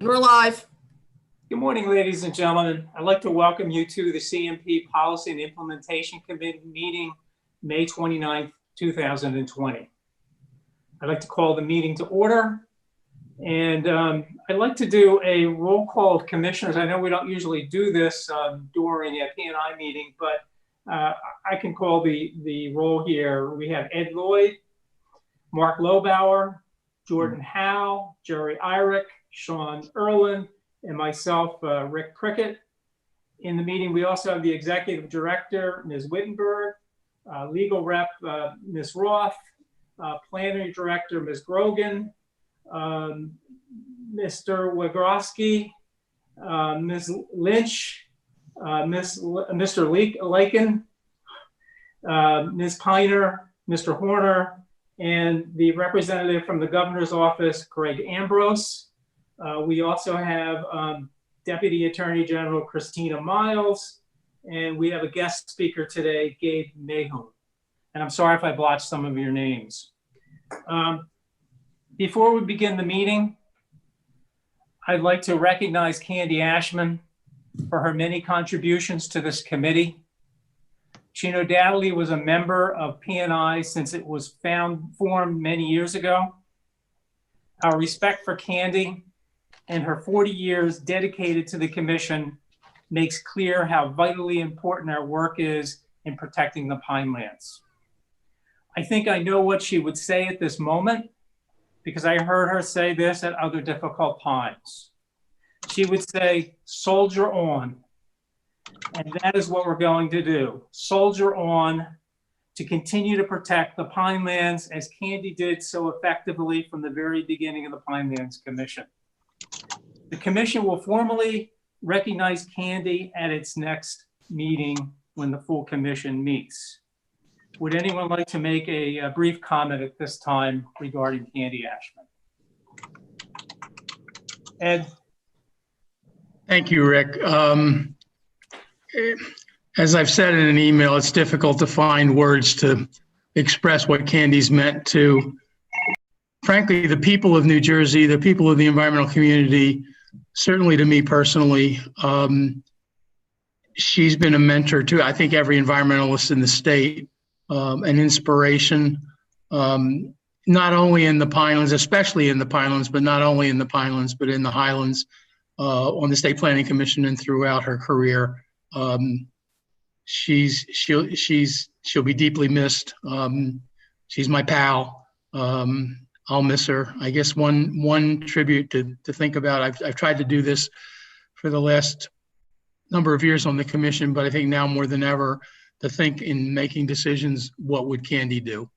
And we're live. Good morning, ladies and gentlemen. I'd like to welcome you to the CMP Policy and Implementation Committee meeting, May 29th, 2020. I'd like to call the meeting to order. And I'd like to do a roll call of commissioners. I know we don't usually do this during a P&I meeting, but I can call the roll here. We have Ed Lloyd, Mark Lobauer, Jordan Howe, Jerry Irick, Sean Erlin, and myself, Rick Cricket. In the meeting, we also have the Executive Director, Ms. Wittenberg, Legal Rep, Ms. Roth, Planning Director, Ms. Grogan, Mr. Wagroski, Ms. Lynch, Mr. Lakin, Ms. Piner, Mr. Horner, and the representative from the Governor's Office, Craig Ambrose. We also have Deputy Attorney General Christina Miles, and we have a guest speaker today, Gabe Mayhew. And I'm sorry if I blotched some of your names. Before we begin the meeting, I'd like to recognize Candy Ashman for her many contributions to this committee. She undoubtedly was a member of P&I since it was formed many years ago. Our respect for Candy and her 40 years dedicated to the commission makes clear how vitally important our work is in protecting the Pinelands. I think I know what she would say at this moment because I heard her say this at other difficult times. She would say, soldier on. And that is what we're going to do. Soldier on to continue to protect the Pinelands as Candy did so effectively from the very beginning of the Pinelands Commission. The commission will formally recognize Candy at its next meeting when the full commission meets. Would anyone like to make a brief comment at this time regarding Candy Ashman? Ed? Thank you, Rick. As I've said in an email, it's difficult to find words to express what Candy's meant to, frankly, the people of New Jersey, the people of the environmental community, certainly to me personally. She's been a mentor to, I think, every environmentalist in the state, an inspiration, not only in the Pinelands, especially in the Pinelands, but not only in the Pinelands, but in the Highlands, on the State Planning Commission and throughout her career. She'll be deeply missed. She's my pal. I'll miss her. I guess one tribute to think about. I've tried to do this for the last number of years on the commission, but I think now more than ever to think in making decisions, what would Candy do?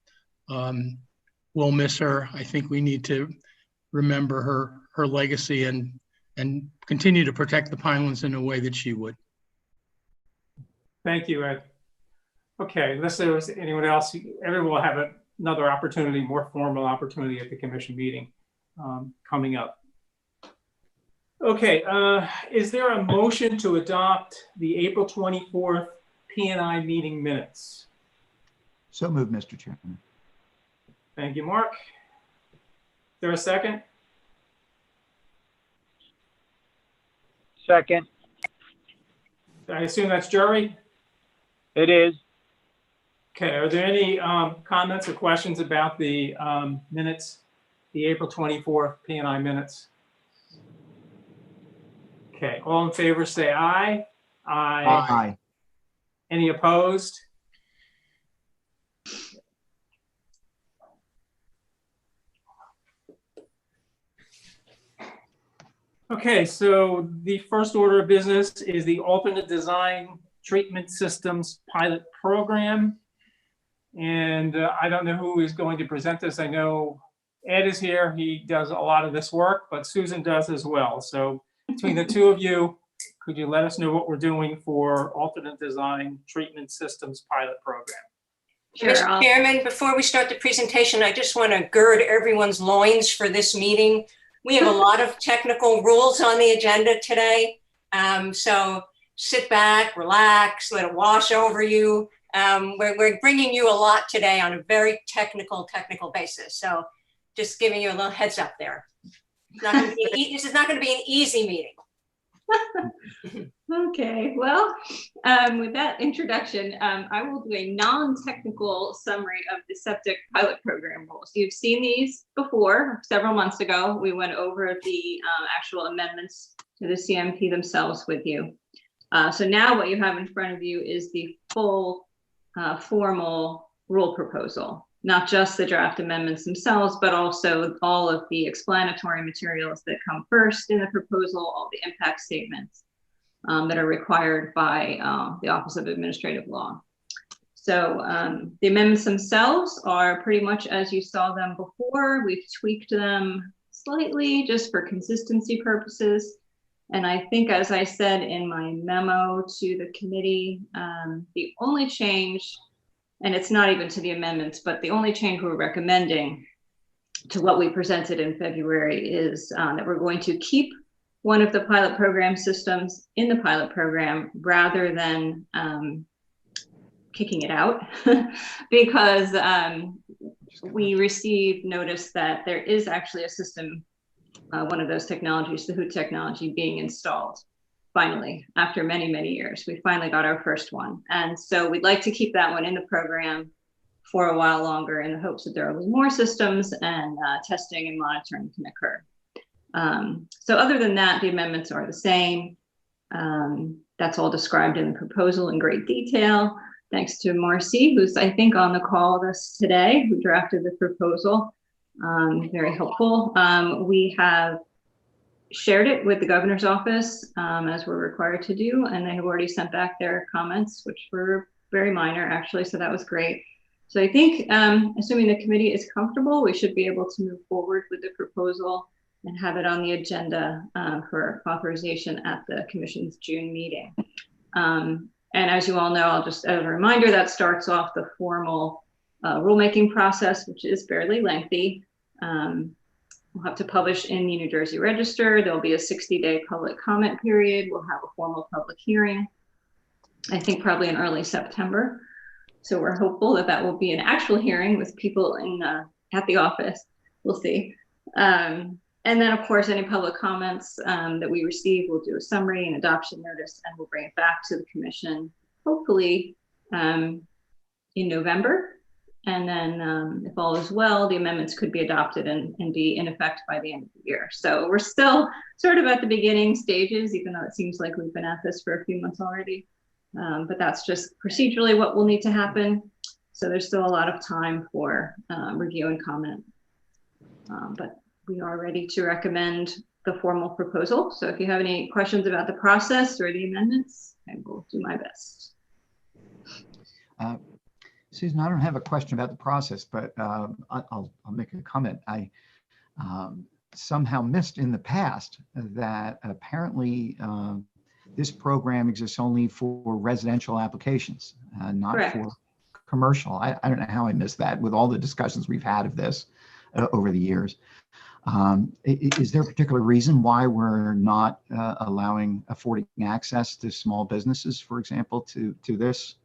We'll miss her. I think we need to remember her legacy and continue to protect the Pinelands in a way that she would. Thank you, Ed. Okay, unless there was anyone else, everyone will have another opportunity, more formal opportunity at the commission meeting coming up. Okay, is there a motion to adopt the April 24th P&I meeting minutes? So moved, Mr. Chairman. Thank you, Mark. Is there a second? Second. I assume that's Jerry? It is. Okay, are there any comments or questions about the minutes, the April 24th P&I minutes? Okay, all in favor say aye. Aye. Aye. Any opposed? Okay, so the first order of business is the alternate design treatment systems pilot program. And I don't know who is going to present this. I know Ed is here. He does a lot of this work, but Susan does as well. So between the two of you, could you let us know what we're doing for alternate design treatment systems pilot program? Sure, Mr. Chairman, before we start the presentation, I just want to gird everyone's loins for this meeting. We have a lot of technical rules on the agenda today. So sit back, relax, let it wash over you. We're bringing you a lot today on a very technical basis. So just giving you a little heads up there. This is not going to be an easy meeting. Okay, well, with that introduction, I will do a non-technical summary of the septic pilot program rules. You've seen these before. Several months ago, we went over the actual amendments to the CMP themselves with you. So now what you have in front of you is the full formal rule proposal, not just the draft amendments themselves, but also all of the explanatory materials that come first in the proposal, all the impact statements that are required by the Office of Administrative Law. So the amendments themselves are pretty much as you saw them before. We've tweaked them slightly just for consistency purposes. And I think, as I said in my memo to the committee, the only change, and it's not even to the amendments, but the only change we're recommending to what we presented in February is that we're going to keep one of the pilot program systems in the pilot program rather than kicking it out because we received notice that there is actually a system, one of those technologies, the HOOT technology, being installed finally after many, many years. We finally got our first one. And so we'd like to keep that one in the program for a while longer in the hopes that there will be more systems and testing and monitoring can occur. So other than that, the amendments are the same. That's all described in the proposal in great detail. Thanks to Marcy, who's I think on the call with us today, who drafted the proposal. Very helpful. We have shared it with the governor's office as we're required to do, and they have already sent back their comments, which were very minor actually, so that was great. So I think, assuming the committee is comfortable, we should be able to move forward with the proposal and have it on the agenda for authorization at the commission's June meeting. And as you all know, I'll just as a reminder, that starts off the formal rulemaking process, which is fairly lengthy. We'll have to publish in the New Jersey Register. There'll be a 60-day public comment period. We'll have a formal public hearing, I think probably in early September. So we're hopeful that that will be an actual hearing with people in at the office. We'll see. And then, of course, any public comments that we receive, we'll do a summary and adoption notice, and we'll bring it back to the commission, hopefully in November. And then if all is well, the amendments could be adopted and be in effect by the end of the year. So we're still sort of at the beginning stages, even though it seems like we've been at this for a few months already. But that's just procedurally what will need to happen. So there's still a lot of time for review and comment. But we are ready to recommend the formal proposal. So if you have any questions about the process or the amendments, I will do my best. Susan, I don't have a question about the process, but I'll make a comment. I somehow missed in the past that apparently this program exists only for residential applications, not Correct. for commercial. I don't know how I missed that with all the discussions we've had of this over the years. Is there a particular reason why we're not affording access to small businesses, for example, to this?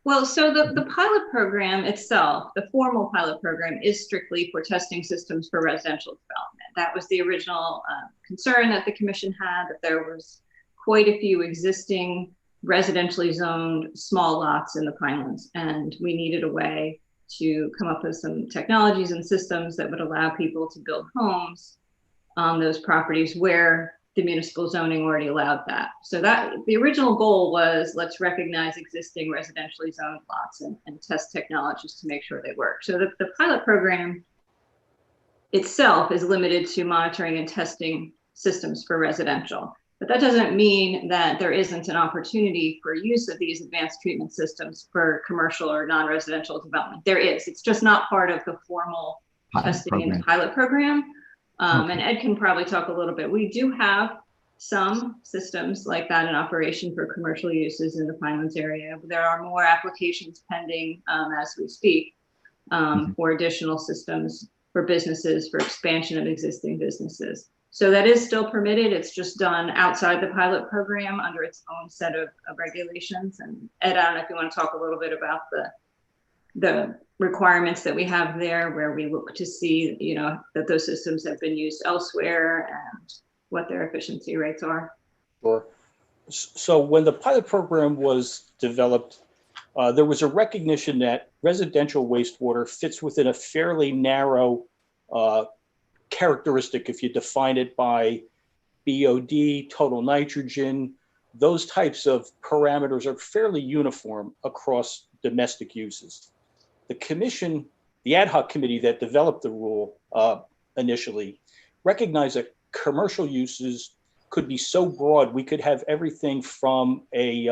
Well, so the pilot program itself, the formal pilot program, is strictly for testing systems for residential development. That was the original concern that the commission had, that there was quite a few existing residentially zoned small lots in the Pinelands, and we needed a way to come up with some technologies and systems that would allow people to build homes on those properties where the municipal zoning already allowed that. So that the original goal was, let's recognize existing residentially zoned lots and test technologies to make sure they work. So the pilot program itself is limited to monitoring and testing systems for residential. But that doesn't mean that there isn't an opportunity for use of these advanced treatment systems for commercial or non-residential development. There is. It's just not part of the formal testing in the pilot program. And Ed can probably talk a little bit. We do have some systems like that in operation for commercial uses in the Pinelands area. There are more applications pending as we speak for additional systems for businesses, for expansion of existing businesses. So that is still permitted. It's just done outside the pilot program under its own set of regulations. And Ed, I don't know if you want to talk a little bit about the requirements that we have there, where we look to see, you know, that those systems have been used elsewhere and what their efficiency rates are. Sure. So when the pilot program was developed, there was a recognition that residential wastewater fits within a fairly narrow characteristic if you define it by BOD, total nitrogen. Those types of parameters are fairly uniform across domestic uses. The commission, the ad hoc committee that developed the rule initially, recognized that commercial uses could be so broad. We could have everything from a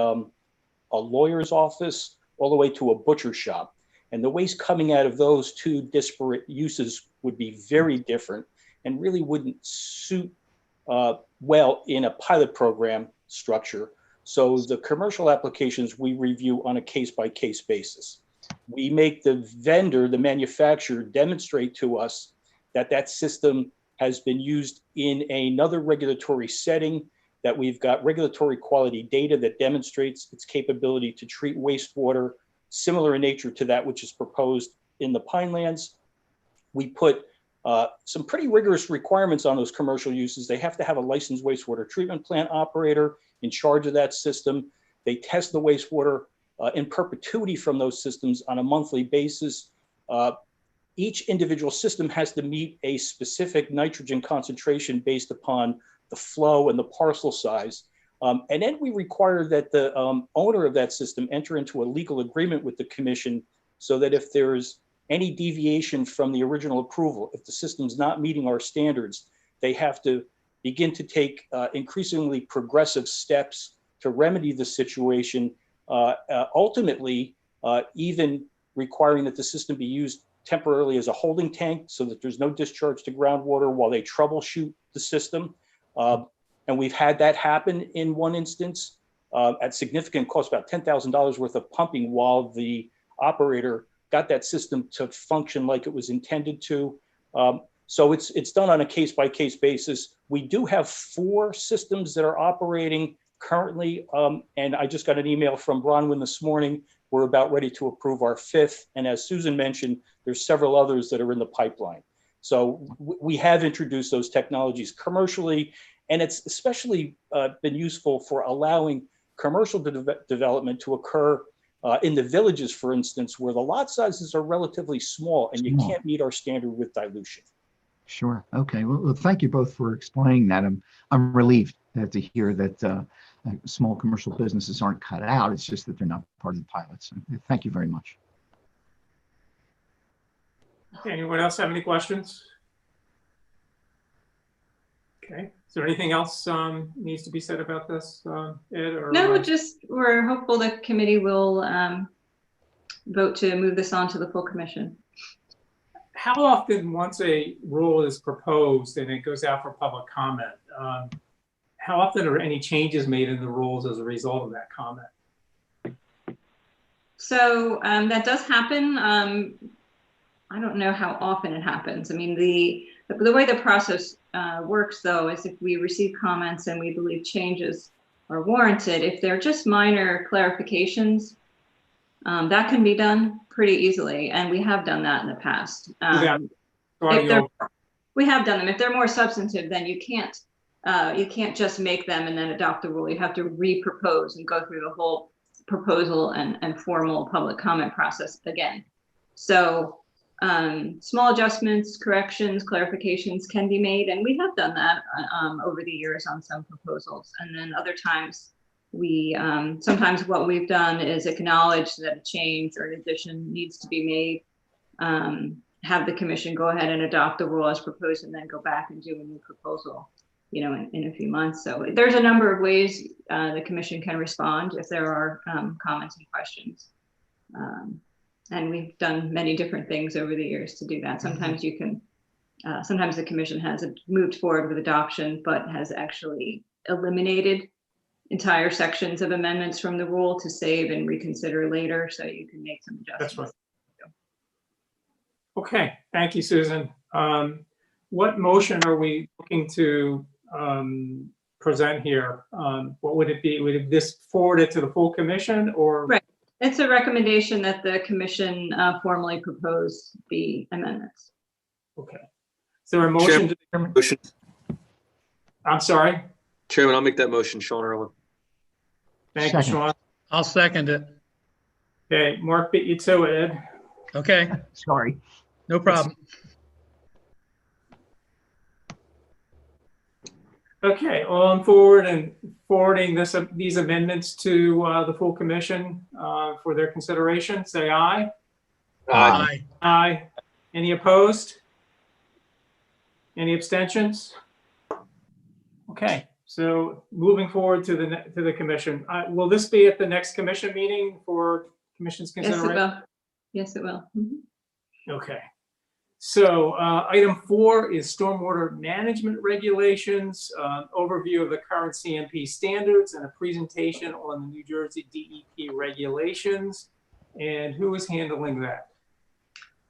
lawyer's office all the way to a butcher shop. And the waste coming out of those two disparate uses would be very different and really wouldn't suit well in a pilot program structure. So the commercial applications we review on a case-by-case basis. We make the vendor, the manufacturer, demonstrate to us that that system has been used in another regulatory setting, that we've got regulatory quality data that demonstrates its capability to treat wastewater similar in nature to that which is proposed in the Pinelands. We put some pretty rigorous requirements on those commercial uses. They have to have a licensed wastewater treatment plant operator in charge of that system. They test the wastewater in perpetuity from those systems on a monthly basis. Each individual system has to meet a specific nitrogen concentration based upon the flow and the parcel size. And then we require that the owner of that system enter into a legal agreement with the commission so that if there's any deviation from the original approval, if the system's not meeting our standards, they have to begin to take increasingly progressive steps to remedy the situation, ultimately even requiring that the system be used temporarily as a holding tank so that there's no discharge to groundwater while they troubleshoot the system. And we've had that happen in one instance at significant cost, about $10,000 worth of pumping, while the operator got that system to function like it was intended to. So it's done on a case-by-case basis. We do have 4 systems that are operating currently, and I just got an email from Bronwyn this morning. We're about ready to approve our 5th, and as Susan mentioned, there's several others that are in the pipeline. So we have introduced those technologies commercially, and it's especially been useful for allowing commercial development to occur in the villages, for instance, where the lot sizes are relatively small and you can't meet our standard with dilution. Sure. Okay. Well, thank you both for explaining that. I'm relieved to hear that small commercial businesses aren't cut out. It's just that they're not part of the pilot. So thank you very much. Okay, anyone else have any questions? Okay. Is there anything else needs to be said about this, Ed? Or, no, just we're hopeful the committee will vote to move this on to the full commission. How often, once a rule is proposed and it goes out for public comment, how often are any changes made in the rules as a result of that comment? So that does happen. I don't know how often it happens. I mean, the way the process works, though, is if we receive comments and we believe changes are warranted, if they're just minor clarifications, that can be done pretty easily. And we have done that in the past. We have done them. If they're more substantive, then you can't just make them and then adopt the rule. You have to re-propose and go through the whole proposal and formal public comment process again. So small adjustments, corrections, clarifications can be made, and we have done that over the years on some proposals. And then other times, we sometimes what we've done is acknowledge that a change or an addition needs to be made, have the commission go ahead and adopt the rule as proposed, and then go back and do a new proposal, you know, in a few months. So there's a number of ways the commission can respond if there are comments and questions. And we've done many different things over the years to do that. Sometimes you can, sometimes the commission has moved forward with adoption, but has actually eliminated entire sections of amendments from the rule to save and reconsider later. So you can make some adjustments. That's right. Okay, thank you, Susan. What motion are we looking to present here? What would it be? Would this forward it to the full commission, or? Right. It's a recommendation that the commission formally propose the amendments. Okay. Is there a motion? Motion. I'm sorry. Chairman, I'll make that motion, Sean Irwin. Thank you, Second. Sean. I'll second it. Okay, Mark beat you to it, Ed. Okay, Sorry. no problem. Okay, on forward and forwarding these amendments to the full commission for their consideration, say aye. Aye. Aye. Any opposed? Any abstentions? Okay, so moving forward to the commission. Will this be at the next commission meeting for commission's Yes, it consideration? will. Yes, it will. Mhm. Okay. So item 4 is stormwater management regulations, overview of the current CMP standards, and a presentation on the New Jersey DEP regulations. And who is handling that?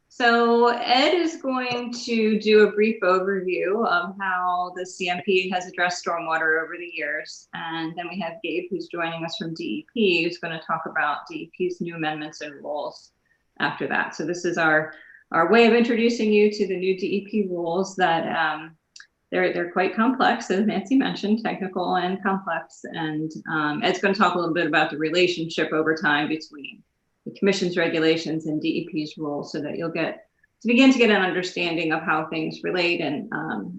So Ed is going to do a brief overview of how the CMP has addressed stormwater over the years. And then we have Gabe, who's joining us from DEP, who's going to talk about DEP's new amendments and rules after that. So this is our way of introducing you to the new DEP rules that they're quite complex, as Nancy mentioned, technical and complex. And Ed's going to talk a little bit about the relationship over time between the commission's regulations and DEP's rules, so that you'll begin to get an understanding of how things relate and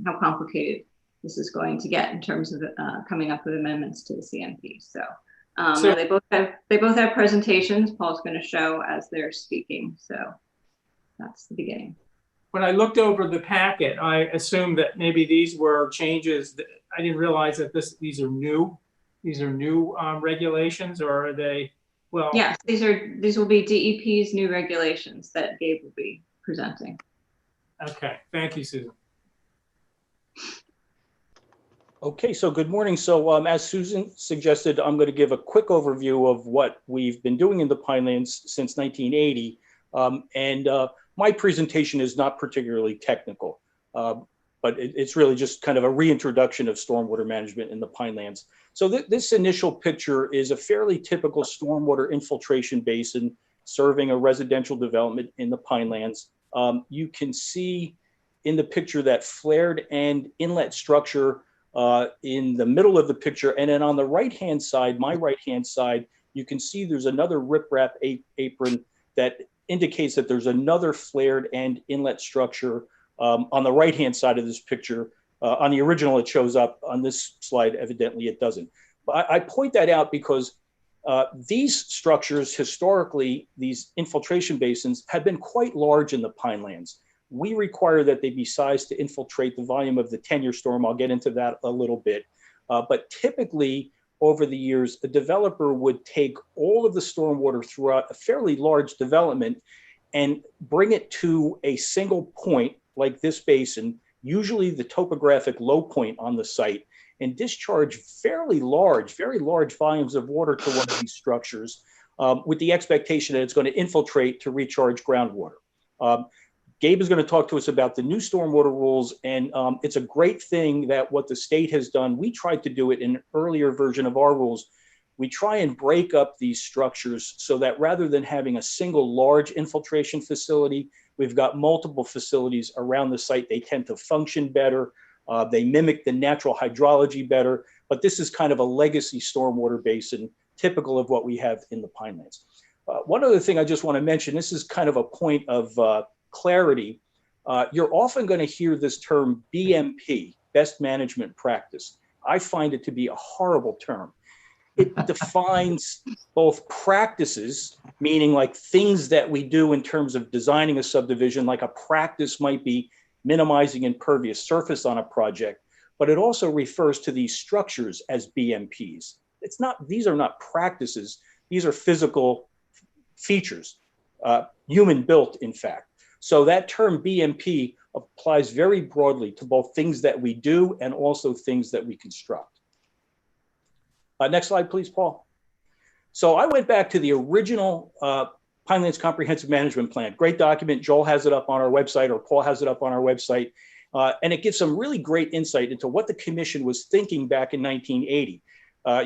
how complicated this is going to get in terms of coming up with amendments to the CMP. So they both have presentations. Paul's going to show as they're speaking. So that's the beginning. When I looked over the packet, I assumed that maybe these were changes. I didn't realize that these are new. These are new regulations, or are they? Well, yes, these will be DEP's new regulations that Gabe will be presenting. Okay, thank you, Susan. Okay, so good morning. So as Susan suggested, I'm going to give a quick overview of what we've been doing in the Pinelands since 1980. My presentation is not particularly technical, but it's really just kind of a reintroduction of stormwater management in the Pinelands. So this initial picture is a fairly typical stormwater infiltration basin serving a residential development in the Pinelands. You can see in the picture that flared and inlet structure in the middle of the picture. And then on the right-hand side, my right-hand side, you can see there's another riprap apron that indicates that there's another flared and inlet structure on the right-hand side of this picture. On the original, it shows up. On this slide, evidently it doesn't. But I point that out because these structures, historically, these infiltration basins have been quite large in the Pinelands. We require that they be sized to infiltrate the volume of the 10-year storm. I'll get into that a little bit. But typically, over the years, a developer would take all of the stormwater throughout a fairly large development and bring it to a single point like this basin, usually the topographic low point on the site, and discharge very large volumes of water to one of these structures with the expectation that it's going to infiltrate to recharge groundwater. Gabe is going to talk to us about the new stormwater rules, and it's a great thing that what the state has done. We tried to do it in an earlier version of our rules. We try and break up these structures so that rather than having a single large infiltration facility, we've got multiple facilities around the site. They tend to function better. They mimic the natural hydrology better, but this is kind of a legacy stormwater basin, typical of what we have in the Pinelands. One other thing I just want to mention, this is kind of a point of clarity. You're often going to hear this term BMP, best management practice. I find it to be a horrible term. It defines both practices, meaning like things that we do in terms of designing a subdivision, like a practice might be minimizing impervious surface on a project, but it also refers to these structures as BMPs. These are not practices. These are physical features, human built, in fact. So that term BMP applies very broadly to both things that we do and also things that we construct. Next slide, please, Paul. So I went back to the original Pinelands Comprehensive Management Plan. Great document. Joel has it up on our website, or Paul has it up on our website. And it gives some really great insight into what the commission was thinking back in 1980.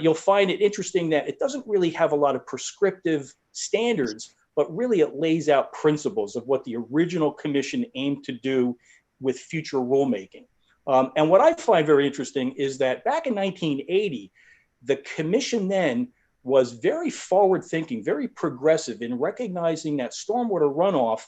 you'll find it interesting that it doesn't really have a lot of prescriptive standards, but really it lays out principles of what the original commission aimed to do with future rulemaking. And what I find very interesting is that back in 1980, the commission then was very forward thinking, very progressive in recognizing that stormwater runoff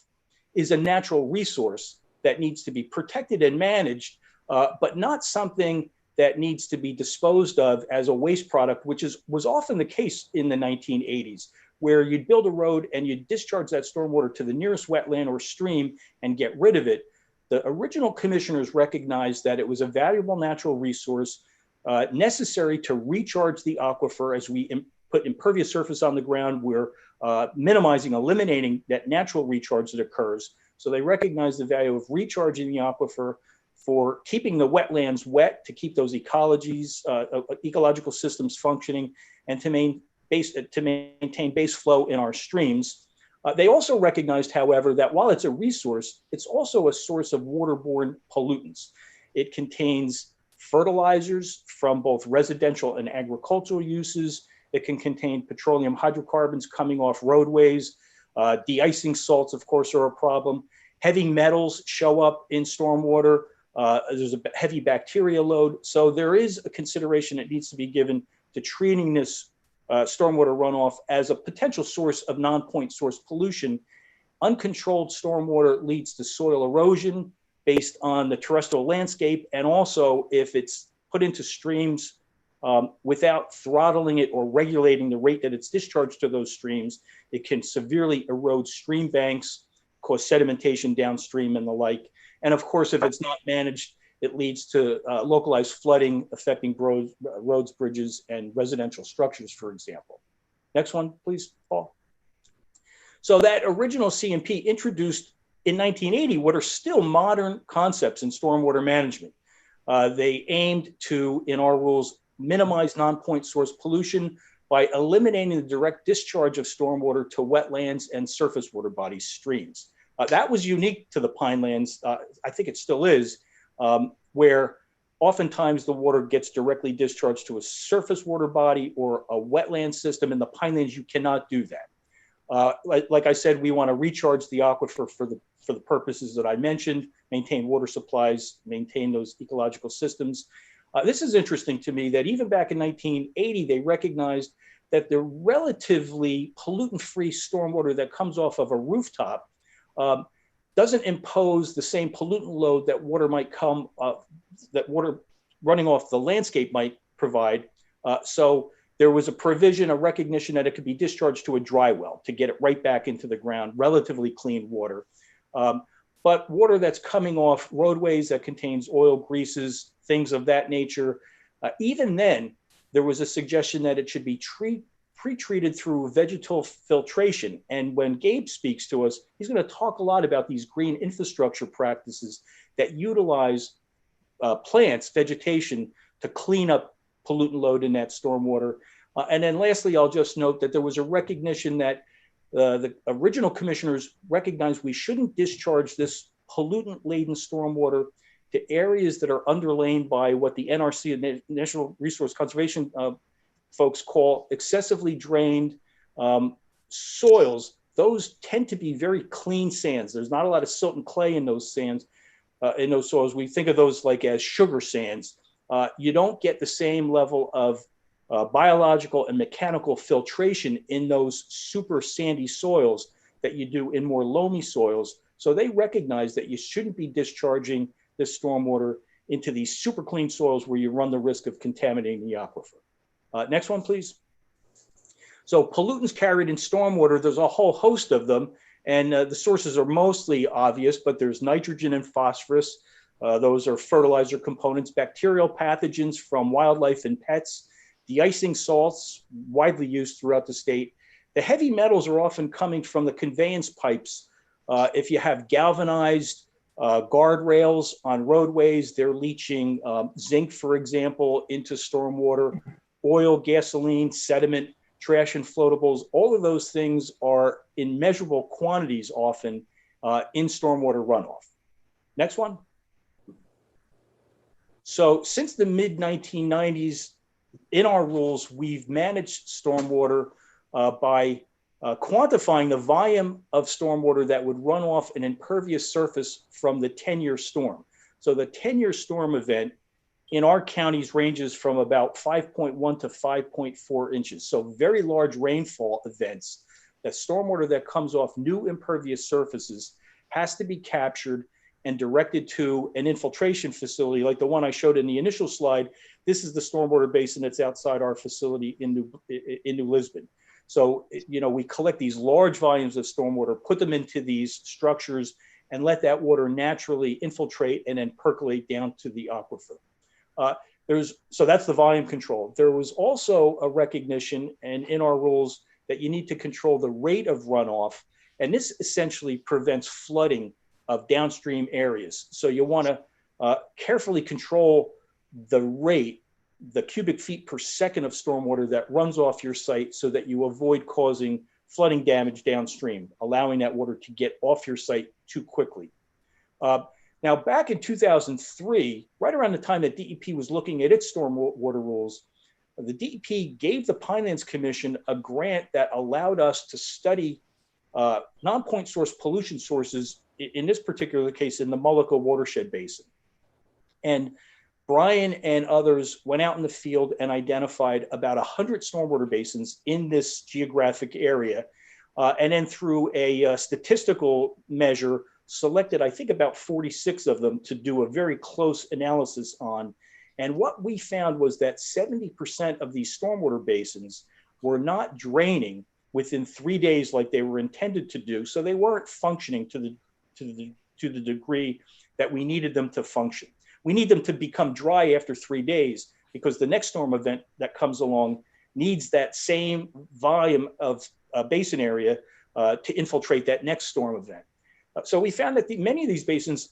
is a natural resource that needs to be protected and managed, but not something that needs to be disposed of as a waste product, which was often the case in the 1980s, where you'd build a road and you'd discharge that stormwater to the nearest wetland or stream and get rid of it. The original commissioners recognized that it was a valuable natural resource necessary to recharge the aquifer. As we put impervious surface on the ground, we're eliminating that natural recharge that occurs. So they recognize the value of recharging the aquifer, for keeping the wetlands wet, to keep those ecological systems functioning, and to maintain base flow in our streams. They also recognized, however, that while it's a resource, it's also a source of waterborne pollutants. It contains fertilizers from both residential and agricultural uses. It can contain petroleum hydrocarbons coming off roadways. De-icing salts, of course, are a problem. Heavy metals show up in stormwater. There's a heavy bacteria load. So there is a consideration that needs to be given to treating this stormwater runoff as a potential source of non-point source pollution. Uncontrolled stormwater leads to soil erosion based on the terrestrial landscape, and also if it's put into streams without throttling it or regulating the rate that it's discharged to those streams, it can severely erode stream banks, cause sedimentation downstream and the like. And of course, if it's not managed, it leads to localized flooding affecting roads, bridges, and residential structures, for example. Next one, please, Paul. So that original CMP introduced in 1980 what are still modern concepts in stormwater management. They aimed to, in our rules, minimize non-point source pollution by eliminating the direct discharge of stormwater to wetlands and surface water bodies, streams. That was unique to the Pinelands. I think it still is, where oftentimes the water gets directly discharged to a surface water body or a wetland system. In the Pinelands, you cannot do that. Like I said, we want to recharge the aquifer for the purposes that I mentioned, maintain water supplies, maintain those ecological systems. This is interesting to me that even back in 1980, they recognized that the relatively pollutant-free stormwater that comes off of a rooftop doesn't impose the same pollutant load that water might that water running off the landscape might provide. So there was a provision, a recognition that it could be discharged to a dry well to get it right back into the ground, relatively clean water. But water that's coming off roadways that contains oil, greases, things of that nature, even then, there was a suggestion that it should be pre-treated through vegetative filtration. And when Gabe speaks to us, he's going to talk a lot about these green infrastructure practices that utilize plants, vegetation, to clean up pollutant load in that stormwater. And then lastly, I'll just note that there was a recognition that the original commissioners recognized we shouldn't discharge this pollutant-laden stormwater to areas that are underlain by what the NRC and National Resource Conservation folks call excessively drained soils. Those tend to be very clean sands. There's not a lot of silt and clay in those sands, in those soils. We think of those like as sugar sands. You don't get the same level of biological and mechanical filtration in those super sandy soils that you do in more loamy soils. So they recognize that you shouldn't be discharging this stormwater into these super clean soils where you run the risk of contaminating the aquifer. Next one, please. So pollutants carried in stormwater, there's a whole host of them, and the sources are mostly obvious, but there's nitrogen and phosphorus. Those are fertilizer components, bacterial pathogens from wildlife and pets, de-icing salts, widely used throughout the state. The heavy metals are often coming from the conveyance pipes. If you have galvanized guardrails on roadways, they're leaching zinc, for example, into stormwater. Oil, gasoline, sediment, trash, and floatables, all of those things are in measurable quantities often in stormwater runoff. Next one. So since the mid-1990s, in our rules, we've managed stormwater by quantifying the volume of stormwater that would run off an impervious surface from the 10-year storm. So the 10-year storm event in our counties ranges from about 5.1 to 5.4 inches. So very large rainfall events. That stormwater that comes off new impervious surfaces has to be captured and directed to an infiltration facility like the one I showed in the initial slide. This is the stormwater basin that's outside our facility in New Lisbon. So, you know, we collect these large volumes of stormwater, put them into these structures, and let that water naturally infiltrate and then percolate down to the aquifer. So that's the volume control. There was also a recognition, and in our rules, that you need to control the rate of runoff, and this essentially prevents flooding of downstream areas. So you want to carefully control the rate, the cubic feet per second of stormwater that runs off your site, so that you avoid causing flooding damage downstream, allowing that water to get off your site too quickly. Now, back in 2003, right around the time that DEP was looking at its stormwater rules, the DEP gave the Pinelands Commission a grant that allowed us to study non-point source pollution sources, in this particular case, in the Mullica watershed basin. And Brian and others went out in the field and identified about 100 stormwater basins in this geographic area. And then through a statistical measure, selected, I think, about 46 of them to do a very close analysis on. And what we found was that 70% of these stormwater basins were not draining within 3 days like they were intended to do. So they weren't functioning to the degree that we needed them to function. We need them to become dry after 3 days, because the next storm event that comes along needs that same volume of basin area to infiltrate that next storm event. So we found that many of these basins,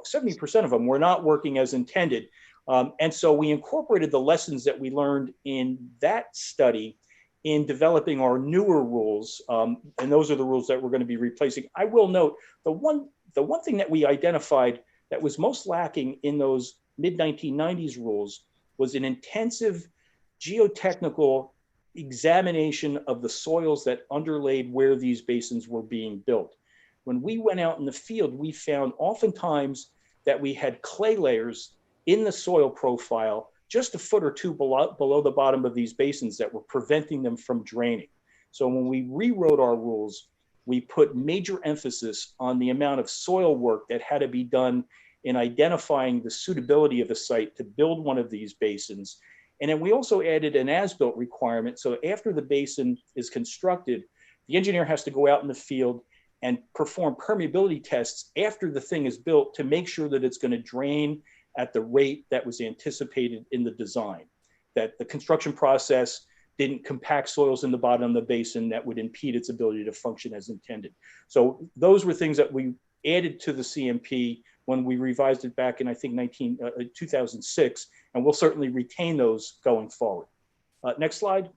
70% of them, were not working as intended. And so we incorporated the lessons that we learned in that study in developing our newer rules. And those are the rules that we're going to be replacing. I will note the one thing that we identified that was most lacking in those mid-1990s rules was an intensive geotechnical examination of the soils that underlaid where these basins were being built. When we went out in the field, we found oftentimes that we had clay layers in the soil profile just a foot or two below the bottom of these basins that were preventing them from draining. So when we rewrote our rules, we put major emphasis on the amount of soil work that had to be done in identifying the suitability of a site to build one of these basins. And then we also added an as-built requirement. So after the basin is constructed, the engineer has to go out in the field and perform permeability tests after the thing is built to make sure that it's going to drain at the rate that was anticipated in the design, that the construction process didn't compact soils in the bottom of the basin that would impede its ability to function as intended. So those were things that we added to the CMP when we revised it back in, I think, 2006, and we'll certainly retain those going forward. Next slide.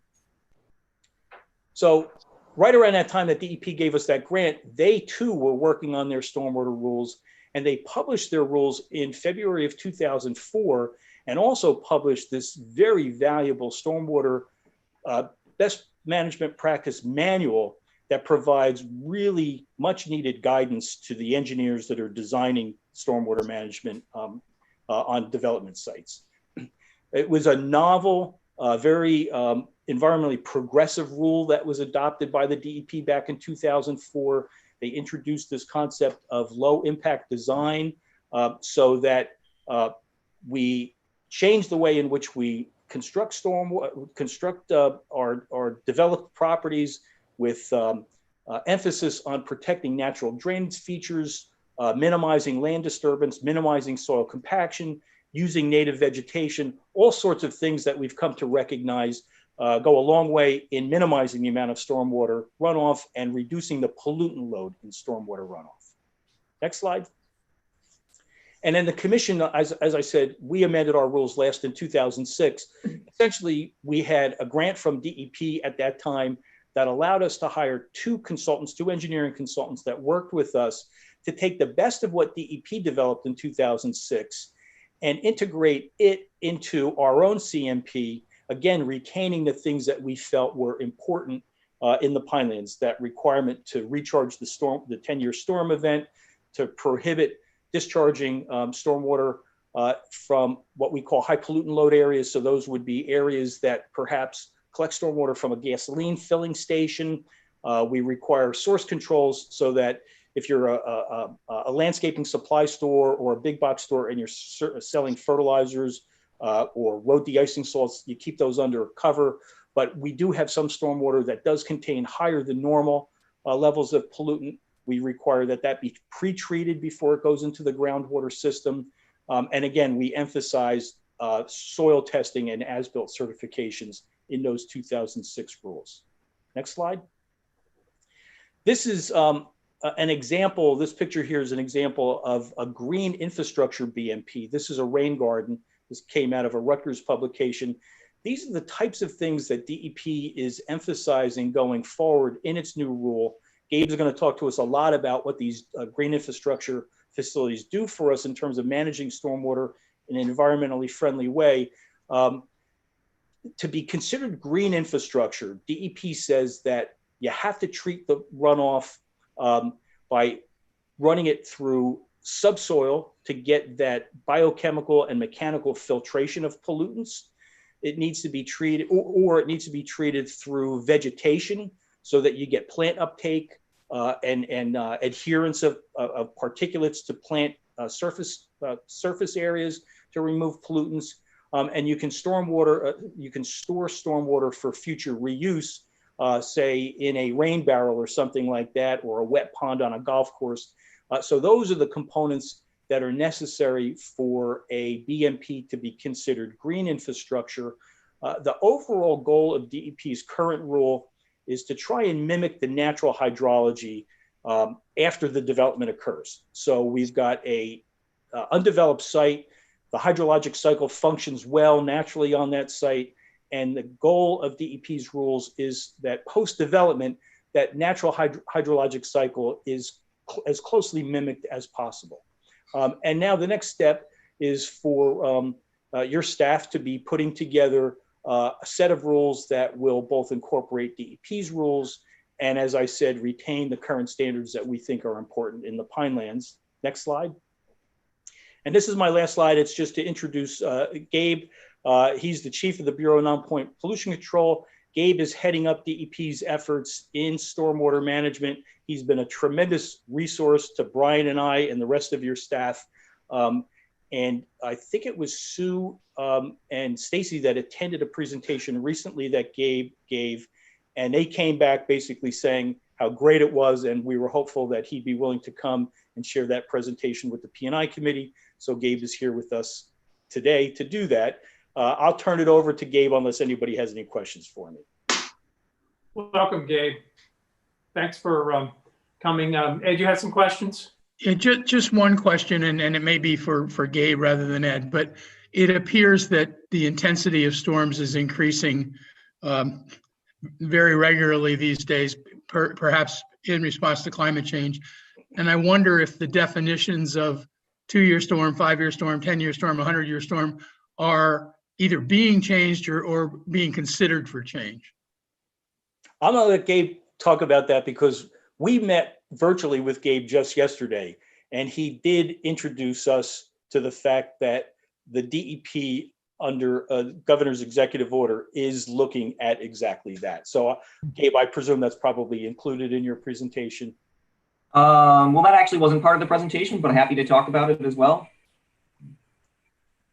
So right around that time that DEP gave us that grant, they too were working on their stormwater rules, and they published their rules in February of 2004, and also published this very valuable stormwater best management practice manual that provides really much needed guidance to the engineers that are designing stormwater management on development sites. It was a novel, very environmentally progressive rule that was adopted by the DEP back in 2004. They introduced this concept of low impact design so that we changed the way in which we construct our developed properties with emphasis on protecting natural drainage features, minimizing land disturbance, minimizing soil compaction, using native vegetation, all sorts of things that we've come to recognize go a long way in minimizing the amount of stormwater runoff and reducing the pollutant load in stormwater runoff. Next slide. And then the commission, as I said, we amended our rules last in 2006. Essentially, we had a grant from DEP at that time that allowed us to hire two engineering consultants that worked with us to take the best of what DEP developed in 2006 and integrate it into our own CMP again, retaining the things that we felt were important in the Pinelands, that requirement to recharge the 10-year storm event, to prohibit discharging stormwater from what we call high pollutant load areas. So those would be areas that perhaps collect stormwater from a gasoline filling station. We require source controls so that if you're a landscaping supply store or a big box store and you're selling fertilizers or road de-icing salts, you keep those under cover. But we do have some stormwater that does contain higher than normal levels of pollutant. We require that that be pre-treated before it goes into the groundwater system. And again, we emphasize soil testing and as-built certifications in those 2006 rules. Next slide. This is an example. This picture here is an example of a green infrastructure BMP. This is a rain garden. This came out of a Rutgers publication. These are the types of things that DEP is emphasizing going forward in its new rule. Gabe's going to talk to us a lot about what these green infrastructure facilities do for us in terms of managing stormwater in an environmentally friendly way. To be considered green infrastructure, DEP says that you have to treat the runoff by running it through subsoil to get that biochemical and mechanical filtration of pollutants. It needs to be treated, or it needs to be treated through vegetation so that you get plant uptake and adherence of particulates to plant surface areas to remove pollutants. And you can store stormwater for future reuse, say in a rain barrel or something like that, or a wet pond on a golf course. So those are the components that are necessary for a BMP to be considered green infrastructure. The overall goal of DEP's current rule is to try and mimic the natural hydrology after the development occurs. So we've got a undeveloped site. The hydrologic cycle functions well naturally on that site. And the goal of DEP's rules is that post-development, that natural hydrologic cycle is as closely mimicked as possible. And now the next step is for your staff to be putting together a set of rules that will both incorporate DEP's rules and, as I said, retain the current standards that we think are important in the Pinelands. Next slide. And this is my last slide. It's just to introduce Gabe. He's the chief of the Bureau of Non-Point Pollution Control. Gabe is heading up DEP's efforts in stormwater management. He's been a tremendous resource to Brian and I and the rest of your staff. And I think it was Sue and Stacy that attended a presentation recently that Gabe gave, and they came back basically saying how great it was, and we were hopeful that he'd be willing to come and share that presentation with the P&I committee. So Gabe is here with us today to do that. I'll turn it over to Gabe unless anybody has any questions for me. Welcome, Gabe. Thanks for coming. Ed, you had some questions? Yeah, just one question, and it may be for Gabe rather than Ed, but it appears that the intensity of storms is increasing very regularly these days, perhaps in response to climate change. And I wonder if the definitions of 2-year storm, 5-year storm, 10-year storm, 100-year storm are either being changed or being considered for change. I'm gonna let Gabe talk about that because we met virtually with Gabe just yesterday, and he did introduce us to the fact that the DEP under governor's executive order is looking at exactly that. So Gabe, I presume that's probably included in your presentation. Well, that actually wasn't part of the presentation, but I'm happy to talk about it as well.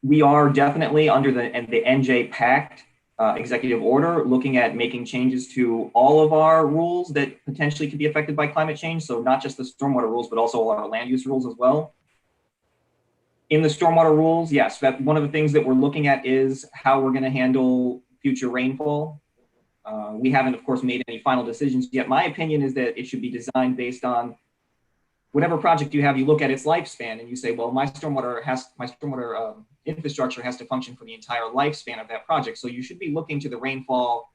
We are definitely under the NJ Pact executive order looking at making changes to all of our rules that potentially could be affected by climate change. So not just the stormwater rules, but also our land use rules as well. In the stormwater rules, yes, one of the things that we're looking at is how we're going to handle future rainfall. We haven't, of course, made any final decisions yet. My opinion is that it should be designed based on whatever project you have. You look at its lifespan and you say, well, my stormwater infrastructure has to function for the entire lifespan of that project. So you should be looking to the rainfall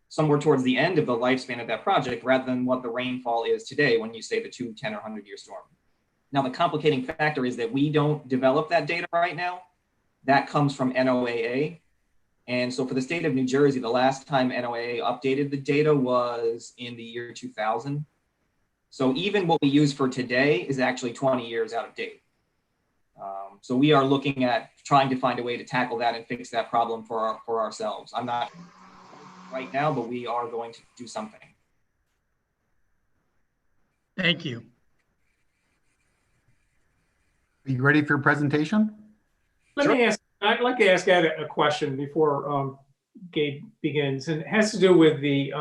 somewhere towards the end of the lifespan of that project rather than what the rainfall is today when you say the 2, 10, or 100-year storm. Now, the complicating factor is that we don't develop that data right now. That comes from NOAA. And so for the state of New Jersey, the last time NOAA updated the data was in the year 2000. So even what we use for today is actually 20 years out of date. So we are looking at trying to find a way to tackle that and fix that problem for ourselves. I'm not right now, but we are going to do something. Thank you. Are you ready for your presentation? I'd like to ask Ed a question before Gabe begins, and it has to do with the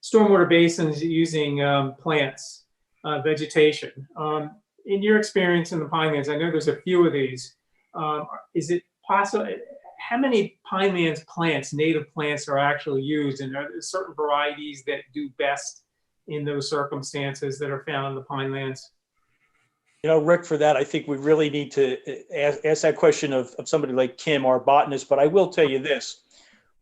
stormwater basins using plants, vegetation. In your experience in the Pinelands, I know there's a few of these. Is it possible, how many Pinelands plants, native plants, are actually used, and are there certain varieties that do best in those circumstances that are found in the Pinelands? You know, Rick, for that, I think we really need to ask that question of somebody like Kim, our botanist. But I will tell you this,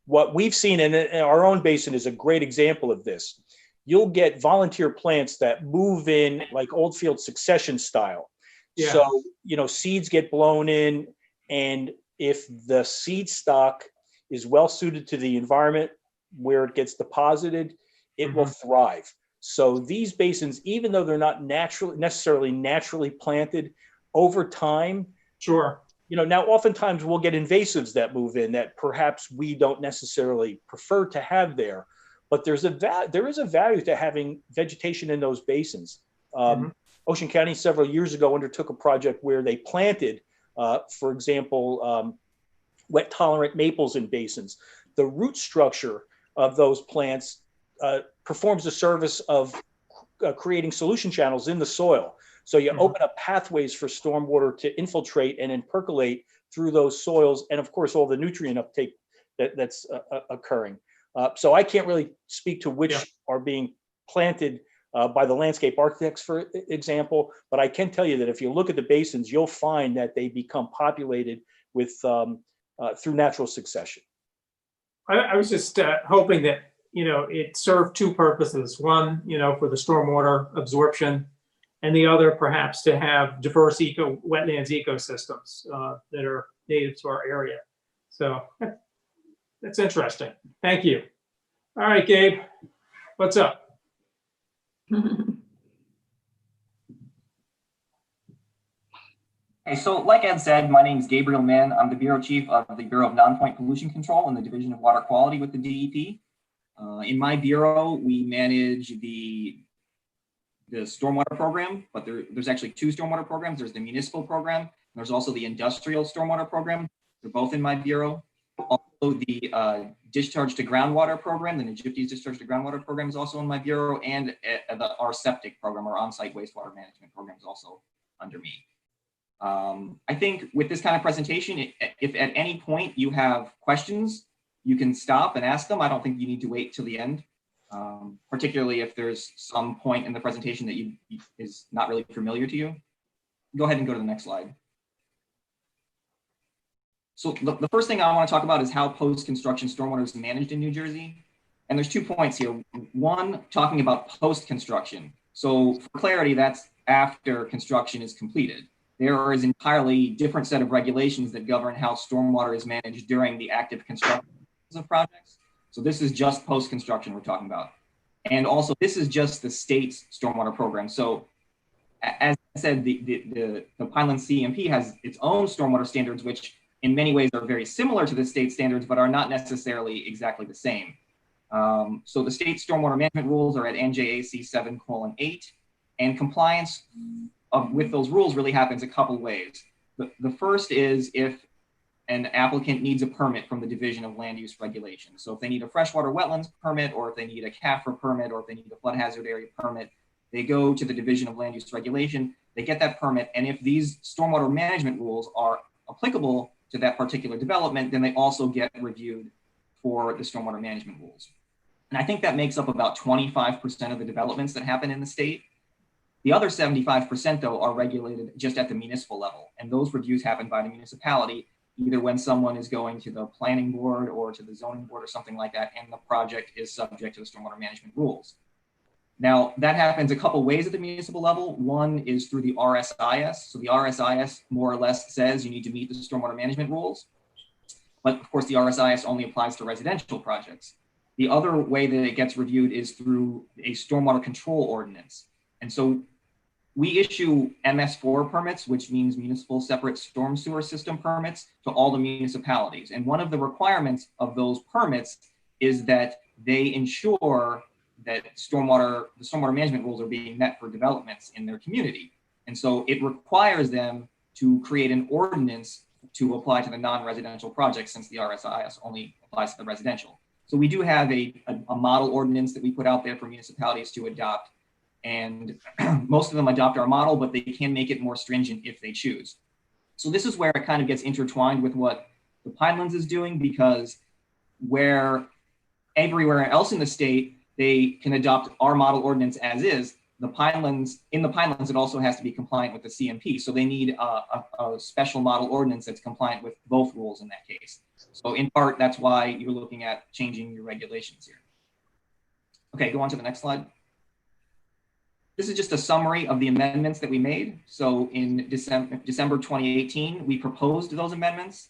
what we've seen in our own basin is a great example of this. You'll get volunteer plants that move in like old field succession style. Yeah. So, you know, seeds get blown in, and if the seed stock is well suited to the environment where it gets deposited, it will thrive. So these basins, even though they're not necessarily naturally planted, over time, Sure. you know, now oftentimes we'll get invasives that move in that perhaps we don't necessarily prefer to have there, but there is a value to having vegetation in those basins. Ocean County several years ago undertook a project where they planted, for example, wet tolerant maples in basins. The root structure of those plants performs the service of creating solution channels in the soil. So you open up pathways for stormwater to infiltrate and then percolate through those soils, and of course all the nutrient uptake that's occurring. So I can't really speak to which are being planted by the landscape architects, for example, but I can tell you that if you look at the basins, you'll find that they become populated with through natural succession. I was just hoping that, you know, it served two purposes. One, you know, for the stormwater absorption, and the other perhaps to have diverse wetlands ecosystems that are native to our area. So that's interesting. Thank you. All right, Gabe, what's up? Okay, so like Ed said, my name is Gabriel Mann. I'm the Bureau Chief of the Bureau of Non-Point Pollution Control in the Division of Water Quality with the DEP. In my bureau, we manage the stormwater program, but there's actually two stormwater programs. There's the municipal program, and there's also the industrial stormwater program. They're both in my bureau. Also, the discharge to groundwater program, the Vegetative discharge to groundwater program, is also in my bureau, and our septic program, our on-site wastewater management program, is also under me. I think with this kind of presentation, if at any point you have questions, you can stop and ask them. I don't think you need to wait till the end, particularly if there's some point in the presentation that is not really familiar to you. Go ahead and go to the next slide. So the first thing I want to talk about is how post-construction stormwater is managed in New Jersey. And there's 2 points here. One, talking about post-construction. So for clarity, that's after construction is completed. There is an entirely different set of regulations that govern how stormwater is managed during the active construction of projects. So this is just post-construction we're talking about. And also this is just the state's stormwater program. So as I said, the Pinelands CMP has its own stormwater standards, which in many ways are very similar to the state standards, but are not necessarily exactly the same. So the state stormwater management rules are at NJAC 7:8, and compliance with those rules really happens a couple ways. The first is if an applicant needs a permit from the Division of Land Use Regulation. So if they need a freshwater wetlands permit, or if they need a CAFRA permit, or if they need a flood hazard area permit, they go to the Division of Land Use Regulation, they get that permit, and if these stormwater management rules are applicable to that particular development, then they also get reviewed for the stormwater management rules. And I think that makes up about 25% of the developments that happen in the state. The other 75% though are regulated just at the municipal level. And those reviews happen by the municipality, either when someone is going to the planning board or to the zoning board or something like that, and the project is subject to the stormwater management rules. Now, that happens a couple ways at the municipal level. One is through the RSIS. So the RSIS more or less says you need to meet the stormwater management rules. But of course, the RSIS only applies to residential projects. The other way that it gets reviewed is through a stormwater control ordinance. And so we issue MS4 permits, which means municipal separate storm sewer system permits, to all the municipalities. And one of the requirements of those permits is that they ensure that the stormwater management rules are being met for developments in their community. And so it requires them to create an ordinance to apply to the non-residential projects, since the RSIS only applies to the residential. So we do have a model ordinance that we put out there for municipalities to adopt. And most of them adopt our model, but they can make it more stringent if they choose. So this is where it kind of gets intertwined with what the Pinelands is doing, because where everywhere else in the state, they can adopt our model ordinance as is, in the Pinelands, it also has to be compliant with the CMP. So they need a special model ordinance that's compliant with both rules in that case. So in part, that's why you're looking at changing your regulations here. Okay, go on to the next slide. This is just a summary of the amendments that we made. So in December 2018, we proposed those amendments,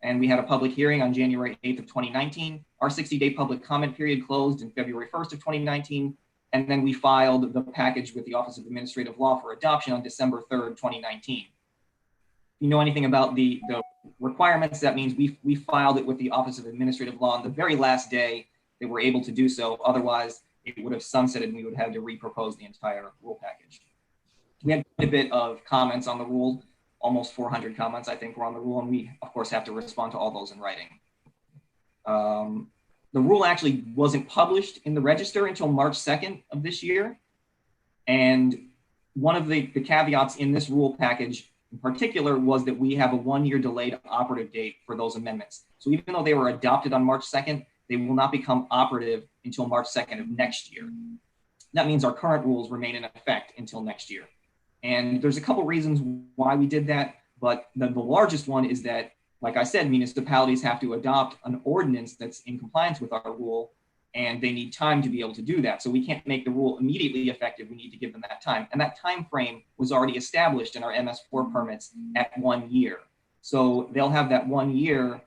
and we had a public hearing on January 8th of 2019. Our 60-day public comment period closed in February 1st of 2019, and then we filed the package with the Office of Administrative Law for adoption on December 3rd, 2019. If you know anything about the requirements, that means we filed it with the Office of Administrative Law on the very last day that we're able to do so. Otherwise, it would have sunsetted and we would have to repropose the entire rule package. We had a bit of comments on the rule, almost 400 comments, I think, were on the rule, and we, of course, have to respond to all those in writing. The rule actually wasn't published in the register until March 2nd of this year. And one of the caveats in this rule package in particular was that we have a 1-year delayed operative date for those amendments. So even though they were adopted on March 2nd, they will not become operative until March 2nd of next year. That means our current rules remain in effect until next year. And there's a couple reasons why we did that, but the largest one is that, like I said, municipalities have to adopt an ordinance that's in compliance with our rule, and they need time to be able to do that. So we can't make the rule immediately effective. We need to give them that time. And that time frame was already established in our MS4 permits at 1 year. So they'll have that 1 year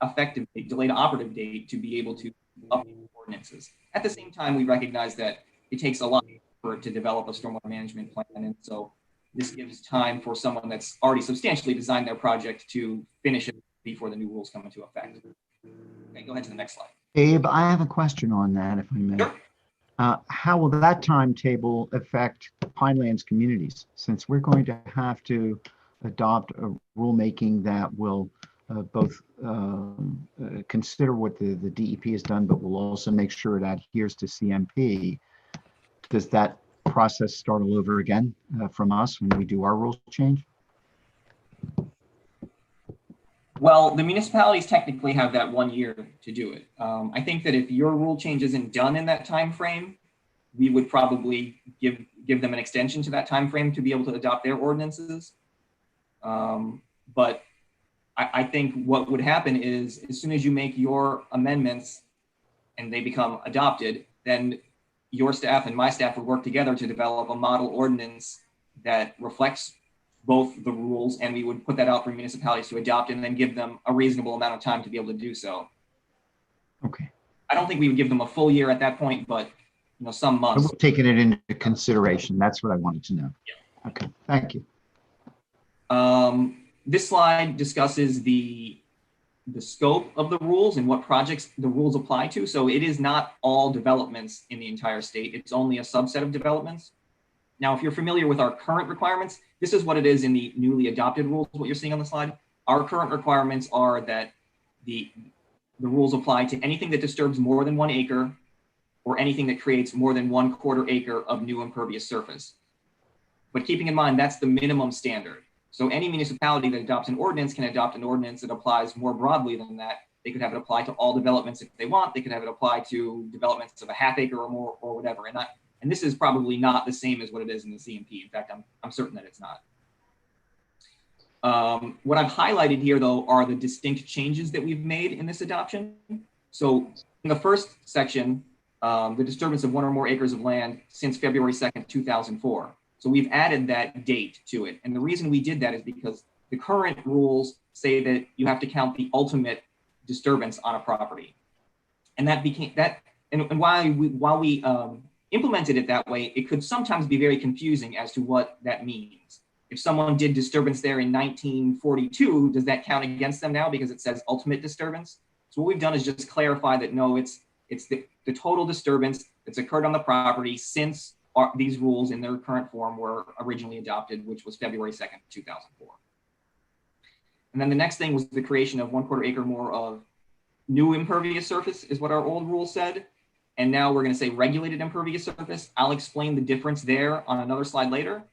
effective date, delayed operative date, to be able to update ordinances. At the same time, we recognize that it takes a lot to develop a stormwater management plan. And so this gives time for someone that's already substantially designed their project to finish it before the new rules come into effect. Okay, go ahead to the next slide. Gabe, I have a question on that, if I may. Sure. How will that timetable affect Pinelands communities, since we're going to have to adopt a rulemaking that will both consider what the DEP has done, but will also make sure it adheres to CMP? Does that process start all over again from us when we do our rules change? Well, the municipalities technically have that 1 year to do it. I think that if your rule change isn't done in that time frame, we would probably give them an extension to that time frame to be able to adopt their ordinances. But I think what would happen is, as soon as you make your amendments and they become adopted, then your staff and my staff would work together to develop a model ordinance that reflects both the rules, and we would put that out for municipalities to adopt and then give them a reasonable amount of time to be able to do so. Okay. I don't think we would give them a full year at that point, but some months. We're taking it into consideration. That's what I wanted to know. Yeah. Okay, thank you. This slide discusses the scope of the rules and what projects the rules apply to. So it is not all developments in the entire state. It's only a subset of developments. Now, if you're familiar with our current requirements, this is what it is in the newly adopted rules, what you're seeing on the slide. Our current requirements are that the rules apply to anything that disturbs more than 1 acre or anything that creates more than 1/4 acre of new impervious surface. But keeping in mind, that's the minimum standard. So any municipality that adopts an ordinance can adopt an ordinance that applies more broadly than that. They could have it apply to all developments if they want. They could have it apply to developments of a 1/2 acre or more or whatever. And this is probably not the same as what it is in the CMP. In fact, I'm certain that it's not. What I've highlighted here, though, are the distinct changes that we've made in this adoption. So in the first section, the disturbance of 1 or more acres of land since February 2nd, 2004. So we've added that date to it. And the reason we did that is because The current rules say that you have to count the ultimate disturbance on a property. And that became that, and while we implemented it that way, it could sometimes be very confusing as to what that means. If someone did disturbance there in 1942, does that count against them now because it says ultimate disturbance? So what we've done is just clarify that no, it's the total disturbance that's occurred on the property since these rules in their current form were originally adopted, which was February 2nd, 2004. And then the next thing was the creation of 1/4 acre more of new impervious surface is what our old rule said. And now we're going to say regulated impervious surface. I'll explain the difference there on another slide later.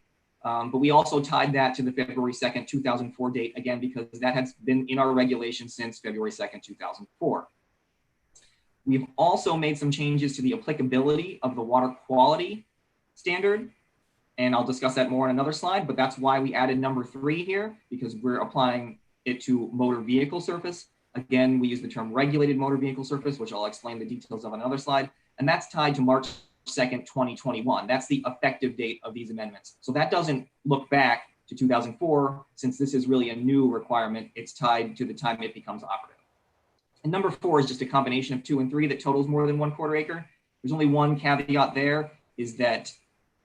But we also tied that to the February 2nd, 2004 date, again, because that has been in our regulation since February 2nd, 2004. We've also made some changes to the applicability of the water quality standard. And I'll discuss that more on another slide, but that's why we added number 3 here, because we're applying it to motor vehicle surface. Again, we use the term regulated motor vehicle surface, which I'll explain the details of on another slide. And that's tied to March 2nd, 2021. That's the effective date of these amendments. So that doesn't look back to 2004, since this is really a new requirement. It's tied to the time it becomes operative. And number 4 is just a combination of 2 and 3 that totals more than 1/4 acre. There's only one caveat there, is that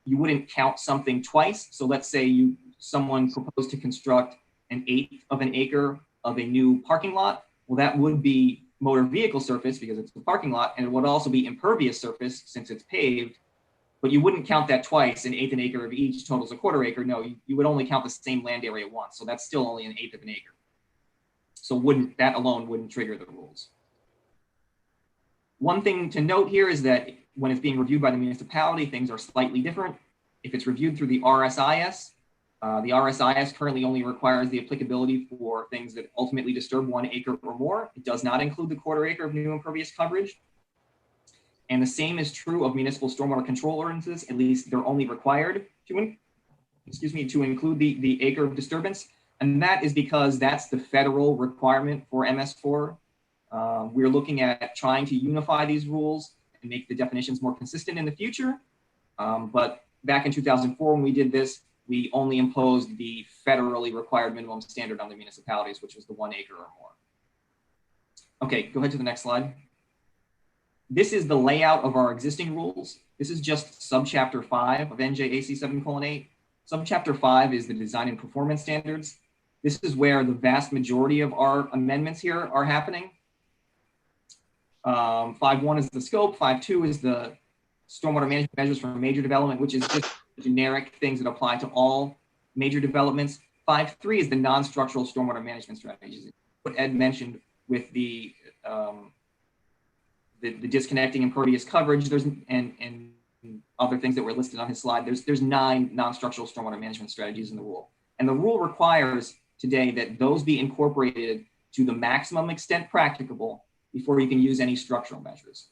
you wouldn't count something twice. So let's say someone proposed to construct 1/8 of an acre of a new parking lot. Well, that would be motor vehicle surface because it's a parking lot, and it would also be impervious surface since it's paved, but you wouldn't count that twice. 1/8 an acre of each totals 1/4 acre. No, you would only count the same land area once. So that's still only 1/8 of an acre. So that alone wouldn't trigger the rules. One thing to note here is that when it's being reviewed by the municipality, things are slightly different. If it's reviewed through the RSIS currently only requires the applicability for things that ultimately disturb 1 acre or more. It does not include the 1/4 acre of new impervious coverage. And the same is true of municipal stormwater control ordinances. At least they're only required to include the acre of disturbance. And that is because that's the federal requirement for MS4. We're looking at trying to unify these rules and make the definitions more consistent in the future. But back in 2004, when we did this, we only imposed the federally required minimum standard on the municipalities, which was the 1 acre or more. Okay, go ahead to the next slide. This is the layout of our existing rules. This is just subchapter 5 of NJAC 7:8. Subchapter 5 is the design and performance standards. This is where the vast majority of our amendments here are happening. 5.1 is the scope. 5.2 is the stormwater management measures for major development, which is just generic things that apply to all major developments. 5.3 is the non-structural stormwater management strategies. What Ed mentioned with the disconnecting impervious coverage, and other things that were listed on his slide. There's 9 non-structural stormwater management strategies in the rule, and the rule requires today that those be incorporated to the maximum extent practicable before you can use any structural measures.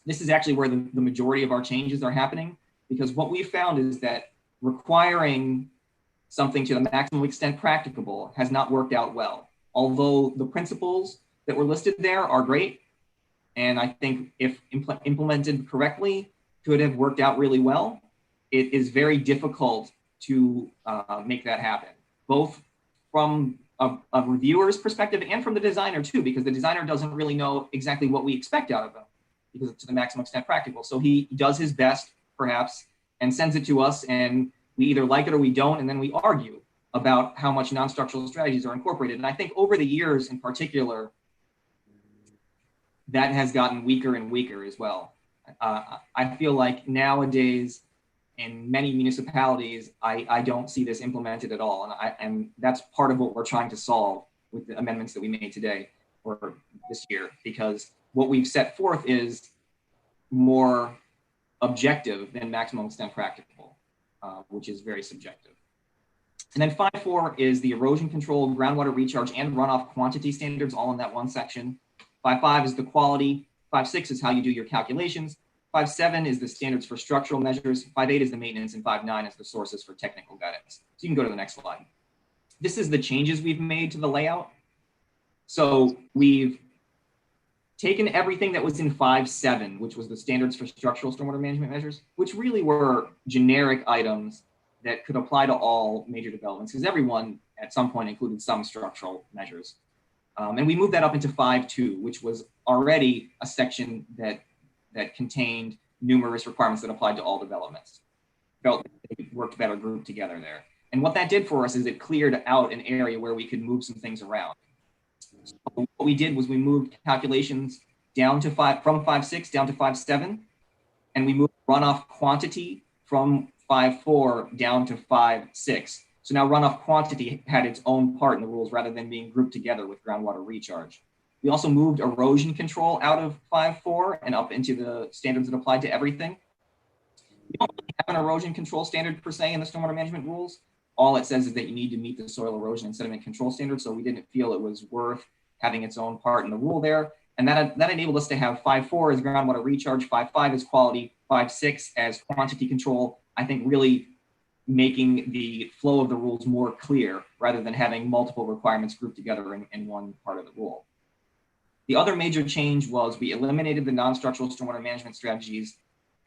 This is actually where the majority of our changes are happening, because what we've found is that requiring something to the maximum extent practicable has not worked out well. Although the principles that were listed there are great, and I think if implemented correctly, could have worked out really well, it is very difficult to make that happen, both from a reviewer's perspective and from the designer too, because the designer doesn't really know exactly what we expect out of them, because it's to the maximum extent practical. So he does his best, perhaps, and sends it to us, and we either like it or we don't, and then we argue about how much non-structural strategies are incorporated. And I think over the years in particular, that has gotten weaker and weaker as well. I feel like nowadays in many municipalities, I don't see this implemented at all. And that's part of what we're trying to solve with the amendments that we made today or this year, because what we've set forth is more objective than maximum extent practicable, which is very subjective. And then 5.4 is the erosion control, groundwater recharge, and runoff quantity standards, all in that one section. 5.5 is the quality. 5.6 is how you do your calculations. 5.7 is the standards for structural measures. 5.8 is the maintenance, and 5.9 is the sources for technical guidance. So you can go to the next slide. This is the changes we've made to the layout. So we've taken everything that was in 5.7, which was the standards for structural stormwater management measures, which really were generic items that could apply to all major developments, because everyone at some point included some structural measures. And we moved that up into 5.2, which was already a section that contained numerous requirements that applied to all developments. Felt they worked better grouped together there. And what that did for us is it cleared out an area where we could move some things around. So what we did was we moved calculations down to from 5.6 down to 5.7, and we moved runoff quantity from 5.4 down to 5.6. So now runoff quantity had its own part in the rules rather than being grouped together with groundwater recharge. We also moved erosion control out of 5.4 and up into the standards that applied to everything. We don't really have an erosion control standard per se in the stormwater management rules. All it says is that you need to meet the soil erosion and sediment control standard. So we didn't feel it was worth having its own part in the rule there. And that enabled us to have 5.4 as groundwater recharge, 5.5 as quality, 5.6 as quantity control. I think really making the flow of the rules more clear rather than having multiple requirements grouped together in one part of the rule. The other major change was we eliminated the non-structural stormwater management strategies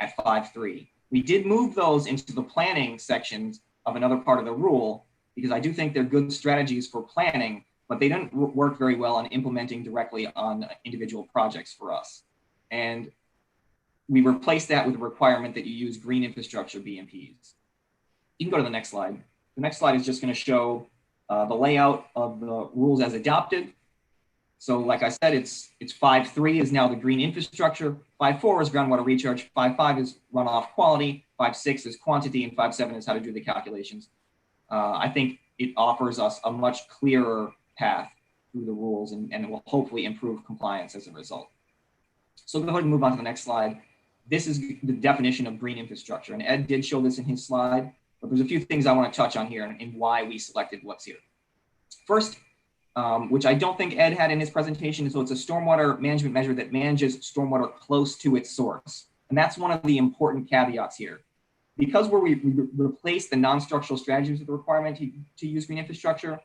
at 5.3. We did move those into the planning sections of another part of the rule, because I do think they're good strategies for planning, but they didn't work very well on implementing directly on individual projects for us. And we replaced that with a requirement that you use green infrastructure BMPs. You can go to the next slide. The next slide is just going to show the layout of the rules as adopted. So like I said, it's 5.3 is now the green infrastructure, 5.4 is groundwater recharge, 5.5 is runoff quality, 5.6 is quantity, and 5.7 is how to do the calculations. I think it offers us a much clearer path through the rules, and it will hopefully improve compliance as a result. So go ahead and move on to the next slide. This is the definition of green infrastructure, and Ed did show this in his slide, but there's a few things I want to touch on here and why we selected what's here. First, which I don't think Ed had in his presentation. So it's a stormwater management measure that manages stormwater close to its source. And that's one of the important caveats here. Because we replaced the non-structural strategies with the requirement to use green infrastructure,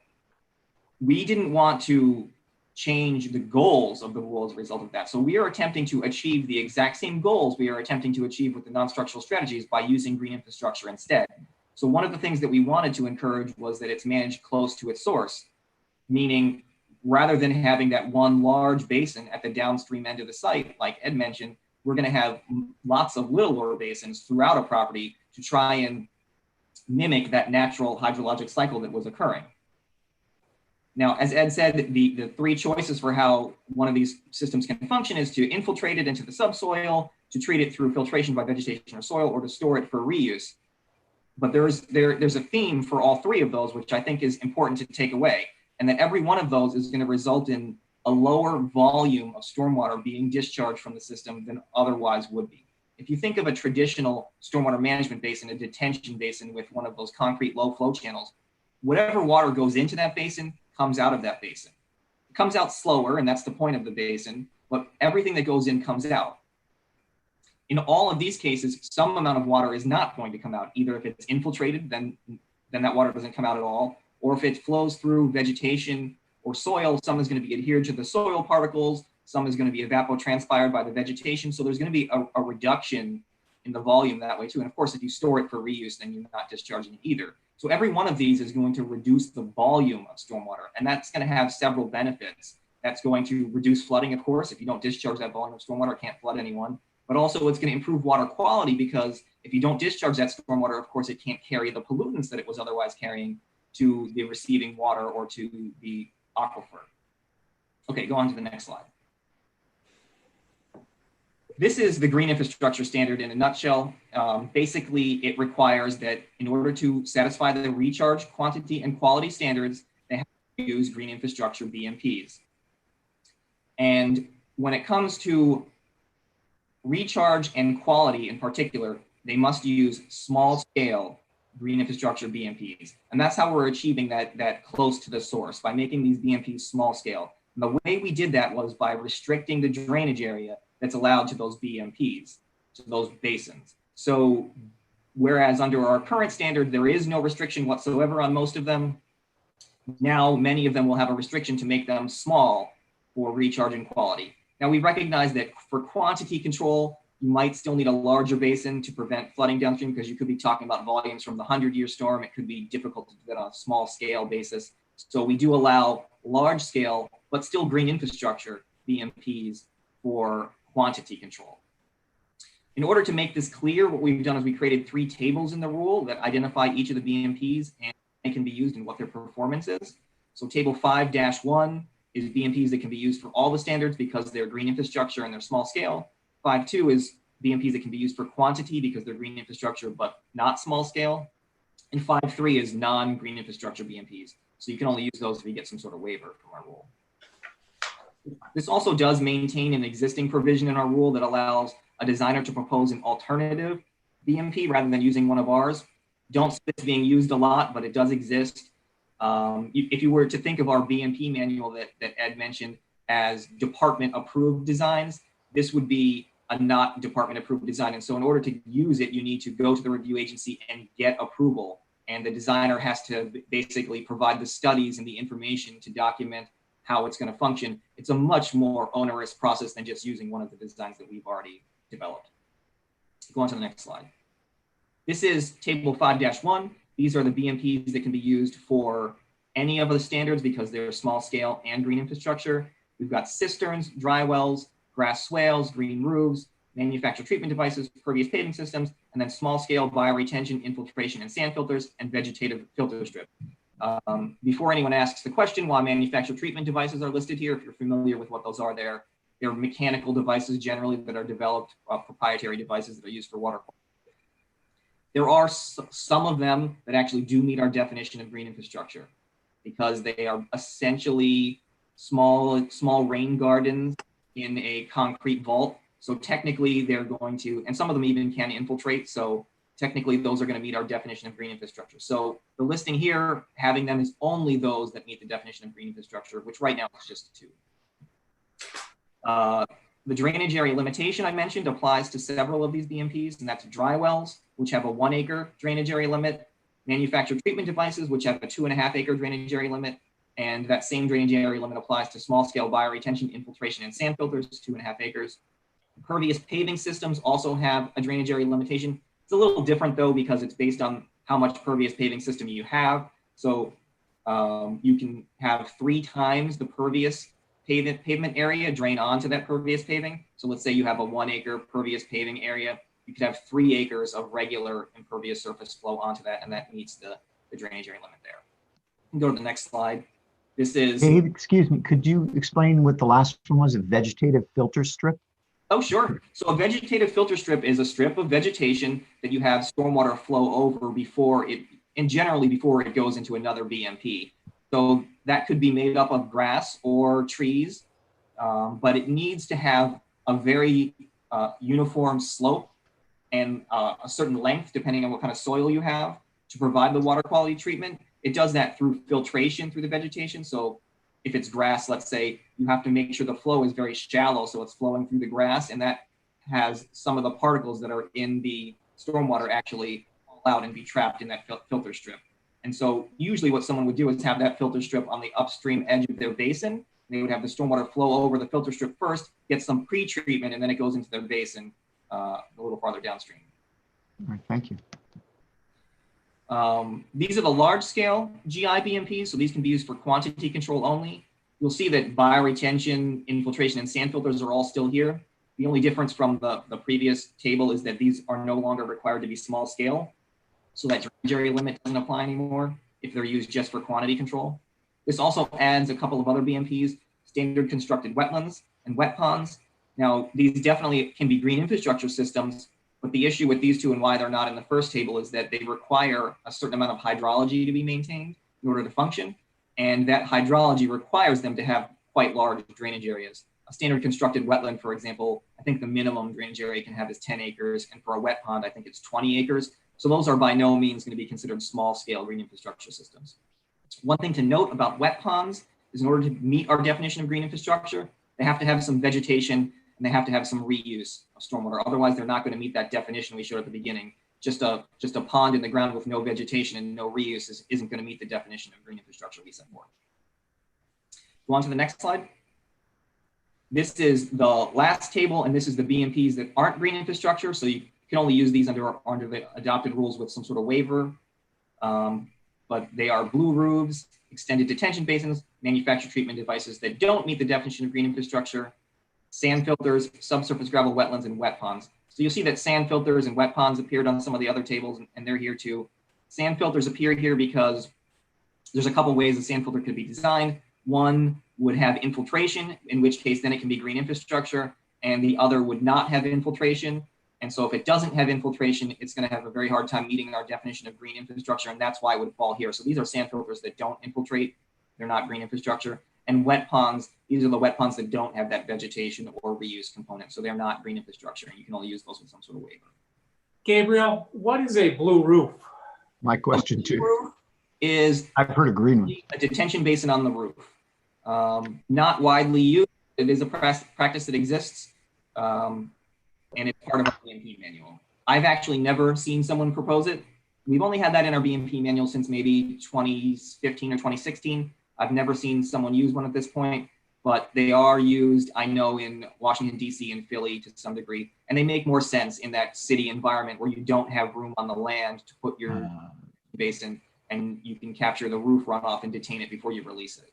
we didn't want to change the goals of the rule as a result of that. So we are attempting to achieve the exact same goals we are attempting to achieve with the non-structural strategies by using green infrastructure instead. So one of the things that we wanted to encourage was that it's managed close to its source, meaning rather than having that one large basin at the downstream end of the site, like Ed mentioned, we're going to have lots of littler basins throughout a property to try and mimic that natural hydrologic cycle that was occurring. Now, as Ed said, the three choices for how one of these systems can function is to infiltrate it into the subsoil, to treat it through filtration by vegetation or soil, or to store it for reuse. But there's a theme for all three of those, which I think is important to take away. And that every one of those is going to result in a lower volume of stormwater being discharged from the system than otherwise would be. If you think of a traditional stormwater management basin, a detention basin with one of those concrete low flow channels, whatever water goes into that basin comes out of that basin. It comes out slower, and that's the point of the basin, but everything that goes in comes out. In all of these cases, some amount of water is not going to come out. Either if it's infiltrated, then that water doesn't come out at all, or if it flows through vegetation or soil, some is going to be adhered to the soil particles, some is going to be evapotranspired by the vegetation. So there's going to be a reduction in the volume that way too. And of course, if you store it for reuse, then you're not discharging it either. So every one of these is going to reduce the volume of stormwater, and that's going to have several benefits. That's going to reduce flooding, of course. If you don't discharge that volume of stormwater, it can't flood anyone. But also it's going to improve water quality, because if you don't discharge that stormwater, of course, it can't carry the pollutants that it was otherwise carrying to the receiving water or to the aquifer. Okay, go on to the next slide. This is the green infrastructure standard in a nutshell. Basically, it requires that in order to satisfy the recharge quantity and quality standards, they have to use green infrastructure BMPs. And when it comes to recharge and quality in particular, they must use small scale green infrastructure BMPs. And that's how we're achieving that close to the source, by making these BMPs small scale. And the way we did that was by restricting the drainage area that's allowed to those BMPs, to those basins. So whereas under our current standard, there is no restriction whatsoever on most of them, now many of them will have a restriction to make them small for recharge and quality. Now we recognize that for quantity control, You might still need a larger basin to prevent flooding downstream because you could be talking about volumes from the 100-year storm. It could be difficult to do that on a small scale basis. So we do allow large scale, but still green infrastructure BMPs for quantity control. In order to make this clear, what we've done is we created 3 tables in the rule that identify each of the BMPs and they can be used and what their performance is. So table 5-1 is BMPs that can be used for all the standards because they're green infrastructure and they're small scale. 5.2 is BMPs that can be used for quantity because they're green infrastructure but not small scale. And 5.3 is non-green infrastructure BMPs. So you can only use those if you get some sort of waiver from our rule. This also does maintain an existing provision in our rule that allows a designer to propose an alternative BMP rather than using one of ours. Don't see this being used a lot, but it does exist. If you were to think of our BMP manual that Ed mentioned as department approved designs, this would be a not department approved design. And so in order to use it, you need to go to the review agency and get approval. And the designer has to basically provide the studies and the information to document how it's going to function. It's a much more onerous process than just using one of the designs that we've already developed. Go on to the next slide. This is table 5-1. These are the BMPs that can be used for any of the standards because they're small scale and green infrastructure. We've got cisterns, dry wells, grass swales, green roofs, manufactured treatment devices, pervious paving systems, and then small scale bioretention, infiltration, and sand filters, and vegetative filter strip. Before anyone asks the question why manufactured treatment devices are listed here, if you're familiar with what those are, they're mechanical devices generally that are developed, proprietary devices that are used for water quality. There are some of them that actually do meet our definition of green infrastructure because they are essentially small rain gardens in a concrete vault. So technically they're going to, and some of them even can infiltrate. So technically those are going to meet our definition of green infrastructure. So the listing here, having them is only those that meet the definition of green infrastructure, which right now is just 2. The drainage area limitation I mentioned applies to several of these BMPs, and that's dry wells, which have a 1 acre drainage area limit, manufactured treatment devices, which have a 2.5 acre drainage area limit, and that same drainage area limit applies to small scale bioretention, infiltration, and sand filters, 2.5 acres. Pervious paving systems also have a drainage area limitation. It's a little different though, because it's based on how much pervious paving system you have. So you can have 3 times the pervious pavement area drain onto that pervious paving. So let's say you have a 1 acre pervious paving area, you could have 3 acres of regular impervious surface flow onto that, and that meets the drainage area limit there. Go to the next slide. This is... Gabe, excuse me, could you explain what the last one was, a vegetative filter strip? Oh, sure. So a vegetative filter strip is a strip of vegetation that you have stormwater flow over before it, and generally before it goes into another BMP. So that could be made up of grass or trees, but it needs to have a very uniform slope and a certain length, depending on what kind of soil you have, to provide the water quality treatment. It does that through filtration through the vegetation. So if it's grass, let's say, you have to make sure the flow is very shallow, so it's flowing through the grass, and that has some of the particles that are in the stormwater actually fall out and be trapped in that filter strip. And so usually what someone would do is have that filter strip on the upstream edge of their basin. They would have the stormwater flow over the filter strip first, get some pre-treatment, and then it goes into their basin a little farther downstream. All right, thank you. These are the large scale GI BMPs, so these can be used for quantity control only. You'll see that bioretention, infiltration, and sand filters are all still here. The only difference from the previous table is that these are no longer required to be small scale. So that drainage area limit doesn't apply anymore if they're used just for quantity control. This also adds a couple of other BMPs, standard constructed wetlands and wet ponds. Now, these definitely can be green infrastructure systems, but the issue with these 2 and why they're not in the first table is that they require a certain amount of hydrology to be maintained in order to function. And that hydrology requires them to have quite large drainage areas. A standard constructed wetland, for example, I think the minimum drainage area can have is 10 acres. And for a wet pond, I think it's 20 acres. So those are by no means going to be considered small scale green infrastructure systems. One thing to note about wet ponds is in order to meet our definition of green infrastructure, they have to have some vegetation and they have to have some reuse of stormwater. Otherwise, they're not going to meet that definition we showed at the beginning. Just a pond in the ground with no vegetation and no reuse isn't going to meet the definition of green infrastructure we set forth. Go on to the next slide. This is the last table, and this is the BMPs that aren't green infrastructure. So you can only use these under the adopted rules with some sort of waiver. But they are blue roofs, extended detention basins, manufactured treatment devices that don't meet the definition of green infrastructure, sand filters, subsurface gravel wetlands, and wet ponds. So you'll see that sand filters and wet ponds appeared on some of the other tables, and they're here too. Sand filters appear here because there's a couple ways a sand filter could be designed. One would have infiltration, in which case then it can be green infrastructure, and the other would not have infiltration. And so if it doesn't have infiltration, it's going to have a very hard time meeting our definition of green infrastructure, and that's why it would fall here. So these are sand filters that don't infiltrate. They're not green infrastructure. And wet ponds, these are the wet ponds that don't have that vegetation or reuse component. So they're not green infrastructure, and you can only use those with some sort of waiver. Gabriel, what is a blue roof? My question too. Is I've heard a green one. A detention basin on the roof. Not widely used. It is a practice that exists, and it's part of our BMP manual. I've actually never seen someone propose it. We've only had that in our BMP manual since maybe 2015 or 2016. I've never seen someone use one at this point, but they are used, I know, in Washington, D.C. and Philly to some degree, and they make more sense in that city environment where you don't have room on the land to put your basin, and you can capture the roof runoff and detain it before you release it.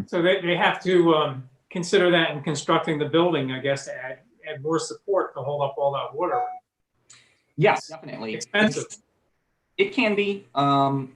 So they have to consider that in constructing the building, I guess, to add more support to hold up all that water. Yes, definitely. Expensive. It can be.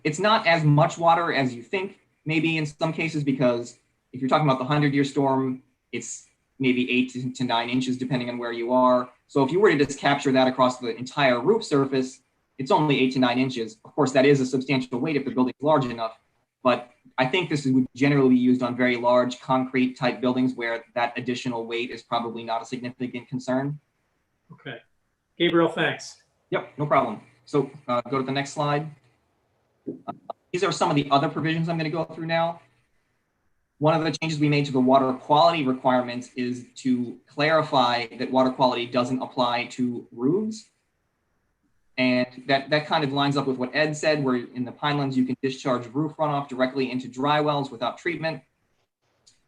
It's not as much water as you think, maybe in some cases, because if you're talking about the 100-year storm, it's maybe 8 to 9 inches, depending on where you are. So if you were to just capture that across the entire roof surface, it's only 8 to 9 inches. Of course, that is a substantial weight if the building's large enough, but I think this would generally be used on very large concrete type buildings where that additional weight is probably not a significant concern. Okay. Gabriel, thanks. Yep, no problem. So go to the next slide. These are some of the other provisions I'm going to go through now. One of the changes we made to the water quality requirements is to clarify that water quality doesn't apply to roofs. And that kind of lines up with what Ed said, where in the Pinelands, you can discharge roof runoff directly into dry wells without treatment.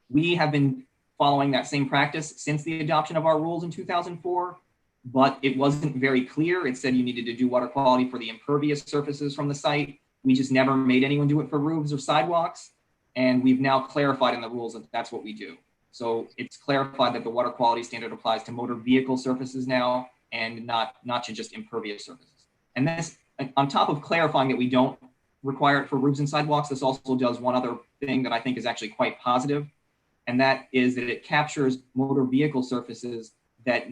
We have been following that same practice since the adoption of our rules in 2004, but it wasn't very clear. It said you needed to do water quality for the impervious surfaces from the site. We just never made anyone do it for roofs or sidewalks. And we've now clarified in the rules that that's what we do. So it's clarified that the water quality standard applies to motor vehicle surfaces now and not to just impervious surfaces. And this, on top of clarifying that we don't require it for roofs and sidewalks, this also does one other thing that I think is actually quite positive. And that is that it captures motor vehicle surfaces that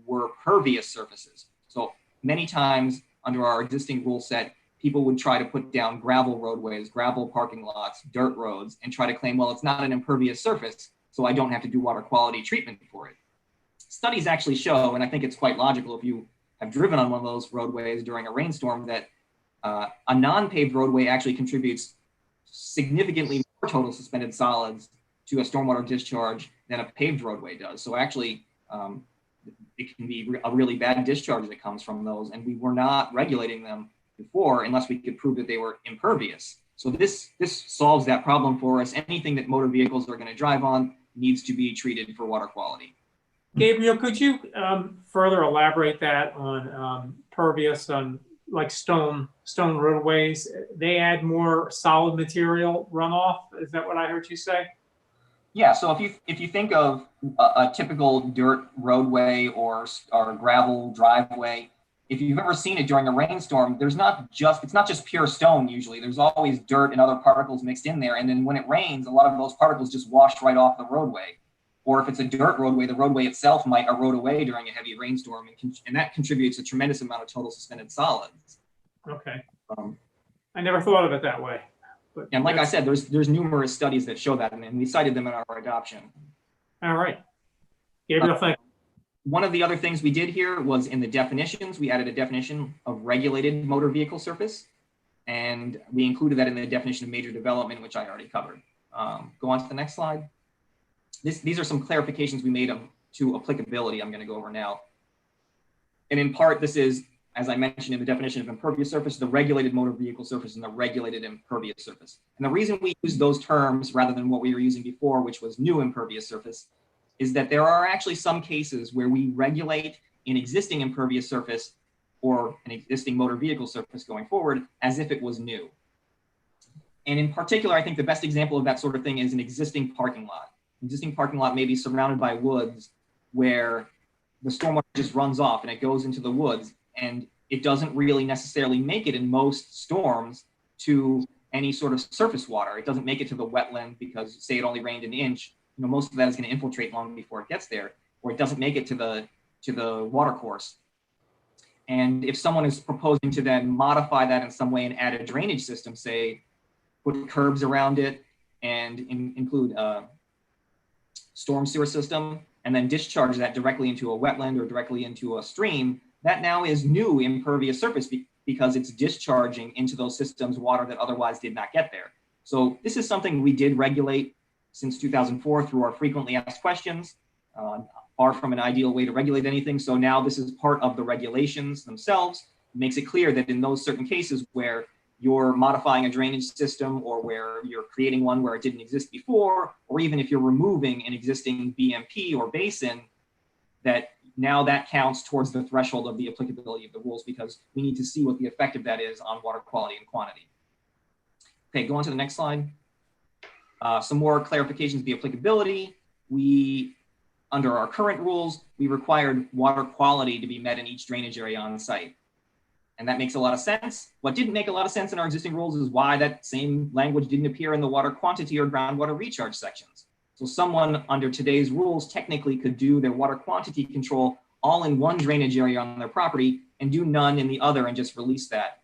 were pervious surfaces. So many times under our existing rule set, people would try to put down gravel roadways, gravel parking lots, dirt roads, and try to claim, well, it's not an impervious surface, so I don't have to do water quality treatment for it. Studies actually show, and I think it's quite logical if you have driven on one of those roadways during a rainstorm, that a non-paved roadway actually contributes significantly more total suspended solids to a stormwater discharge than a paved roadway does. So actually, it can be a really bad discharge that comes from those, and we were not regulating them before unless we could prove that they were impervious. So this solves that problem for us. Anything that motor vehicles are going to drive on needs to be treated for water quality. Gabriel, could you further elaborate that on pervious, like stone roadways? They add more solid material runoff. Is that what I heard you say? Yeah. So if you think of a typical dirt roadway or gravel driveway, if you've ever seen it during a rainstorm, it's not just pure stone usually. There's always dirt and other particles mixed in there. And then when it rains, a lot of those particles just wash right off the roadway. Or if it's a dirt roadway, the roadway itself might erode away during a heavy rainstorm, and that contributes a tremendous amount of total suspended solids. Okay. I never thought of it that way. But and like I said, there's numerous studies that show that, and we cited them in our adoption. All right. Gabriel, thank you. One of the other things we did here was in the definitions, we added a definition of regulated motor vehicle surface, and we included that in the definition of major development, which I already covered. Go on to the next slide. These are some clarifications we made to applicability I'm going to go over now. And in part, this is, as I mentioned in the definition of impervious surface, the regulated motor vehicle surface and the regulated impervious surface. And the reason we use those terms rather than what we were using before, which was new impervious surface, is that there are actually some cases where we regulate an existing impervious surface or an existing motor vehicle surface going forward as if it was new. And in particular, I think the best example of that sort of thing is an existing parking lot. Existing parking lot may be surrounded by woods where the stormwater just runs off and it goes into the woods, and it doesn't really necessarily make it in most storms to any sort of surface water. It doesn't make it to the wetland because, say, it only rained an inch. You know, most of that is going to infiltrate long before it gets there, or it doesn't make it to the water course. And if someone is proposing to then modify that in some way and add a drainage system, say, put curbs around it and include a storm sewer system, and then discharge that directly into a wetland or directly into a stream, that now is new impervious surface because it's discharging into those systems water that otherwise did not get there. So this is something we did regulate since 2004 through our frequently asked questions, far from an ideal way to regulate anything. So now this is part of the regulations themselves. It makes it clear that in those certain cases where you're modifying a drainage system or where you're creating one where it didn't exist before, or even if you're removing an existing BMP or basin, that now that counts towards the threshold of the applicability of the rules, because we need to see what the effect of that is on water quality and quantity. Okay, go on to the next slide. Some more clarifications of the applicability. Under our current rules, we required water quality to be met in each drainage area on site. And that makes a lot of sense. What didn't make a lot of sense in our existing rules is why that same language didn't appear in the water quantity or groundwater recharge sections. So someone under today's rules technically could do their water quantity control all in one drainage area on their property and do none in the other and just release that,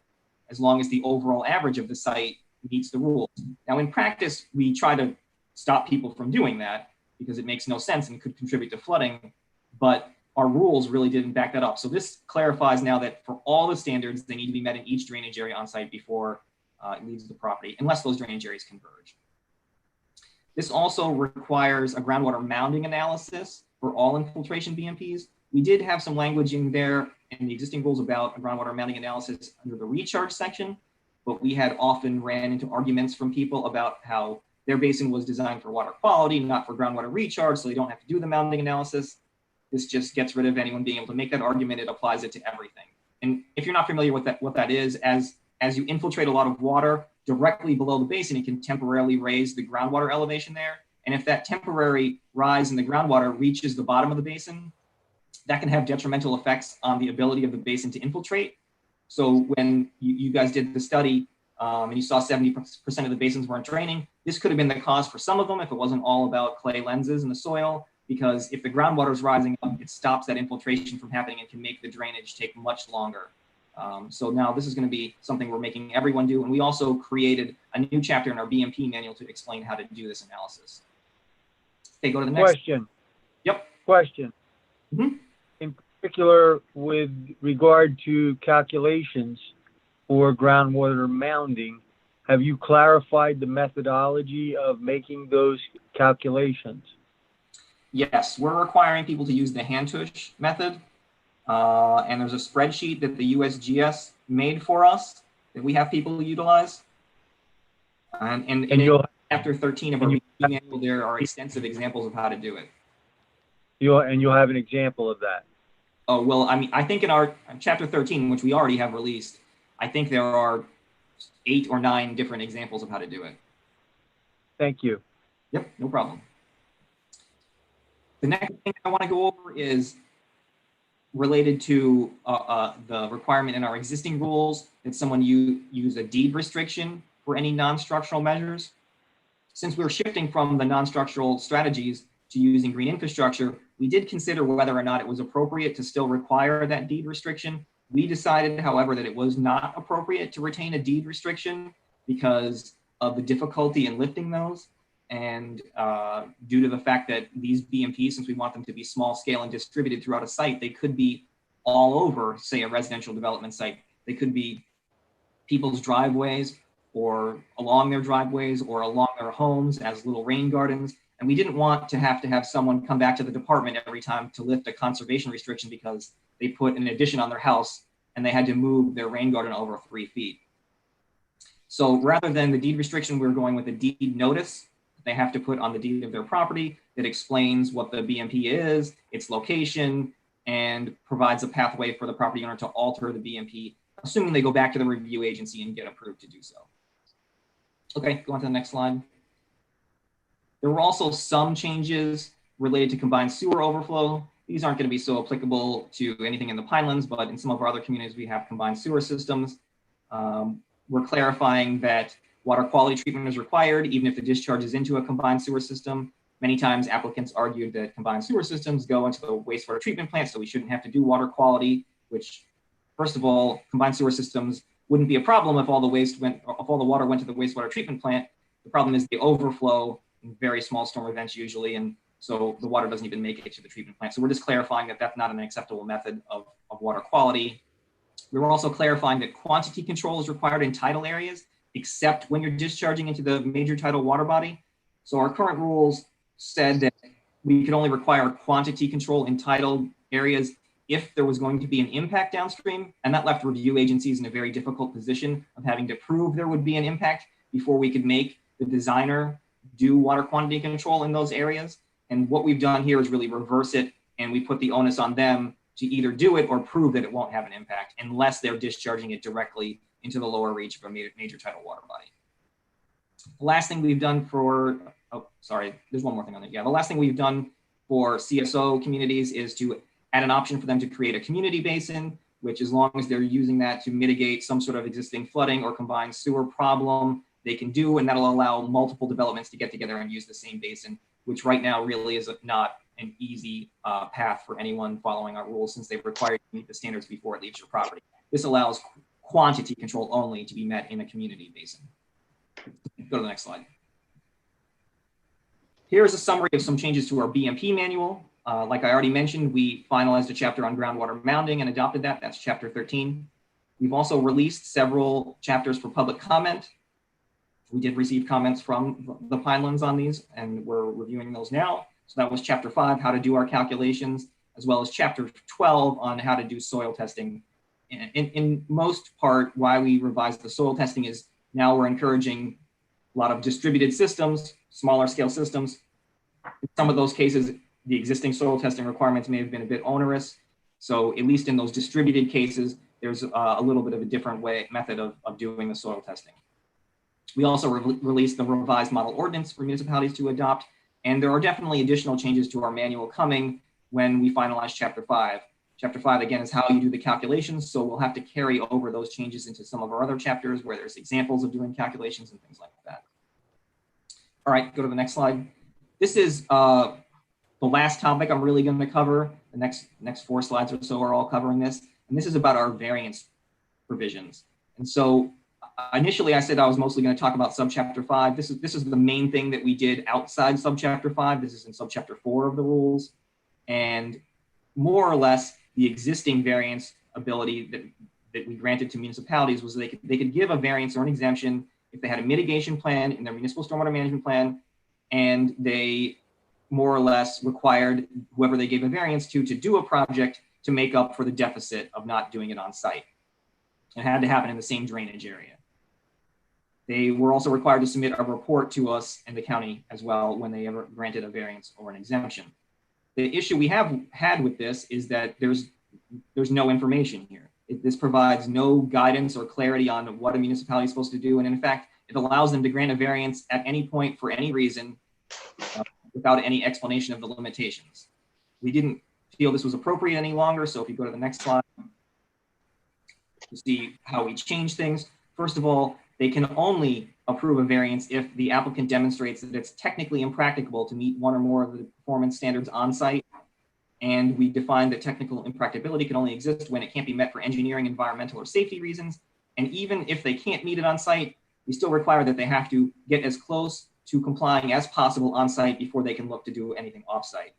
as long as the overall average of the site meets the rules. Now in practice, we try to stop people from doing that because it makes no sense and could contribute to flooding, but our rules really didn't back that up. So this clarifies now that for all the standards, they need to be met in each drainage area on site before it leaves the property, unless those drainage areas converge. This also requires a groundwater mounding analysis for all infiltration BMPs. We did have some language in there in the existing rules about a groundwater mounding analysis under the recharge section, but we had often ran into arguments from people about how their basin was designed for water quality, not for groundwater recharge, so they don't have to do the mounding analysis. This just gets rid of anyone being able to make that argument. It applies it to everything. And if you're not familiar with what that is, as you infiltrate a lot of water directly below the basin, it can temporarily raise the groundwater elevation there. And if that temporary rise in the groundwater reaches the bottom of the basin, that can have detrimental effects on the ability of the basin to infiltrate. So when you guys did the study and you saw 70% of the basins weren't draining, this could have been the cause for some of them if it wasn't all about clay lenses in the soil. Because if the groundwater is rising up, it stops that infiltration from happening and can make the drainage take much longer. So now this is going to be something we're making everyone do. And we also created a new chapter in our BMP manual to explain how to do this analysis. Okay, go to the next. Question. Yep. Question. Mm-hmm. In particular, with regard to calculations for groundwater mounding, have you clarified the methodology of making those calculations? Yes, we're requiring people to use the hand tush method. And there's a spreadsheet that the USGS made for us that we have people utilize. And in chapter 13 of our manual, there are extensive examples of how to do it. You'll have an example of that. Oh, well, I mean, I think in our chapter 13, which we already have released, I think there are 8 or 9 different examples of how to do it. Thank you. Yep, no problem. The next thing I want to go over is related to the requirement in our existing rules that someone use a deed restriction for any non-structural measures. Since we're shifting from the non-structural strategies to using green infrastructure, we did consider whether or not it was appropriate to still require that deed restriction. We decided, however, that it was not appropriate to retain a deed restriction because of the difficulty in lifting those. And due to the fact that these BMPs, since we want them to be small scale and distributed throughout a site, they could be all over, say, a residential development site. They could be people's driveways or along their driveways or along their homes as little rain gardens. And we didn't want to have someone come back to the department every time to lift a conservation restriction because they put an addition on their house and they had to move their rain garden over 3 feet. So rather than the deed restriction, we're going with a deed notice they have to put on the deed of their property that explains what the BMP is, its location, and provides a pathway for the property owner to alter the BMP, assuming they go back to the review agency and get approved to do so. Okay, go on to the next slide. There were also some changes related to combined sewer overflow. These aren't going to be so applicable to anything in the Pinelands, but in some of our other communities, we have combined sewer systems. We're clarifying that water quality treatment is required, even if the discharge is into a combined sewer system. Many times applicants argued that combined sewer systems go into the wastewater treatment plant, so we shouldn't have to do water quality, which, first of all, combined sewer systems wouldn't be a problem if all the water went to the wastewater treatment plant. The problem is they overflow in very small storm events usually, and so the water doesn't even make it to the treatment plant. So we're just clarifying that that's not an acceptable method of water quality. We were also clarifying that quantity control is required in tidal areas, except when you're discharging into the major tidal water body. So our current rules said that we could only require quantity control in tidal areas if there was going to be an impact downstream, and that left review agencies in a very difficult position of having to prove there would be an impact before we could make the designer do water quantity control in those areas. And what we've done here is really reverse it, and we put the onus on them to either do it or prove that it won't have an impact unless they're discharging it directly into the lower reach of a major tidal water body. The last thing we've done for, oh, sorry, there's one more thing on it. Yeah, the last thing we've done for CSO communities is to add an option for them to create a community basin, which as long as they're using that to mitigate some sort of existing flooding or combined sewer problem, they can do, and that'll allow multiple developments to get together and use the same basin, which right now really is not an easy path for anyone following our rules, since they've required to meet the standards before it leaves your property. This allows quantity control only to be met in a community basin. Go to the next slide. Here's a summary of some changes to our BMP manual. Like I already mentioned, we finalized a chapter on groundwater mounding and adopted that. That's chapter 13. We've also released several chapters for public comment. We did receive comments from the Pinelands on these, and we're reviewing those now. So that was chapter 5, how to do our calculations, as well as chapter 12 on how to do soil testing. In most part, why we revised the soil testing is now we're encouraging a lot of distributed systems, smaller scale systems. In some of those cases, the existing soil testing requirements may have been a bit onerous. So at least in those distributed cases, there's a little bit of a different method of doing the soil testing. We also released the revised model ordinance for municipalities to adopt. And there are definitely additional changes to our manual coming when we finalize chapter 5. Chapter 5, again, is how you do the calculations. So we'll have to carry over those changes into some of our other chapters where there's examples of doing calculations and things like that. All right, go to the next slide. This is the last topic I'm really going to cover. The next 4 slides or so are all covering this. And this is about our variance provisions. And so initially I said I was mostly going to talk about subchapter 5. This is the main thing that we did outside subchapter 5. This is in subchapter 4 of the rules. And more or less the existing variance ability that we granted to municipalities was they could give a variance or an exemption if they had a mitigation plan in their municipal stormwater management plan, and they more or less required whoever they gave a variance to do a project to make up for the deficit of not doing it on site. It had to happen in the same drainage area. They were also required to submit a report to us and the county as well when they ever granted a variance or an exemption. The issue we have had with this is that there's no information here. This provides no guidance or clarity on what a municipality is supposed to do. And in fact, it allows them to grant a variance at any point for any reason without any explanation of the limitations. We didn't feel this was appropriate any longer. So if you go to the next slide, you see how we change things. First of all, they can only approve a variance if the applicant demonstrates that it's technically impracticable to meet one or more of the performance standards on site. And we define that technical impracticability can only exist when it can't be met for engineering, environmental, or safety reasons. And even if they can't meet it on site, we still require that they have to get as close to complying as possible on site before they can look to do anything off site.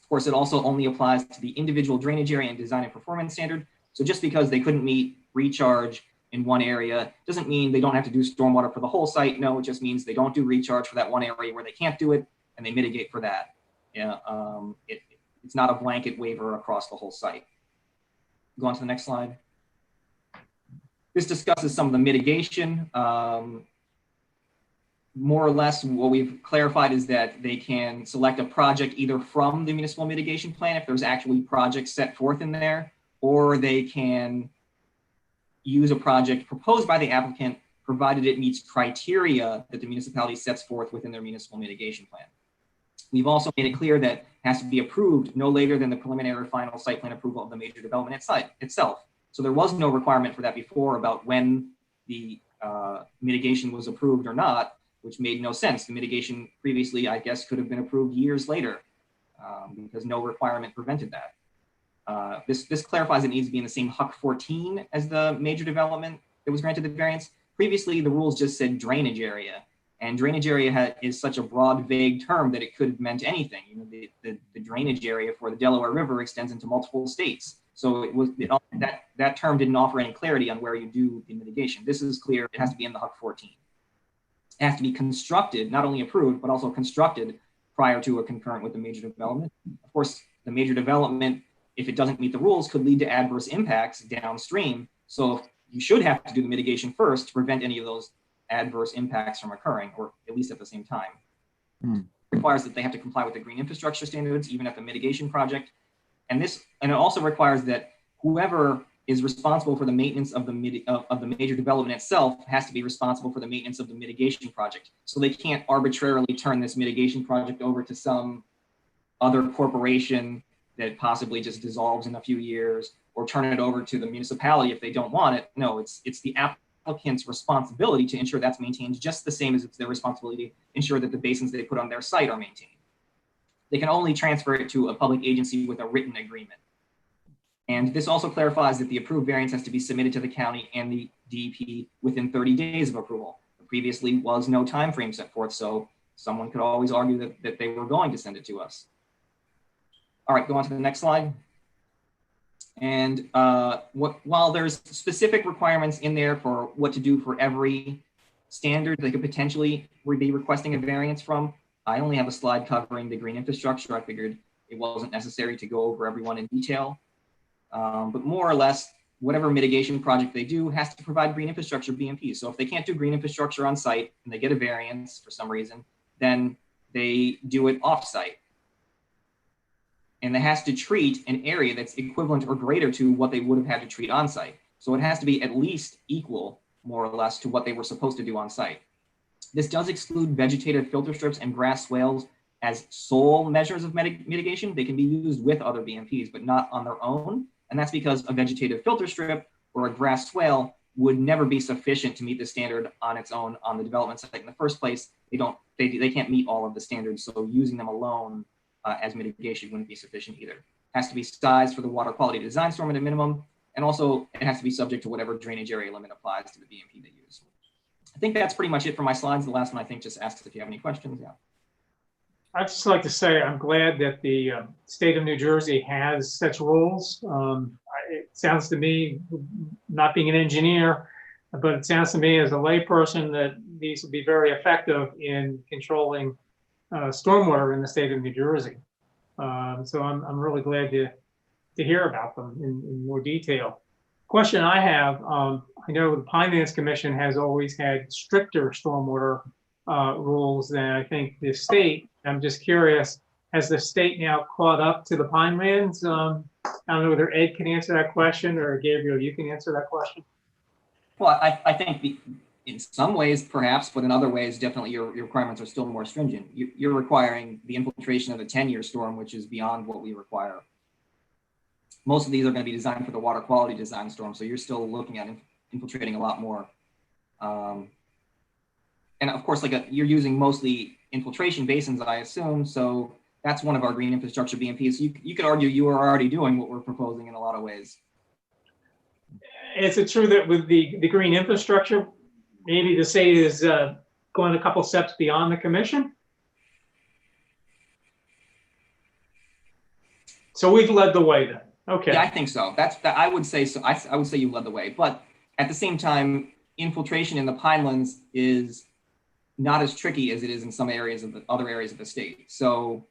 Of course, it also only applies to the individual drainage area and design and performance standard. So just because they couldn't meet recharge in one area doesn't mean they don't have to do stormwater for the whole site. No, it just means they don't do recharge for that one area where they can't do it, and they mitigate for that. Yeah, it's not a blanket waiver across the whole site. Go on to the next slide. This discusses some of the mitigation. more or less what we've clarified is that they can select a project either from the municipal mitigation plan if there's actually projects set forth in there, or they can use a project proposed by the applicant provided it meets criteria that the municipality sets forth within their municipal mitigation plan. We've also made it clear that it has to be approved no later than the preliminary or final site plan approval of the major development itself. So there was no requirement for that before about when the mitigation was approved or not, which made no sense. The mitigation previously, I guess, could have been approved years later because no requirement prevented that. This clarifies it needs to be in the same HUC 14 as the major development that was granted the variance. Previously, the rules just said drainage area, and drainage area is such a broad, vague term that it could have meant anything. You know, the drainage area for the Delaware River extends into multiple states. So that term didn't offer any clarity on where you do the mitigation. This is clear. It has to be in the HUC 14. It has to be constructed, not only approved, but also constructed prior to or concurrent with the major development. Of course, the major development, if it doesn't meet the rules, could lead to adverse impacts downstream. So you should have to do the mitigation first to prevent any of those adverse impacts from occurring, or at least at the same time. It requires that they have to comply with the green infrastructure standards, even at the mitigation project. And it also requires that whoever is responsible for the maintenance of the major development itself has to be responsible for the maintenance of the mitigation project. So they can't arbitrarily turn this mitigation project over to some other corporation that possibly just dissolves in a few years, or turn it over to the municipality if they don't want it. No, it's the applicant's responsibility to ensure that's maintained just the same as it's their responsibility to ensure that the basins they put on their site are maintained. They can only transfer it to a public agency with a written agreement. And this also clarifies that the approved variance has to be submitted to the county and the DEP within 30 days of approval. There previously was no time frame set forth, so someone could always argue that they were going to send it to us. All right, go on to the next slide. And while there's specific requirements in there for what to do for every standard they could potentially be requesting a variance from, I only have a slide covering the green infrastructure. I figured it wasn't necessary to go over everyone in detail. But more or less, whatever mitigation project they do has to provide green infrastructure BMPs. So if they can't do green infrastructure on site and they get a variance for some reason, then they do it off site. And it has to treat an area that's equivalent or greater to what they would have had to treat on site. So it has to be at least equal, more or less, to what they were supposed to do on site. This does exclude vegetative filter strips and grass swales as sole measures of mitigation. They can be used with other BMPs, but not on their own. And that's because a vegetative filter strip or a grass swale would never be sufficient to meet the standard on its own on the development site in the first place. They can't meet all of the standards. So using them alone as mitigation wouldn't be sufficient either. It has to be sized for the water quality design storm at a minimum. And also it has to be subject to whatever drainage area limit applies to the BMP they use. I think that's pretty much it for my slides. The last one, I think, just asks if you have any questions. Yeah. I'd just like to say I'm glad that the state of New Jersey has such rules. It sounds to me, not being an engineer, but it sounds to me as a layperson that these would be very effective in controlling stormwater in the state of New Jersey. So I'm really glad to hear about them in more detail. Question I have, I know the Pinelands Commission has always had stricter stormwater rules than I think the state. I'm just curious, has the state now caught up to the Pinelands? I don't know whether Ed can answer that question or Gabriel, you can answer that question. Well, I think in some ways, perhaps, but in other ways, definitely your requirements are still more stringent. You're requiring the infiltration of a 10-year storm, which is beyond what we require. Most of these are going to be designed for the water quality design storm, so you're still looking at infiltrating a lot more. And of course, you're using mostly infiltration basins, I assume, so that's one of our green infrastructure BMPs. You could argue you are already doing what we're proposing in a lot of ways. Is it true that with the green infrastructure, maybe the state is going a couple steps beyond the commission? So we've led the way then. Okay. Yeah, I think so. I would say so. I would say you've led the way, but at the same time, infiltration in the Pinelands is not as tricky as it is in some areas of the other areas of the state. So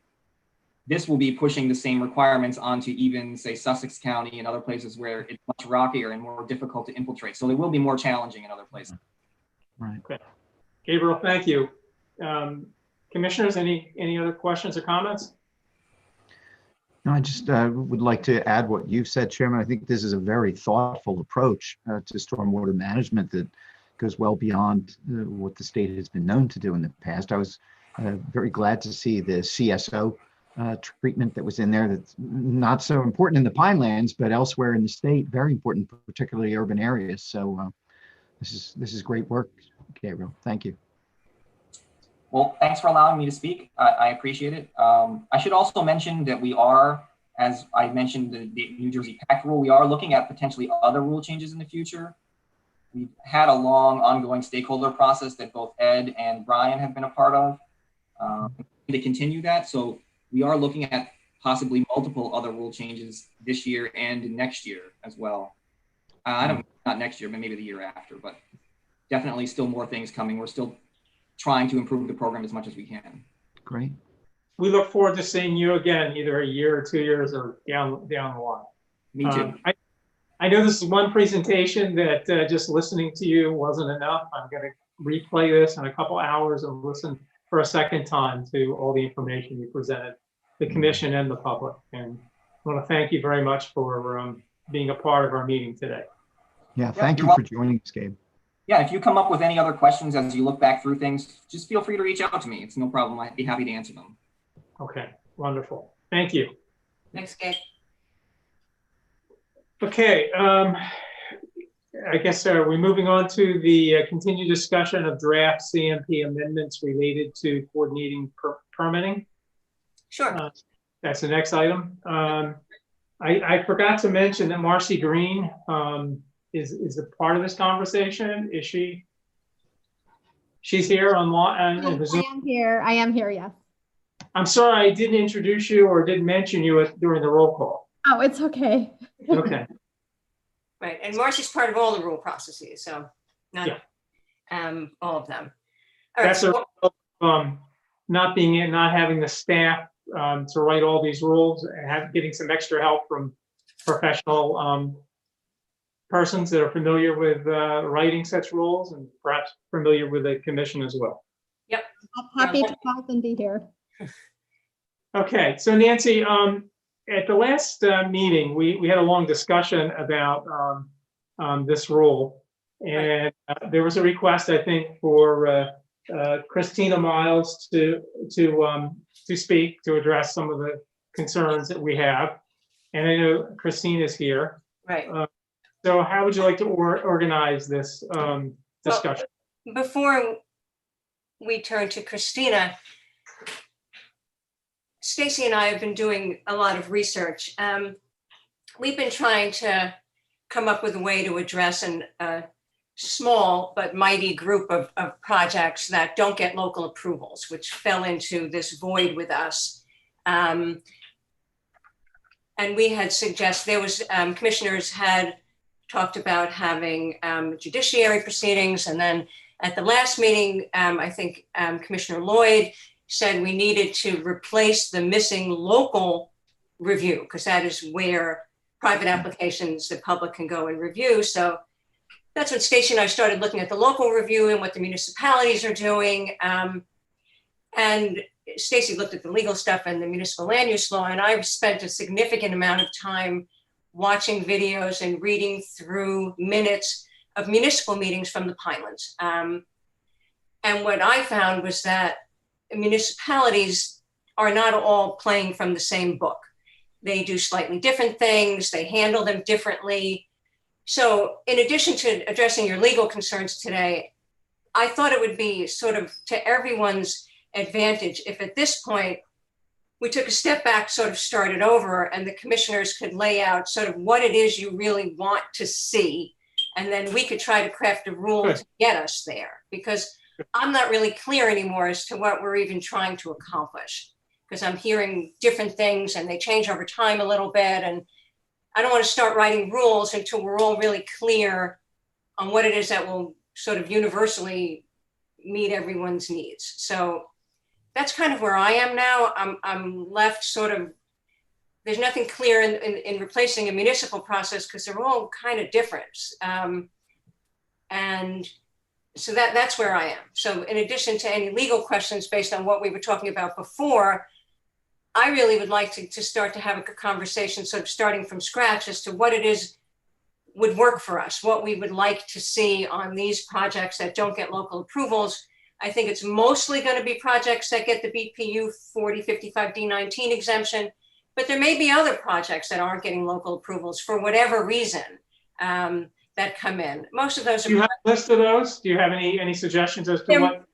this will be pushing the same requirements onto even, say, Sussex County and other places where it's much rockier and more difficult to infiltrate. So it will be more challenging in other places. Right. Okay. Gabriel, thank you. Commissioners, any other questions or comments? No, I just would like to add what you've said, Chairman. I think this is a very thoughtful approach to stormwater management that goes well beyond what the state has been known to do in the past. I was very glad to see the CSO treatment that was in there. That's not so important in the Pinelands, but elsewhere in the state, very important, particularly urban areas. So this is great work, Gabriel. Thank you. Well, thanks for allowing me to speak. I appreciate it. I should also mention that we are, as I mentioned, the New Jersey PACT rule, we are looking at potentially other rule changes in the future. We've had a long ongoing stakeholder process that both Ed and Brian have been a part of to continue that. So we are looking at possibly multiple other rule changes this year and next year as well. Not next year, but maybe the year after, but definitely still more things coming. We're still trying to improve the program as much as we can. Great. We look forward to seeing you again, either a year or 2 years or down the line. Me too. I know this is one presentation that just listening to you wasn't enough. I'm going to replay this in a couple hours and listen for a second time to all the information you presented, the commission and the public. And I want to thank you very much for being a part of our meeting today. Yeah, thank you for joining us, Gabe. Yeah, if you come up with any other questions as you look back through things, just feel free to reach out to me. It's no problem. I'd be happy to answer them. Okay, wonderful. Thank you. Thanks, Gabe. Okay, I guess we're moving on to the continued discussion of draft CMP amendments related to coordinating permitting. Sure. That's the next item. I forgot to mention that Marcy Green is a part of this conversation. Is she? She's here online. I am here, yes. I'm sorry I didn't introduce you or didn't mention you during the roll call. Oh, it's okay. Okay. Right, and Marcy's part of all the rule processes, so not all of them. All right, That's not having the staff to write all these rules and getting some extra help from professional persons that are familiar with writing such rules and perhaps familiar with the commission as well. Yep. I'm happy to help and be here. Okay, so Nancy, at the last meeting, we had a long discussion about this rule, and there was a request, I think, for Christina Miles to speak to address some of the concerns that we have, and I know Christine is here. Right. So how would you like to organize this discussion? Well, before we turn to Christina, Stacy and I have been doing a lot of research. We've been trying to come up with a way to address a small but mighty group of projects that don't get local approvals, which fell into this void with us. And we had suggested, there was, commissioners had talked about having judiciary proceedings. And then at the last meeting, I think Commissioner Lloyd said we needed to replace the missing local review, because that is where private applications, the public can go and review. So that's when Stacy and I started looking at the local review and what the municipalities are doing. And Stacy looked at the legal stuff and the municipal land use law, and I've spent a significant amount of time watching videos and reading through minutes of municipal meetings from the Pinelands. And what I found was that municipalities are not all playing from the same book. They do slightly different things, they handle them differently. So in addition to addressing your legal concerns today, I thought it would be sort of to everyone's advantage if at this point we took a step back, sort of started over, and the commissioners could lay out sort of what it is you really want to see. And then we could try to craft a rule to get us there, because I'm not really clear anymore as to what we're even trying to accomplish, because I'm hearing different things and they change over time a little bit. And I don't want to start writing rules until we're all really clear on what it is that will sort of universally meet everyone's needs. So that's kind of where I am now. I'm left sort of, there's nothing clear in replacing a municipal process because they're all kind of different. And So that's where I am. So in addition to any legal questions based on what we were talking about before, I really would like to start to have a conversation, sort of starting from scratch, as to what it is would work for us, what we would like to see on these projects that don't get local approvals. I think it's mostly going to be projects that get the BPU 4055 D19 exemption, but there may be other projects that aren't getting local approvals for whatever reason that come in. Most of those Do you have a list of those? Do you have any suggestions as to what?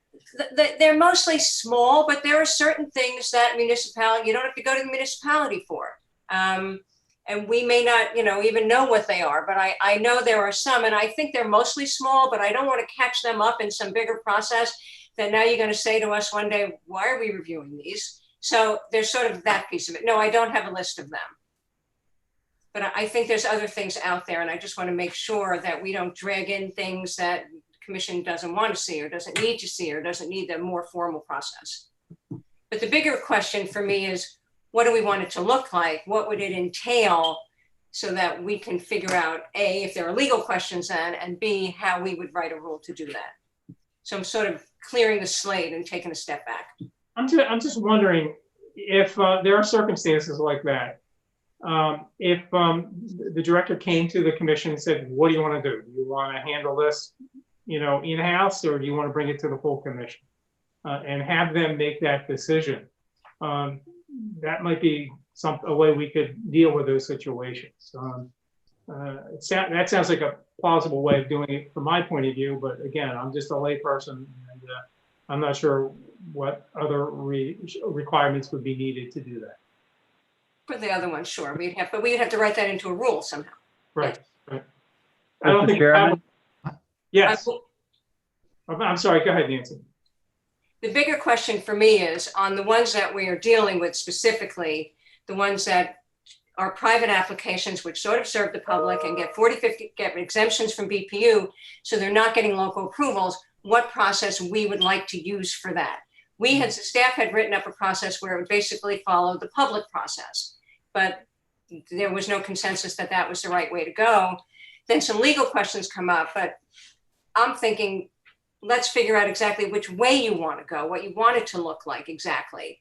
They're mostly small, but there are certain things that you don't have to go to the municipality for. And we may not, even know what they are, but I know there are some, and I think they're mostly small, but I don't want to catch them up in some bigger process that now you're going to say to us one day, why are we reviewing these? So there's sort of that piece of it. No, I don't have a list of them. But I think there's other things out there, and I just want to make sure that we don't drag in things that the commission doesn't want to see or doesn't need to see or doesn't need a more formal process. But the bigger question for me is, what do we want it to look like? What would it entail so that we can figure out, A, if there are legal questions then, and B, how we would write a rule to do that. So I'm sort of clearing the slate and taking a step back. I'm just wondering if there are circumstances like that. If the director came to the commission and said, what do you want to do? Do you want to handle this, in-house, or do you want to bring it to the full commission and have them make that decision? That might be a way we could deal with those situations. That sounds like a plausible way of doing it from my point of view, but again, I'm just a layperson, and I'm not sure what other requirements would be needed to do that. For the other one, sure, we'd have to write that into a rule somehow. Right. Right. I Mr. don't think. Chairman? Yes. I'm sorry. Go ahead, Nancy. The bigger question for me is on the ones that we are dealing with specifically, the ones that are private applications, which sort of serve the public and get get exemptions from BPU, so they're not getting local approvals, what process we would like to use for that. Staff had written up a process where it would basically follow the public process, but there was no consensus that that was the right way to go. Then some legal questions come up, but I'm thinking, let's figure out exactly which way you want to go, what you want it to look like exactly.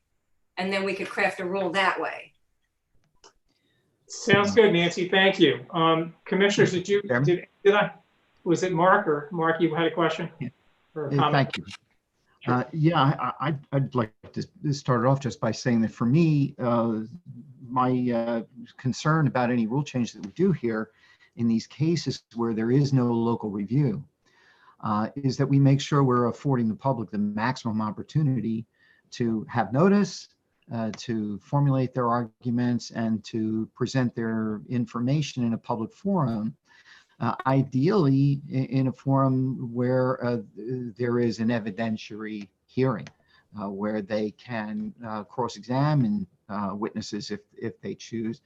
And then we could craft a rule that way. Sounds good, Nancy. Thank you. Commissioners, was it Mark, you had a question? Or a comment? Thank you. Yeah, I'd like to start off just by saying that for me, my concern about any rule change that we do here in these cases where there is no local review is that we make sure we're affording the public the maximum opportunity to have notice, to formulate their arguments, and to present their information in a public forum. Ideally in a forum where there is an evidentiary hearing where they can cross-examine witnesses if they choose.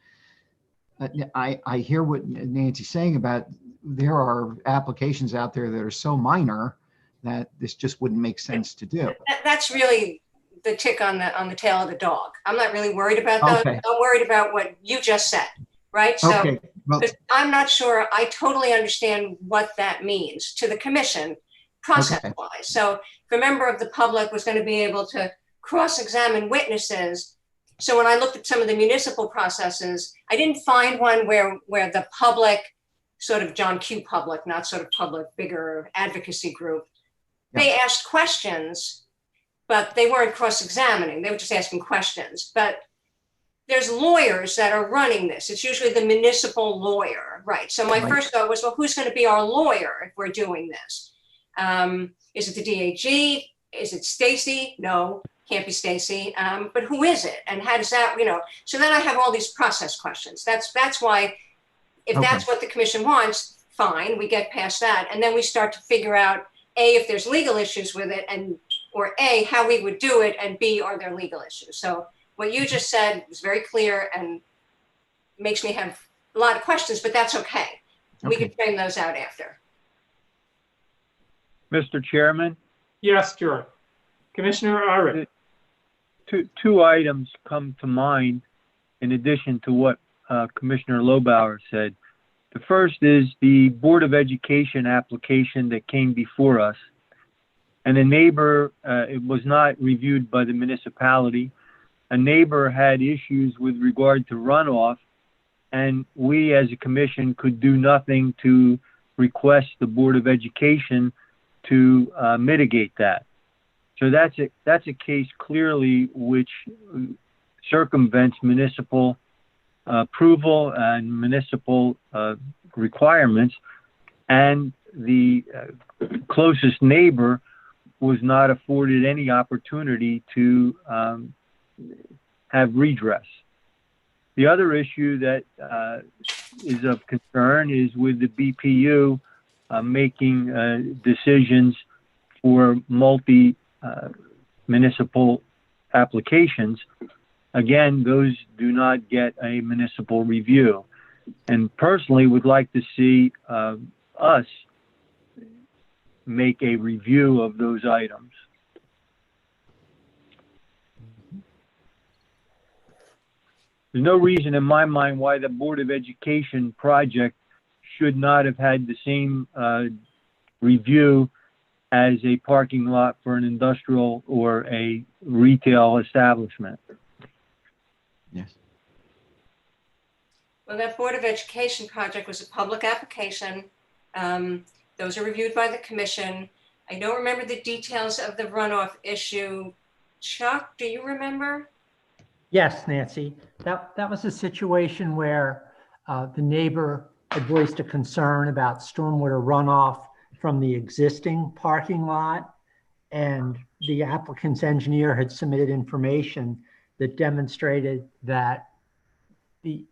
I hear what Nancy's saying about there are applications out there that are so minor that this just wouldn't make sense to do. That's really the tick on the tail of the dog. I'm not really worried about those. Okay. I'm worried about what you just said, right? So okay. Well, I'm not sure I totally understand what that means to the commission process-wise. Okay. So if a member of the public was going to be able to cross-examine witnesses, so when I looked at some of the municipal processes, I didn't find one where the public, sort of John Q. public, not sort of public, bigger advocacy group, they asked questions, but they weren't cross-examining. They were just asking questions. But there's lawyers that are running this. It's usually the municipal lawyer, right? So my first thought was, well, who's going to be our lawyer if we're doing this? Is it the DAG? Is it Stacy? No, can't be Stacy. But who is it? And how does that, So then I have all these process questions. That's why, if that's what the commission wants, fine, we get past that. And then we start to figure out, A, if there's legal issues with it, or A, how we would do it, and B, are there legal issues? So what you just said was very clear and makes me have a lot of questions, but that's okay. We can frame those out after. Mr. Chairman? Yes, sure. Commissioner Ira. Two items come to mind in addition to what Commissioner Lobauer said. The first is the Board of Education application that came before us. and a neighbor, it was not reviewed by the municipality. A neighbor had issues with regard to runoff, and we as a commission could do nothing to request the Board of Education to mitigate that. So that's a case clearly which circumvents municipal approval and municipal requirements, and the closest neighbor was not afforded any opportunity to have redress. The other issue that is of concern is with the BPU making decisions for municipal applications. Again, those do not get a municipal review. And personally would like to see us make a review of those items. There's no reason in my mind why the Board of Education project should not have had the same review as a parking lot for an industrial or a retail establishment. Yes. Well, that Board of Education project was a public application. Those are reviewed by the commission. I don't remember the details of the runoff issue. Chuck, do you remember? Yes, Nancy. That was a situation where the neighbor had voiced a concern about stormwater runoff from the existing parking lot, and the applicant's engineer had submitted information that demonstrated that the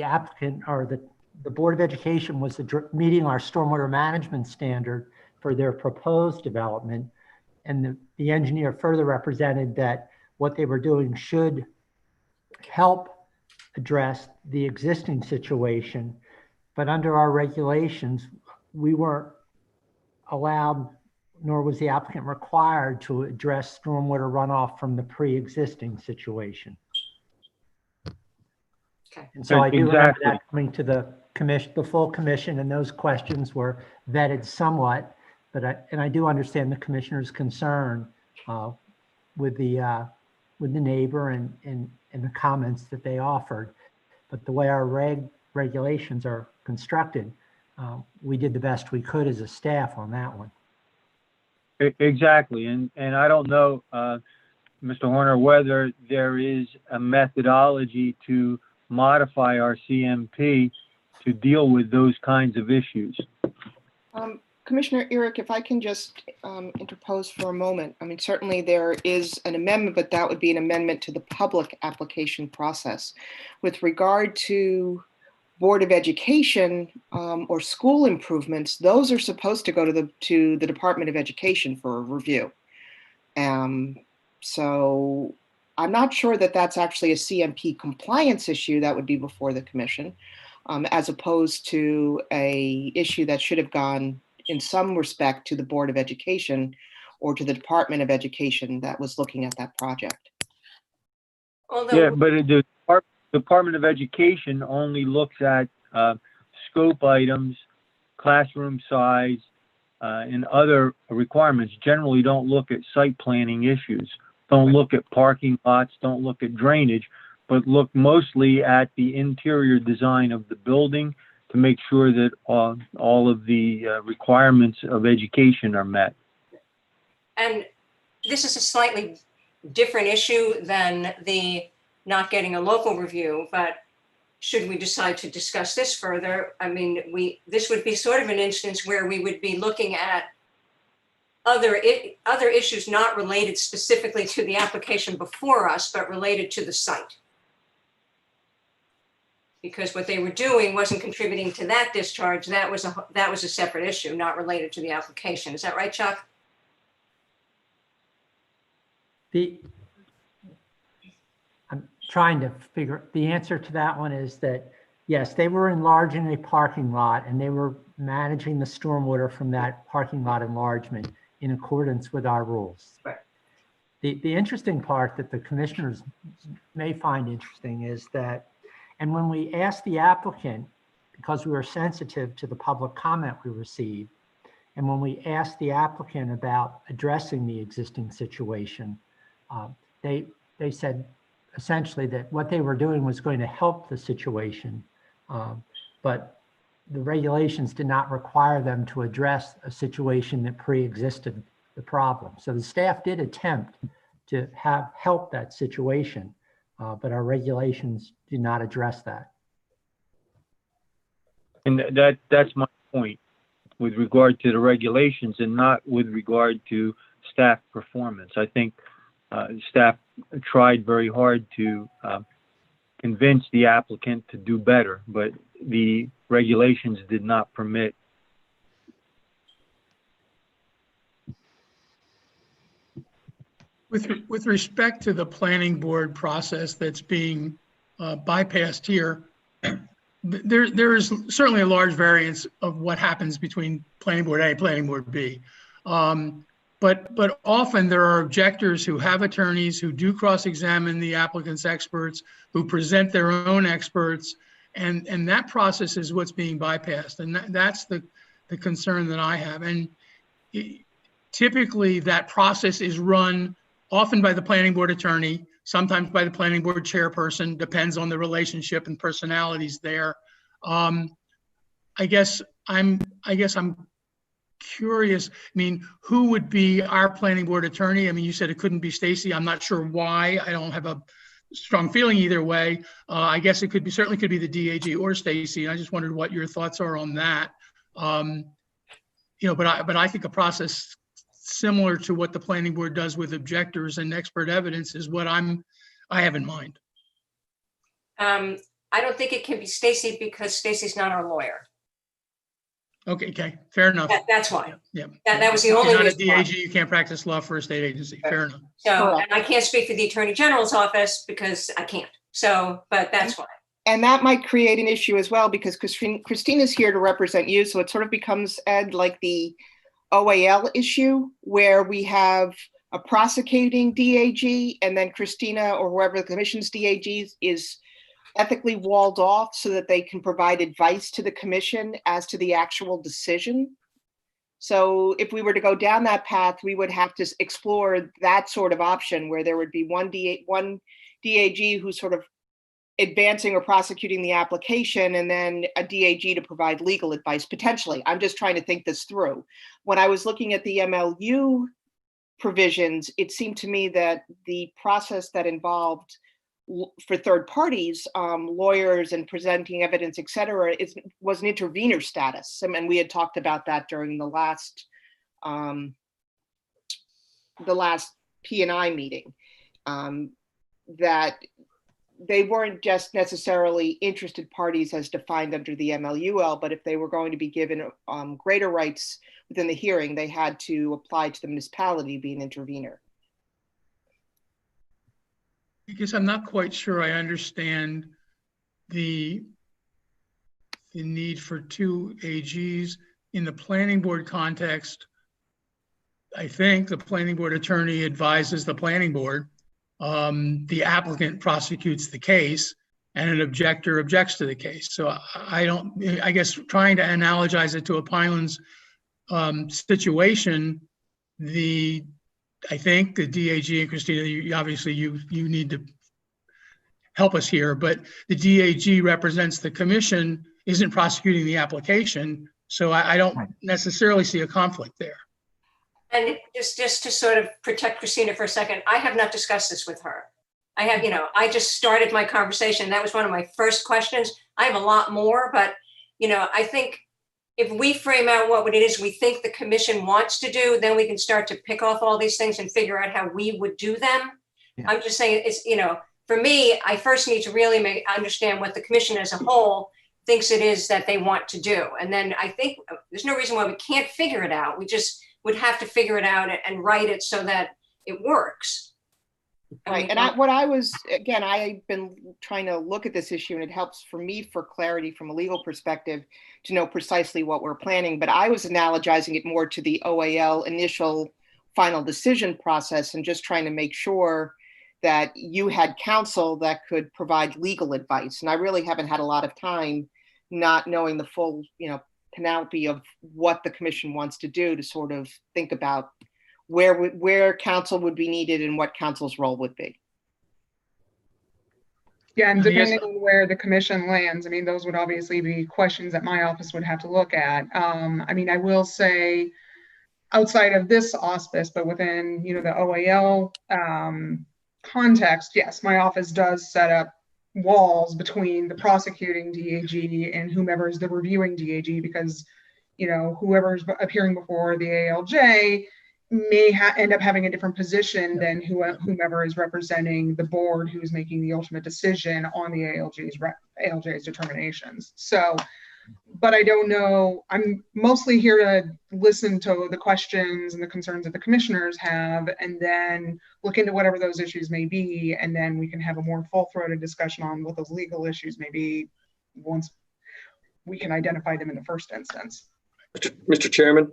applicant or the Board of Education was meeting our stormwater management standard for their proposed development. And the engineer further represented that what they were doing should help address the existing situation. But under our regulations, we weren't allowed, nor was the applicant required, to address stormwater runoff from the pre-existing situation. Okay. And so I do remember Exactly. that coming to the commission, the full commission, and those questions were vetted somewhat. But I do understand the commissioner's concern with the neighbor and the comments that they offered. But the way our regulations are constructed, we did the best we could as a staff on that one. Exactly. And I don't know, Mr. Horner, whether there is a methodology to modify our CMP to deal with those kinds of issues. Commissioner Eric, if I can just interpose for a moment. I mean, certainly there is an amendment, but that would be an amendment to the public application process. With regard to Board of Education or school improvements, those are supposed to go to the Department of Education for a review. So I'm not sure that that's actually a CMP compliance issue that would be before the commission, as opposed to a issue that should have gone in some respect to the Board of Education or to the Department of Education that was looking at that project. Although, Yeah, but the Department of Education only looks at scope items, classroom size, and other requirements. Generally don't look at site planning issues, don't look at parking lots, don't look at drainage, but look mostly at the interior design of the building to make sure that all of the requirements of education are met. and this is a slightly different issue than the not getting a local review, but should we decide to discuss this further, I mean, this would be sort of an instance where we would be looking at other issues not related specifically to the application before us, but related to the site. Because what they were doing wasn't contributing to that discharge. That was a separate issue, not related to the application. Is that right, Chuck? I'm trying to figure, the answer to that one is that, yes, they were enlarging a parking lot and they were managing the stormwater from that parking lot enlargement in accordance with our rules. Right. The interesting part that the commissioners may find interesting is that, and when we asked the applicant, because we were sensitive to the public comment we received, And when we asked the applicant about addressing the existing situation, they said essentially that what they were doing was going to help the situation, but the regulations did not require them to address a situation that pre-existed the problem. So the staff did attempt to help that situation, but our regulations do not address that. And that's my point with regard to the regulations and not with regard to staff performance. I think staff tried very hard to convince the applicant to do better, but the regulations did not permit. With respect to the planning board process that's being bypassed here, there is certainly a large variance of what happens between planning board A and planning board B. But often there are objectors who have attorneys who do cross-examine the applicant's experts, who present their own experts, and that process is what's being bypassed. And that's the concern that I have. And typically that process is run often by the planning board attorney, sometimes by the planning board chairperson, depends on the relationship and personalities there. I guess I'm curious. I mean, who would be our planning board attorney? I mean, you said it couldn't be Stacy. I'm not sure why. I don't have a strong feeling either way. I guess it certainly could be the DAG or Stacy. I just wondered what your thoughts are on that. But I think a process similar to what the planning board does with objectors and expert evidence is what I have in mind. I don't think it can be Stacy because Stacy's not our lawyer. Okay, fair enough. That's why. Yeah. That was the only You're not reason a DAG, why. you can't practice law for a state agency. Fair enough. So, and I can't speak for the Attorney General's office because I can't. So, but that's why. And that might create an issue as well because Christina's here to represent you. So it sort of becomes, Ed, like the OAL issue where we have a prosecuting DAG and then Christina or whoever the commission's DAG is ethically walled off so that they can provide advice to the commission as to the actual decision. So if we were to go down that path, we would have to explore that sort of option where there would be one DAG who's sort of advancing or prosecuting the application and then a DAG to provide legal advice, potentially. I'm just trying to think this through. When I was looking at the MLU provisions, it seemed to me that the process that involved for third parties, lawyers and presenting evidence, et cetera, was an intervener status. And we had talked about that during the last P&I meeting, that they weren't just necessarily interested parties as defined under the MLUL, but if they were going to be given greater rights within the hearing, they had to apply to the municipality, be an intervener. Because I'm not quite sure I understand the need for two AGs in the planning board context. I think the planning board attorney advises the planning board. The applicant prosecutes the case and an objector objects to the case. So I guess trying to analogize it to a Pinelands situation, I think the DAG and Christina, obviously you need to help us here, but the DAG represents the commission, isn't prosecuting the application. So I don't necessarily see a conflict there. And just to sort of protect Christina for a second, I have not discussed this with her. I have, I just started my conversation. That was one of my first questions. I have a lot more, but, I think if we frame out what it is we think the commission wants to do, then we can start to pick off all these things and figure out how we would do them. Yeah. I'm just saying it's, for me, I first need to really understand what the commission as a whole thinks it is that they want to do. And then I think there's no reason why we can't figure it out. We just would have to figure it out and write it so that it works. Right. And I've been trying to look at this issue, and it helps for me for clarity from a legal perspective to know precisely what we're planning. But I was analogizing it more to the OAL initial final decision process and just trying to make sure that you had counsel that could provide legal advice. And I really haven't had a lot of time not knowing the full, canopy of what the commission wants to do to sort of think about where council would be needed and what council's role would be. Yeah, and depending on where the commission lands, I mean, those would obviously be questions that my office would have to look at. I mean, I will say outside of this auspice, but within, you know, the OAL context, yes, my office does set up walls between the prosecuting DAG and whomever is the reviewing DAG, because, you know, whoever's appearing before the ALJ may end up having a different position than whomever is representing the board who's making the ultimate decision on the ALJ's determinations. So, but I don't know, I'm mostly here to listen to the questions and the concerns that the commissioners have, and then look into whatever those issues may be, and then we can have a more full-throated discussion on what those legal issues may be once we can identify them in the first instance. Mr. Chairman?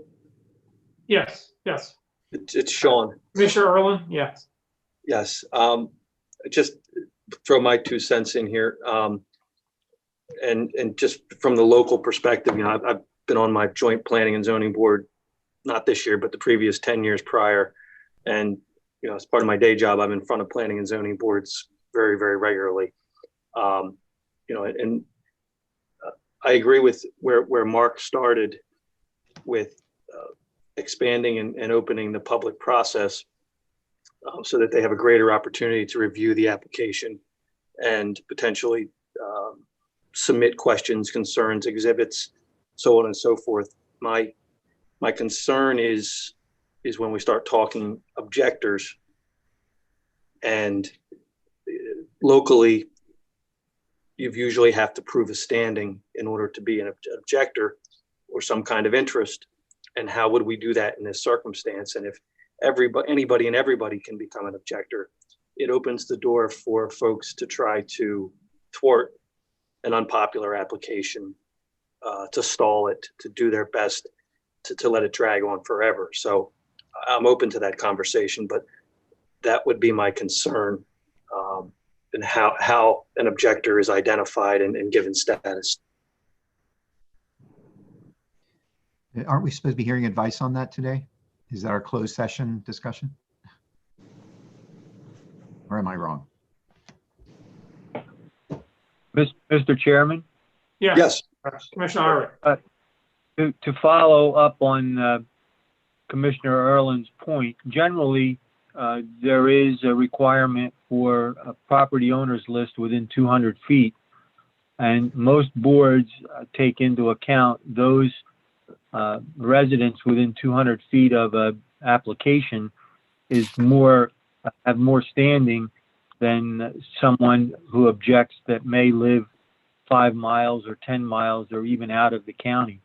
Yes, yes. It's Sean. Commissioner Erlin? Yes. Yes. Just throw my 2 cents in here. And just from the local perspective, you know, I've been on my joint planning and zoning board, not this year, but the previous 10 years prior. And, you know, as part of my day job, I'm in front of planning and zoning boards very, very regularly. You know, and I agree with where Mark started with expanding and opening the public process so that they have a greater opportunity to review the application and potentially submit questions, concerns, exhibits, so on and so forth. My concern is when we start talking objectors, and locally, you usually have to prove a standing in order to be an objector or some kind of interest. And how would we do that in this circumstance? And if anybody and everybody can become an objector, it opens the door for folks to try to thwart an unpopular application, to stall it, to do their best to let it drag on forever. So I'm open to that conversation, but that would be my concern, and how an objector is identified and given status. Aren't we supposed to be hearing advice on that today? Is that our closed session discussion? Or am I wrong? Mr. Chairman? Yes. Commissioner Harvick. To follow up on Commissioner Erlin's point, generally, there is a requirement for a property owners list within 200 feet. And most boards take into account those residents within 200 feet of an application have more standing than someone who objects that may live 5 miles or 10 miles or even out of the county.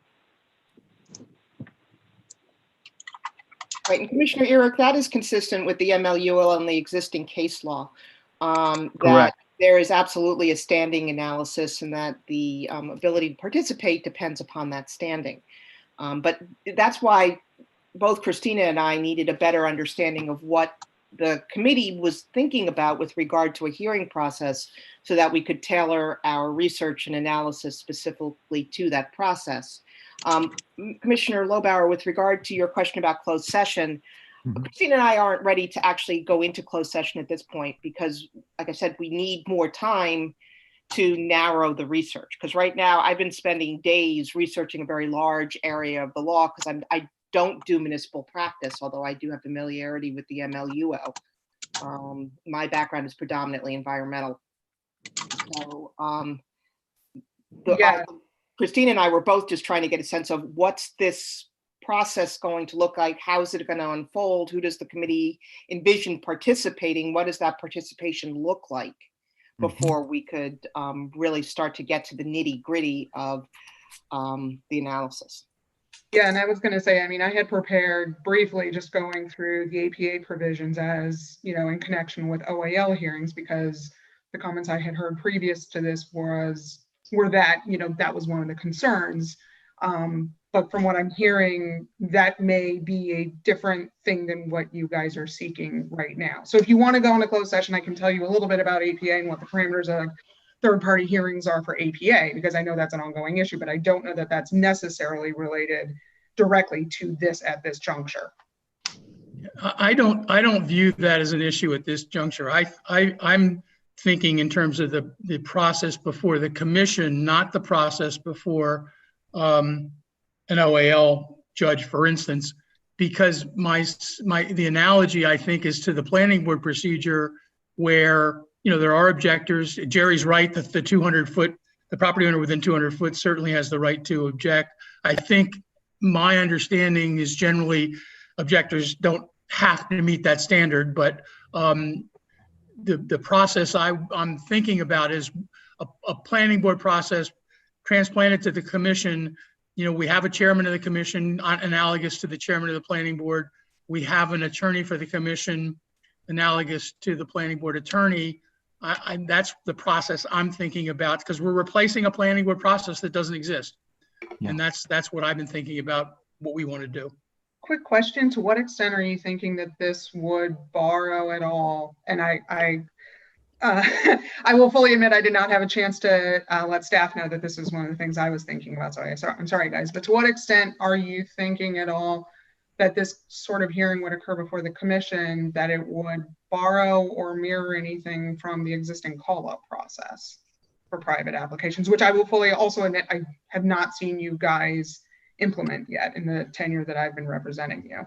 Right, and Commissioner Eric, that is consistent with the MLUL and the existing case law. That there is absolutely a standing analysis, and that the ability to participate depends upon that standing. But that's why both Christina and I needed a better understanding of what the committee was thinking about with regard to a hearing process, so that we could tailor our research and analysis specifically to that process. Commissioner Lobauer, with regard to your question about closed session, Christina and I aren't ready to actually go into closed session at this point because, like I said, we need more time to narrow the research. Because right now I've been spending days researching a very large area of the law because I don't do municipal practice, although I do have familiarity with the MLUL. My background is predominantly environmental. So Christina and I were both just trying to get a sense of what's this process going to look like? How is it going to unfold? Who does the committee envision participating? What does that participation look like before we could really start to get to the nitty gritty of the analysis? Yeah, and I was going to say, I mean, I had prepared briefly just going through the APA provisions as, you know, in connection with OAL hearings, because the comments I had heard previous to this were that, you know, that was one of the concerns. But from what I'm hearing, that may be a different thing than what you guys are seeking right now. So if you want to go into closed session, I can tell you a little bit about APA and what the parameters of third-party hearings are for APA, because I know that's an ongoing issue, but I don't know that that's necessarily related directly to this at this juncture. I don't view that as an issue at this juncture. I'm thinking in terms of the process before the commission, not the process before an OAL judge, for instance, because the analogy, I think, is to the planning board procedure where, you know, there are objectors. Jerry's right that the 200-foot, the property owner within 200 foot certainly has the right to object. I think my understanding is generally objectors don't have to meet that standard, but the process I'm thinking about is a planning board process transplanted to the commission. You know, we have a chairman of the commission analogous to the chairman of the planning board. We have an attorney for the commission analogous to the planning board attorney. That's the process I'm thinking about, because we're replacing a planning board process that doesn't exist. Yeah. And that's what I've been thinking about, what we want to do. Quick question, to what extent are you thinking that this would borrow at all? And I will fully admit I did not have a chance to let staff know that this is one of the things I was thinking about. So I'm sorry, guys, but to what extent are you thinking at all that this sort of hearing would occur before the commission, that it would borrow or mirror anything from the existing call-up process for private applications, which I will fully also admit I have not seen you guys implement yet in the tenure that I've been representing you?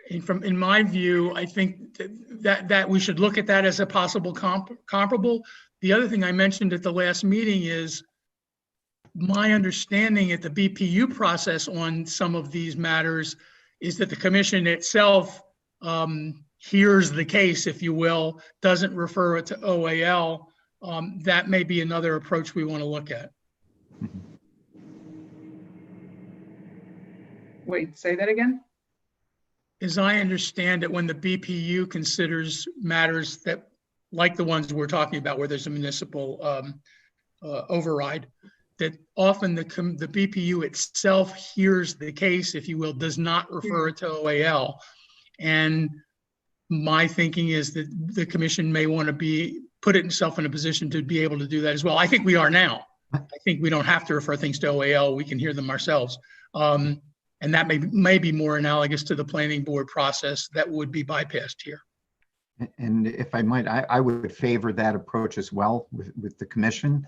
And in my view, I think that we should look at that as a possible comparable. The other thing I mentioned at the last meeting is my understanding at the BPU process on some of these matters is that the commission itself hears the case, if you will, doesn't refer it to OAL. That may be another approach we want to look at. Wait, say that again? As I understand it, when the BPU considers matters that, like the ones we're talking about, where there's a municipal override, that often the BPU itself hears the case, if you will, does not refer it to OAL. And my thinking is that the commission may want to put itself in a position to be able to do that as well. I think we are now. I think we don't have to refer things to OAL. We can hear them ourselves. And that may be more analogous to the planning board process that would be bypassed here. And if I might, I would favor that approach as well with the commission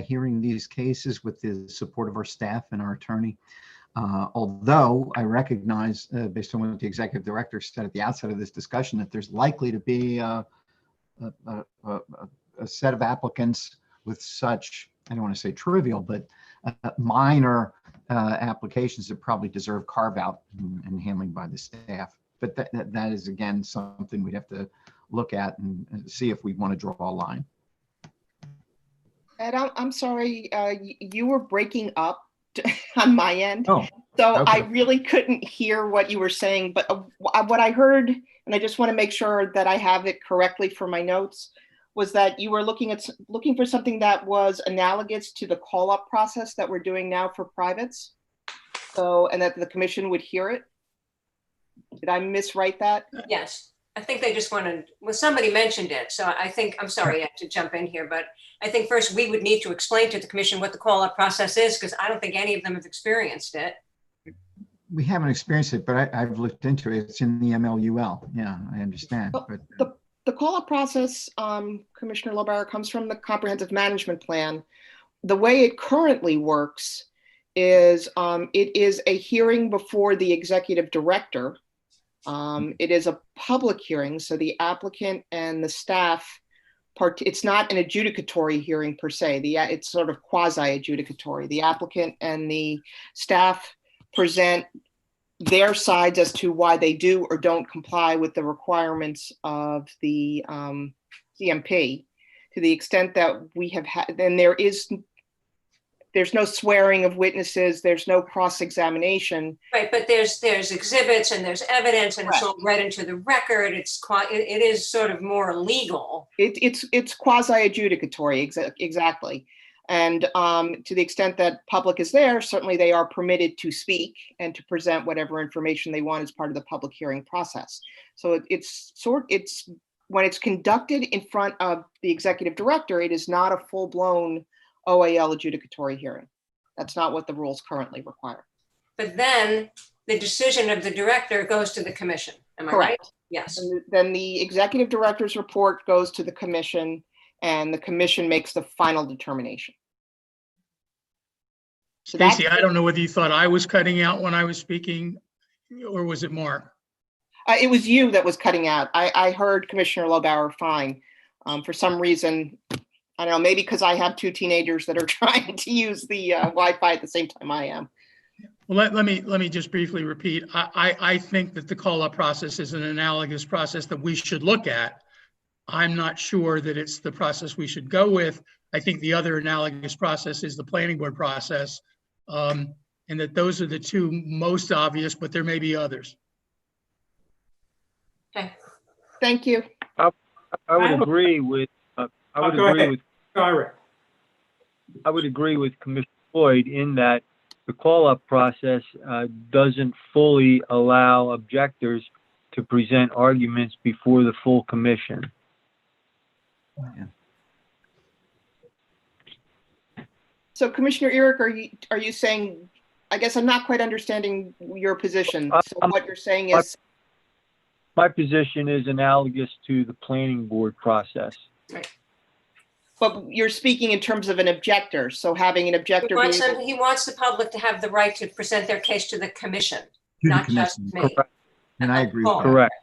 hearing these cases with the support of our staff and our attorney. Although I recognize, based on what the executive director said at the outset of this discussion, that there's likely to be a set of applicants with such, I don't want to say trivial, but minor applications that probably deserve carve out and handling by the staff. But that is, again, something we'd have to look at and see if we want to draw a line. Ed, I'm sorry, you were breaking up on my end. Oh, so okay. I really couldn't hear what you were saying, but what I heard, and I just want to make sure that I have it correctly for my notes, was that you were looking for something that was analogous to the call-up process that we're doing now for privates. So, and that the commission would hear it. Did I miswrite that? Yes, I think they just wanted, well, somebody mentioned it. So I think, I'm sorry I have to jump in here, but I think first we would need to explain to the commission what the call-up process is, because I don't think any of them have experienced it. We haven't experienced it, but I've looked into it. It's in the MLUL. Yeah, I understand. But the call-up process, Commissioner Lobauer, comes from the comprehensive management plan. The way it currently works is it is a hearing before the executive director. It is a public hearing, so the applicant and the staff, it's not an adjudicatory hearing per se. It's sort of quasi-adjudicatory. The applicant and the staff present their sides as to why they do or don't comply with the requirements of the CMP, to the extent that we have had, then there's no swearing of witnesses, there's no cross-examination. Right, but there's exhibits and there's evidence and it's all read into the record. It is sort of more legal. It's quasi-adjudicatory, exactly. And to the extent that public is there, certainly they are permitted to speak and to present whatever information they want as part of the public hearing process. So it's when it's conducted in front of the executive director, it is not a full-blown OAL adjudicatory hearing. That's not what the rules currently require. But then the decision of the director goes to the commission. Am I right? Correct. Yes. And then the executive director's report goes to the commission, and the commission makes the final determination. So Casey, I don't know whether you thought I was cutting out when I was speaking, or was it Mark? it was you that was cutting out. I heard Commissioner Lobauer fine. For some reason, I don't know, maybe because I have two teenagers that are trying to use the Wi-Fi at the same time I am. Well, let me just briefly repeat. I think that the call-up process is an analogous process that we should look at. I'm not sure that it's the process we should go with. I think the other analogous process is the planning board process, and that those are the two most obvious, but there may be others. Okay. Thank you. I would agree with Commissioner Floyd in that the call-up process doesn't fully allow objectors to present arguments before the full commission. Yeah. So Commissioner Eric, are you saying, I guess I'm not quite understanding your position. So what you're saying is. My position is analogous to the planning board process. Right. But you're speaking in terms of an objector. So having an objector. He wants the public to have the right to present their case to the commission, To the not commission. just me. Correct. And I agree with that. Correct.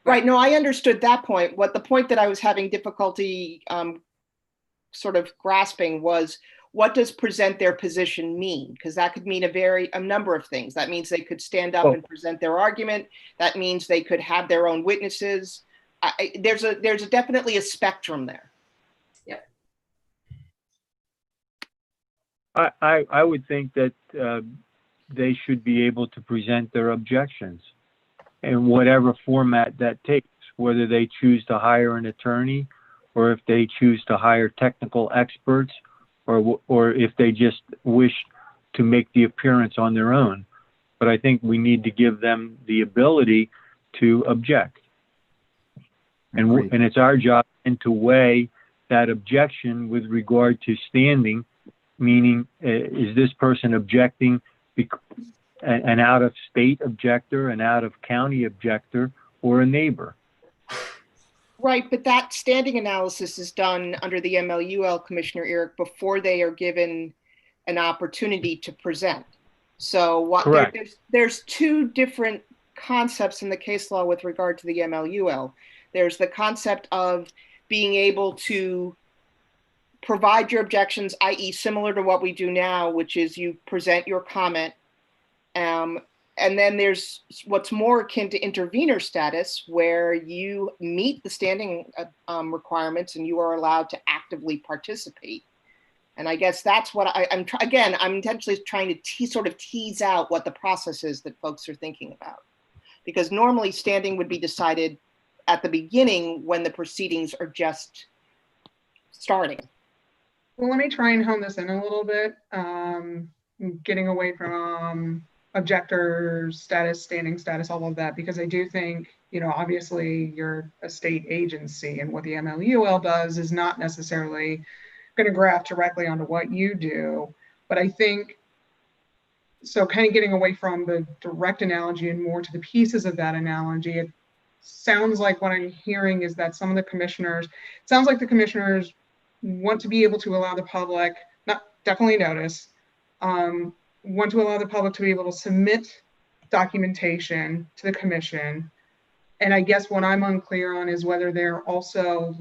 Right. No, I understood that point. The point that I was having difficulty sort of grasping was, what does present their position mean? Because that could mean a number of things. That means they could stand up and present their argument. That means they could have their own witnesses. There's definitely a spectrum there. Yeah. I would think that they should be able to present their objections in whatever format that takes, whether they choose to hire an attorney or if they choose to hire technical experts, or if they just wish to make the appearance on their own. But I think we need to give them the ability to object. And it's our job to weigh that objection with regard to standing, meaning is this person objecting an out-of-state objector, an out-of-county objector, or a neighbor? Right, but that standing analysis is done under the MLUL, Commissioner Eric, before they are given an opportunity to present. So there's two different concepts in the case law with regard to the MLUL. There's the concept of being able to provide your objections, i.e. similar to what we do now, which is you present your comment. And then there's what's more akin to intervener status, where you meet the standing requirements and you are allowed to actively participate. And I guess that's what I'm intentionally trying to sort of tease out what the process is that folks are thinking about. Because normally standing would be decided at the beginning when the proceedings are just starting. Well, let me try and hone this in a little bit, getting away from objector status, standing status, all of that, because I do think, obviously you're a state agency, and what the MLUL does is not necessarily going to graft directly onto what you do. But I think, so kind of getting away from the direct analogy and more to the pieces of that analogy, it sounds like what I'm hearing is that some of the commissioners, want to be able to allow the public, definitely notice, want to allow the public to be able to submit documentation to the commission. And I guess what I'm unclear on is whether they're also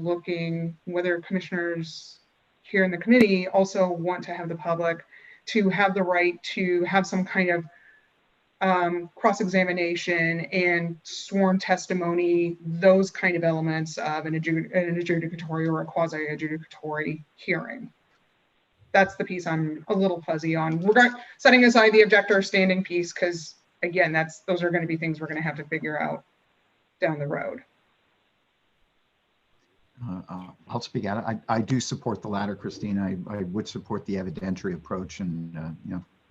whether commissioners here in the committee also want to have the public to have the right to have some kind of cross-examination and sworn testimony, those kind of elements of an adjudicatory or a quasi-adjudicatory hearing. That's the piece I'm a little fuzzy on. We're setting aside the objector standing piece, because again, those are going to be things we're going to have to figure out down the road. I'll speak out. I do support the latter, Christine. I would support the evidentiary approach and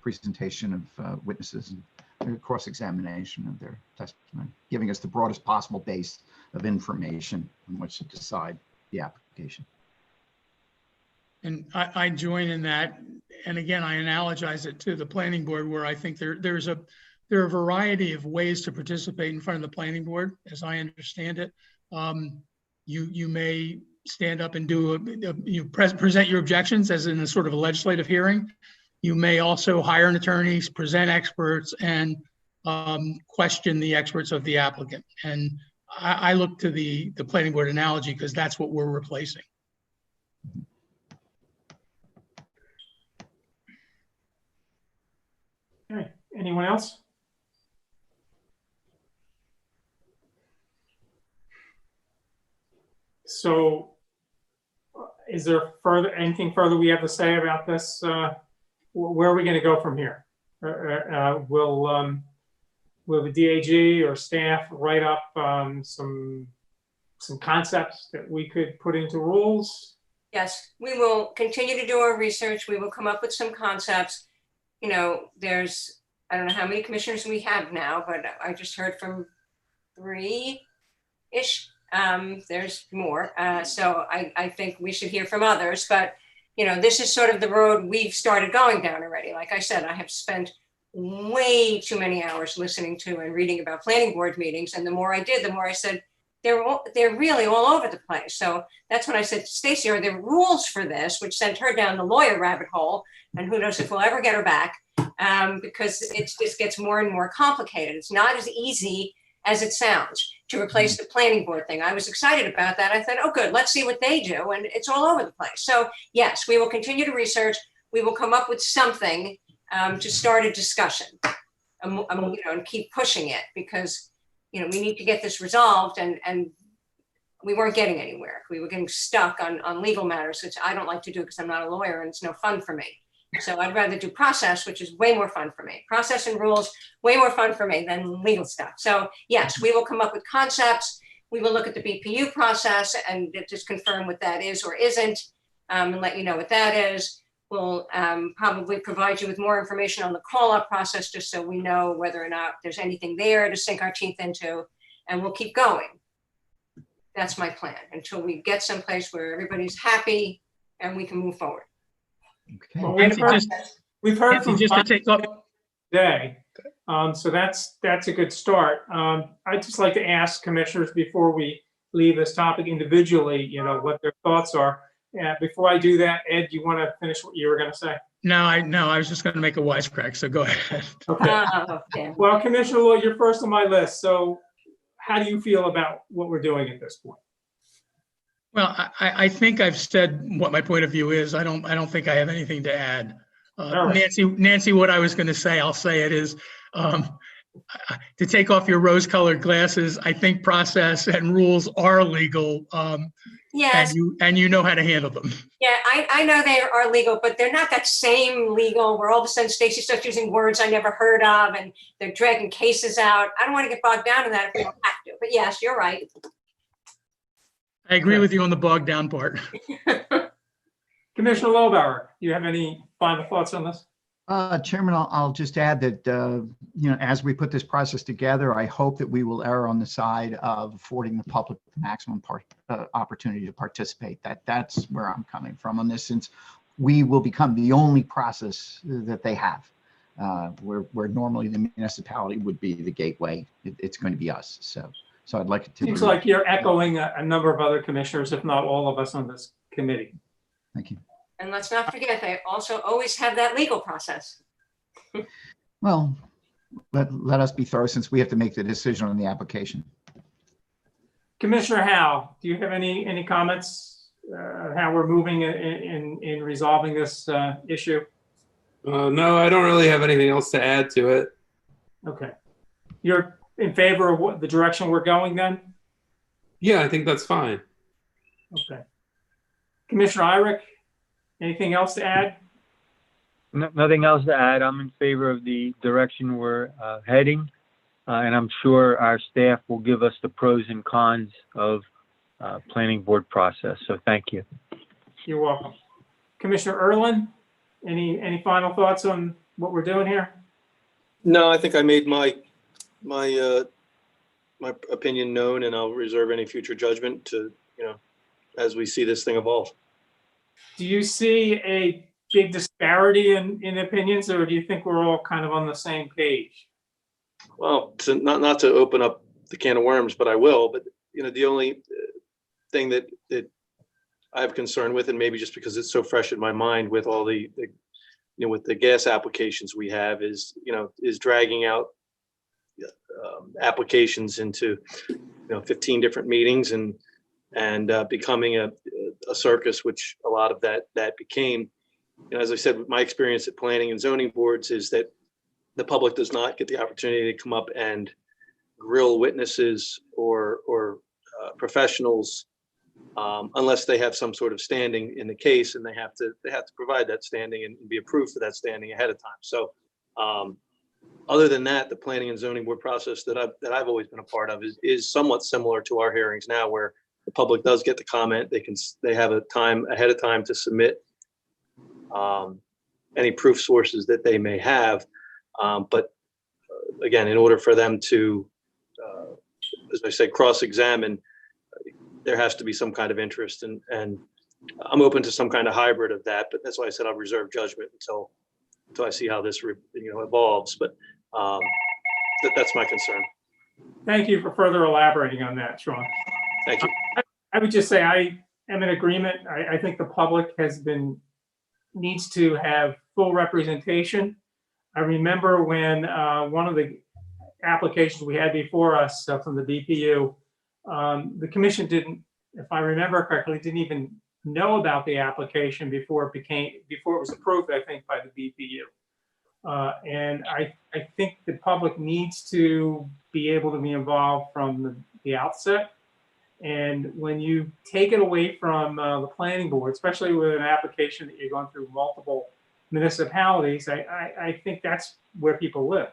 presentation of witnesses and cross-examination of their testimony, giving us the broadest possible base of information on which to decide the application. And I join in that. And again, I analogize it to the planning board, where I think there are a variety of ways to participate in front of the planning board, as I understand it. You may stand up and present your objections as in a sort of a legislative hearing. You may also hire an attorney, present experts, and question the experts of the applicant. And I look to the planning board analogy because that's what we're replacing. Okay, anyone else? So is there anything further we have to say about this? Where are we going to go from here? Will the DAG or staff write up some concepts that we could put into rules? Yes, we will continue to do our research. We will come up with some concepts. You know, I don't know how many commissioners we have now, but I just heard from 3-ish. There's more. So I think we should hear from others, but you know, this is sort of the road we've started going down already. Like I said, I have spent way too many hours listening to and reading about planning board meetings. And the more I did, the more I said, they're really all over the place. So that's when I said to Stacy, are there rules for this, which sent her down the lawyer rabbit hole. And who knows if we'll ever get her back, because it just gets more and more complicated. It's not as easy as it sounds to replace the planning board thing. I was excited about that. I thought, oh, good, let's see what they do. And it's all over the place. So yes, we will continue to research. We will come up with something to start a discussion, you know, and keep pushing it, because, you know, we need to get this resolved, and we weren't getting anywhere. We were getting stuck on legal matters, which I don't like to do because I'm not a lawyer and it's no fun for me. So I'd rather do process, which is way more fun for me. Process and rules, way more fun for me than legal stuff. So yes, we will come up with concepts. We will look at the BPU process and just confirm what that is or isn't, and let you know what that is. We'll probably provide you with more information on the call-up process, just so we know whether or not there's anything there to sink our teeth into, and we'll keep going. That's my plan, until we get someplace where everybody's happy and we can move forward. Okay. Well, Nancy, we've heard from just to take up today, so that's a good start. I'd just like to ask commissioners before we leave this topic individually, you know, what their thoughts are. Before I do that, Ed, you want to finish what you were going to say? No, I was just going to make a wisecrack, so go ahead. Okay. Okay. Well, Commissioner Lloyd, you're first on my list. So how do you feel about what we're doing at this point? Well, I think I've said what my point of view is. I don't think I have anything to add. Right. Nancy, what I was going to say, I'll say it is, to take off your rose-colored glasses, I think process and rules are legal. Yes. And you know how to handle them. Yeah, I know they are legal, but they're not that same legal where all of a sudden Stacy starts using words I never heard of and they're dragging cases out. I don't want to get bogged down in that if we don't have to. But yes, you're right. I agree with you on the bogged down part. Commissioner Lobauer, do you have any final thoughts on this? Chairman, I'll just add that, you know, as we put this process together, I hope that we will err on the side of affording the public the maximum opportunity to participate. That's where I'm coming from on this, since we will become the only process that they have, where normally the municipality would be the gateway. It's going to be us. So I'd like it to Seems be. like you're echoing a number of other commissioners, if not all of us on this committee. Thank you. And let's not forget, they also always have that legal process. Well, let us be thorough, since we have to make the decision on the application. Commissioner Howe, do you have any comments how we're moving in resolving this issue? No, I don't really have anything else to add to it. Okay. You're in favor of what the direction we're going then? Yeah, I think that's fine. Okay. Commissioner Irick, anything else to add? Nothing else to add. I'm in favor of the direction we're heading, and I'm sure our staff will give us the pros and cons of planning board process. So thank you. You're welcome. Commissioner Erlin, any final thoughts on what we're doing here? No, I think I made my my opinion known, and I'll reserve any future judgment to, as we see this thing evolve. Do you see a big disparity in opinions, or do you think we're all kind of on the same page? Well, not to open up the can of worms, but I will. But the only thing that I have concern with, and maybe just because it's so fresh in my mind with all the with the gas applications we have, is dragging out applications into 15 different meetings and becoming a circus, which a lot of that became. As I said, my experience at planning and zoning boards is that the public does not get the opportunity to come up and grill witnesses or professionals unless they have some sort of standing in the case, and they have to provide that standing and be approved for that standing ahead of time. So other than that, the planning and zoning board process that I've always been a part of is somewhat similar to our hearings now, where the public does get to comment. They have a time ahead of time to submit any proof sources that they may have. But again, in order for them to, as I said, cross-examine, there has to be some kind of interest, and I'm open to some kind of hybrid of that. But that's why I said I'll reserve judgment until I see how this evolves. But that's my concern. Thank you for further elaborating on that, Sean. Thank you. I would just say I am in agreement. I think the public needs to have full representation. I remember when one of the applications we had before us from the BPU, the commission didn't, if I remember correctly, didn't even know about the application before it was approved, I think, by the BPU. And I think the public needs to be able to be involved from the outset. And when you take it away from the planning board, especially with an application that you're going through multiple municipalities, I think that's where people live.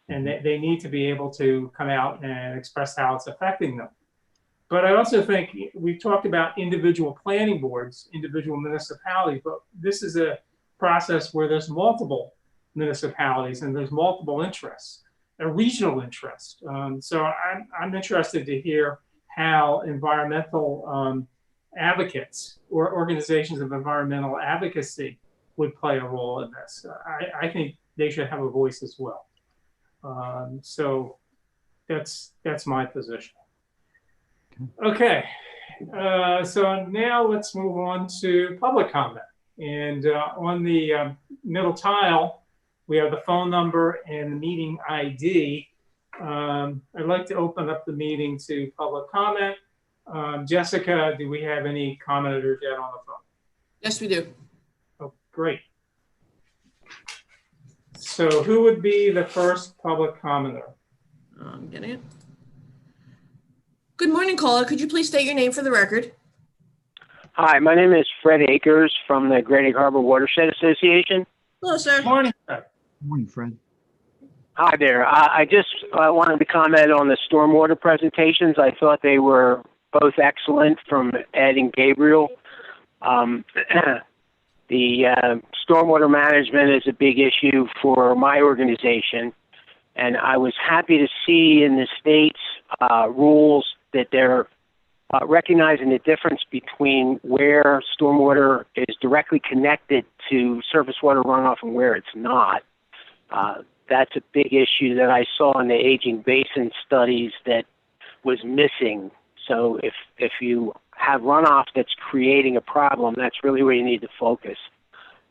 And they need to be able to come out and express how it's affecting them. But I also think we've talked about individual planning boards, individual municipalities, but this is a process where there's multiple municipalities and there's multiple interests, a regional interest. So I'm interested to hear how environmental advocates or organizations of environmental advocacy would play a role in this. I think they should have a voice as well. So that's my position. Okay, so now let's move on to public comment. And on the middle tile, we have the phone number and the meeting ID. I'd like to open up the meeting to public comment. Jessica, do we have any commenters yet on the phone? Yes, we do. Oh, great. So who would be the first public commenter? I'm getting it. Good morning, caller. Could you please state your name for the record? Hi, my name is Fred Akers from the Great Egg Harbor Watershed Association. Hello, sir. Good morning, Fred. Good morning, Fred. Hi there. I just wanted to comment on the stormwater presentations. I thought they were both excellent from Ed and Gabriel. The stormwater management is a big issue for my organization, and I was happy to see in the state's rules that they're recognizing the difference between where stormwater is directly connected to surface water runoff and where it's not. That's a big issue that I saw in the aging basin studies that was missing. So if you have runoff that's creating a problem, that's really where you need to focus.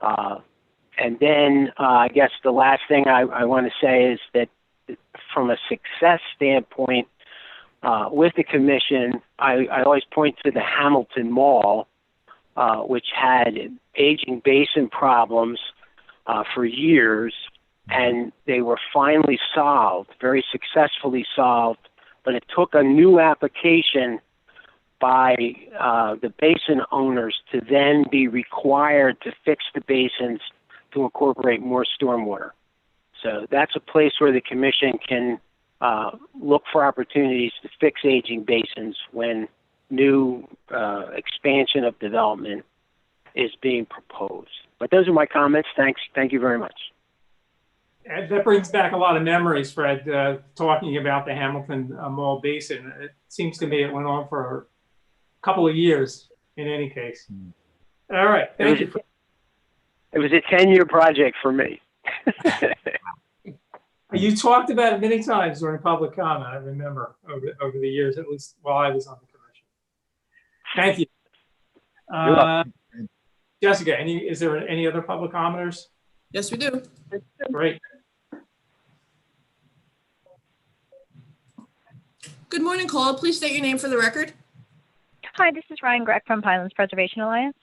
And then I guess the last thing I want to say is that from a success standpoint, with the commission, I always point to the Hamilton Mall, which had aging basin problems for years, and they were finally solved, very successfully solved, but it took a new application by the basin owners to then be required to fix the basins to incorporate more stormwater. So that's a place where the commission can look for opportunities to fix aging basins when new expansion of development is being proposed. But those are my comments. Thanks. Thank you very much. That brings back a lot of memories, Fred, talking about the Hamilton Mall Basin. It seems to me it went on for a couple of years in any case. All right, thank you. It was a 10-year project for me. You talked about it many times during public comment, I remember, over the years, at least while I was on the commission. Thank you. You're welcome. Jessica, is there any other public commenters? Yes, we do. Great. Good morning, caller. Please state your name for the record. Hi, this is Ryan Greck from Pinelands Preservation Alliance.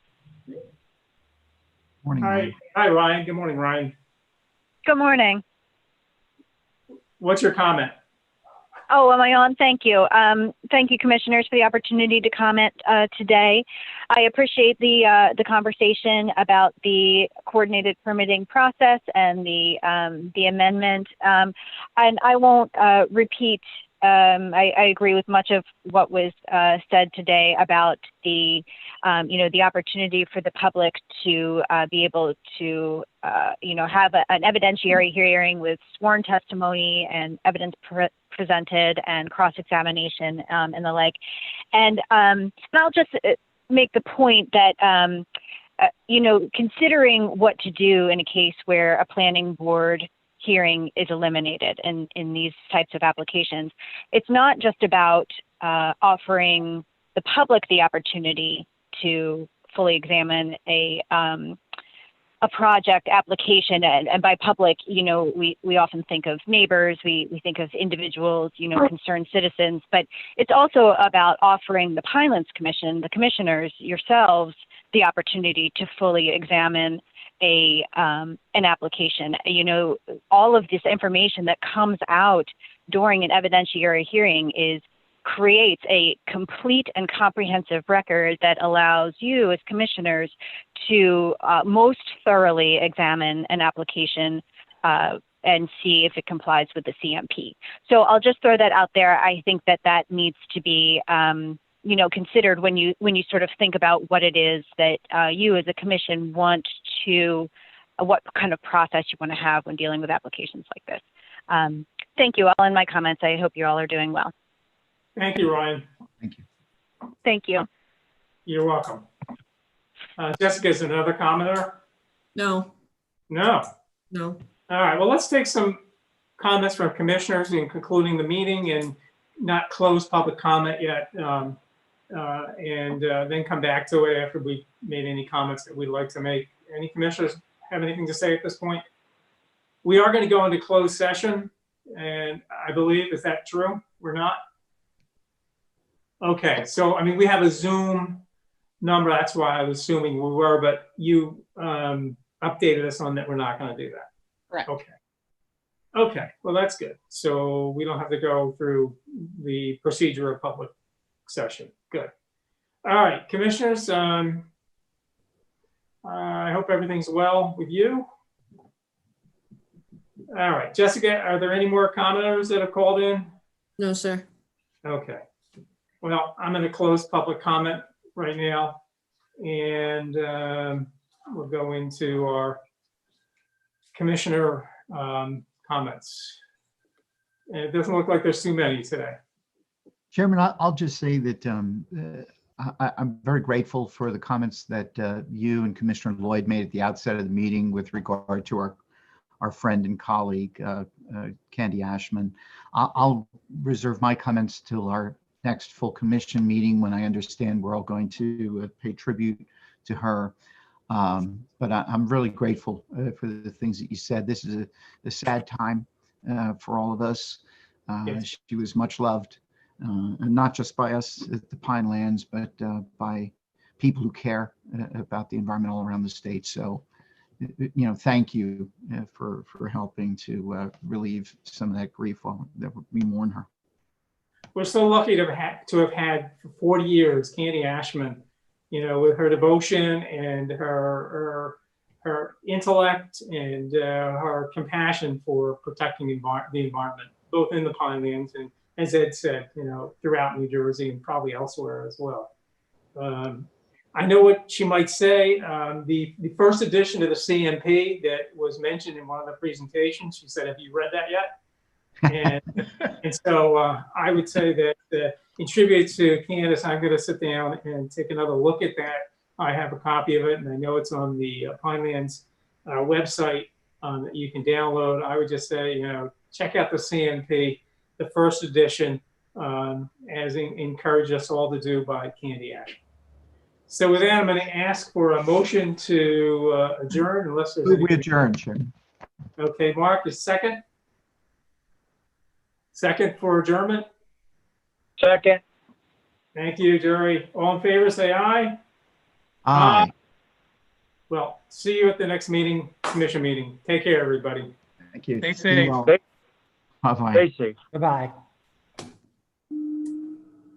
Morning, Ryan. Hi, Ryan. Good morning, Ryan. Good morning. What's your comment? Oh, am I on? Thank you. Thank you, commissioners, for the opportunity to comment today. I appreciate the conversation about the coordinated permitting process and the amendment. And I won't repeat. I agree with much of what was said today about the the opportunity for the public to be able to have an evidentiary hearing with sworn testimony and evidence presented and cross-examination and the like. And I'll just make the point that considering what to do in a case where a planning board hearing is eliminated in these types of applications, it's not just about offering the public the opportunity to fully examine a project application, and by public, we often think of neighbors, we think of individuals, concerned citizens, but it's also about offering the Pinelands Commission, the commissioners, yourselves, the opportunity to fully examine an application. All of this information that comes out during an evidentiary hearing creates a complete and comprehensive record that allows you as commissioners to most thoroughly examine an application and see if it complies with the CMP. So I'll just throw that out there. I think that needs to be considered when you sort of think about what it is that you as a commission want to, what kind of process you want to have when dealing with applications like this. Thank you. I'll end my comments. I hope you all are doing well. Thank you, Ryan. Thank you. Thank you. You're welcome. Jessica, is another commenter? No. No. No. All right. Well, let's take some comments from commissioners in concluding the meeting and not close public comment yet, and then come back to it after we've made any comments that we'd like to make. Any commissioners have anything to say at this point? We are going to go into closed session, and I believe, is that true? We're not? Okay, so I mean, we have a Zoom number. That's why I was assuming we were, but you updated us on that. We're not going to do that. Right. Okay. Okay, well, that's good. So we don't have to go through the procedure of public session. Good. All right, commissioners, I hope everything's well with you. All right, Jessica, are there any more commenters that have called in? No, sir. Okay. Well, I'm going to close public comment right now, and we'll go into our commissioner comments. And it doesn't look like there's too many today. Chairman, I'll just say that I'm very grateful for the comments that you and Commissioner Lloyd made at the outset of the meeting with regard to our friend and colleague, Candy Ashman. I'll reserve my comments till our next full commission meeting when I understand we're all going to pay tribute to her. But I'm really grateful for the things that you said. This is a sad time for all of us. Yes. She was much loved, and not just by us at the Pinelands, but by people who care about the environment all around the state. So, thank you for helping to relieve some of that grief while we mourn her. We're so lucky to have had for 40 years Candy Ashman, with her devotion and her intellect and her compassion for protecting the environment, both in the Pinelands and, as Ed said, throughout New Jersey and probably elsewhere as well. I know what she might say. The first edition of the CMP that was mentioned in one of the presentations, she said, have you read that yet? And so I would say that in tribute to Candace, I'm going to sit down and take another look at that. I have a copy of it, and I know it's on the Pinelands website that you can download. I would just say, you know, check out the CMP, the first edition, as encouraged us all to do by Candy Ash. So with that, I'm going to ask for a motion to adjourn, unless there's We adjourn, Chairman. Okay, Mark is second. Second for adjournment. Second. Thank you, Jerry. All in favor, say aye. Aye. Well, see you at the next meeting, commission meeting. Take care, everybody. Thank you. Stay Be safe. well. Stay Bye-bye. Stay safe. Bye-bye.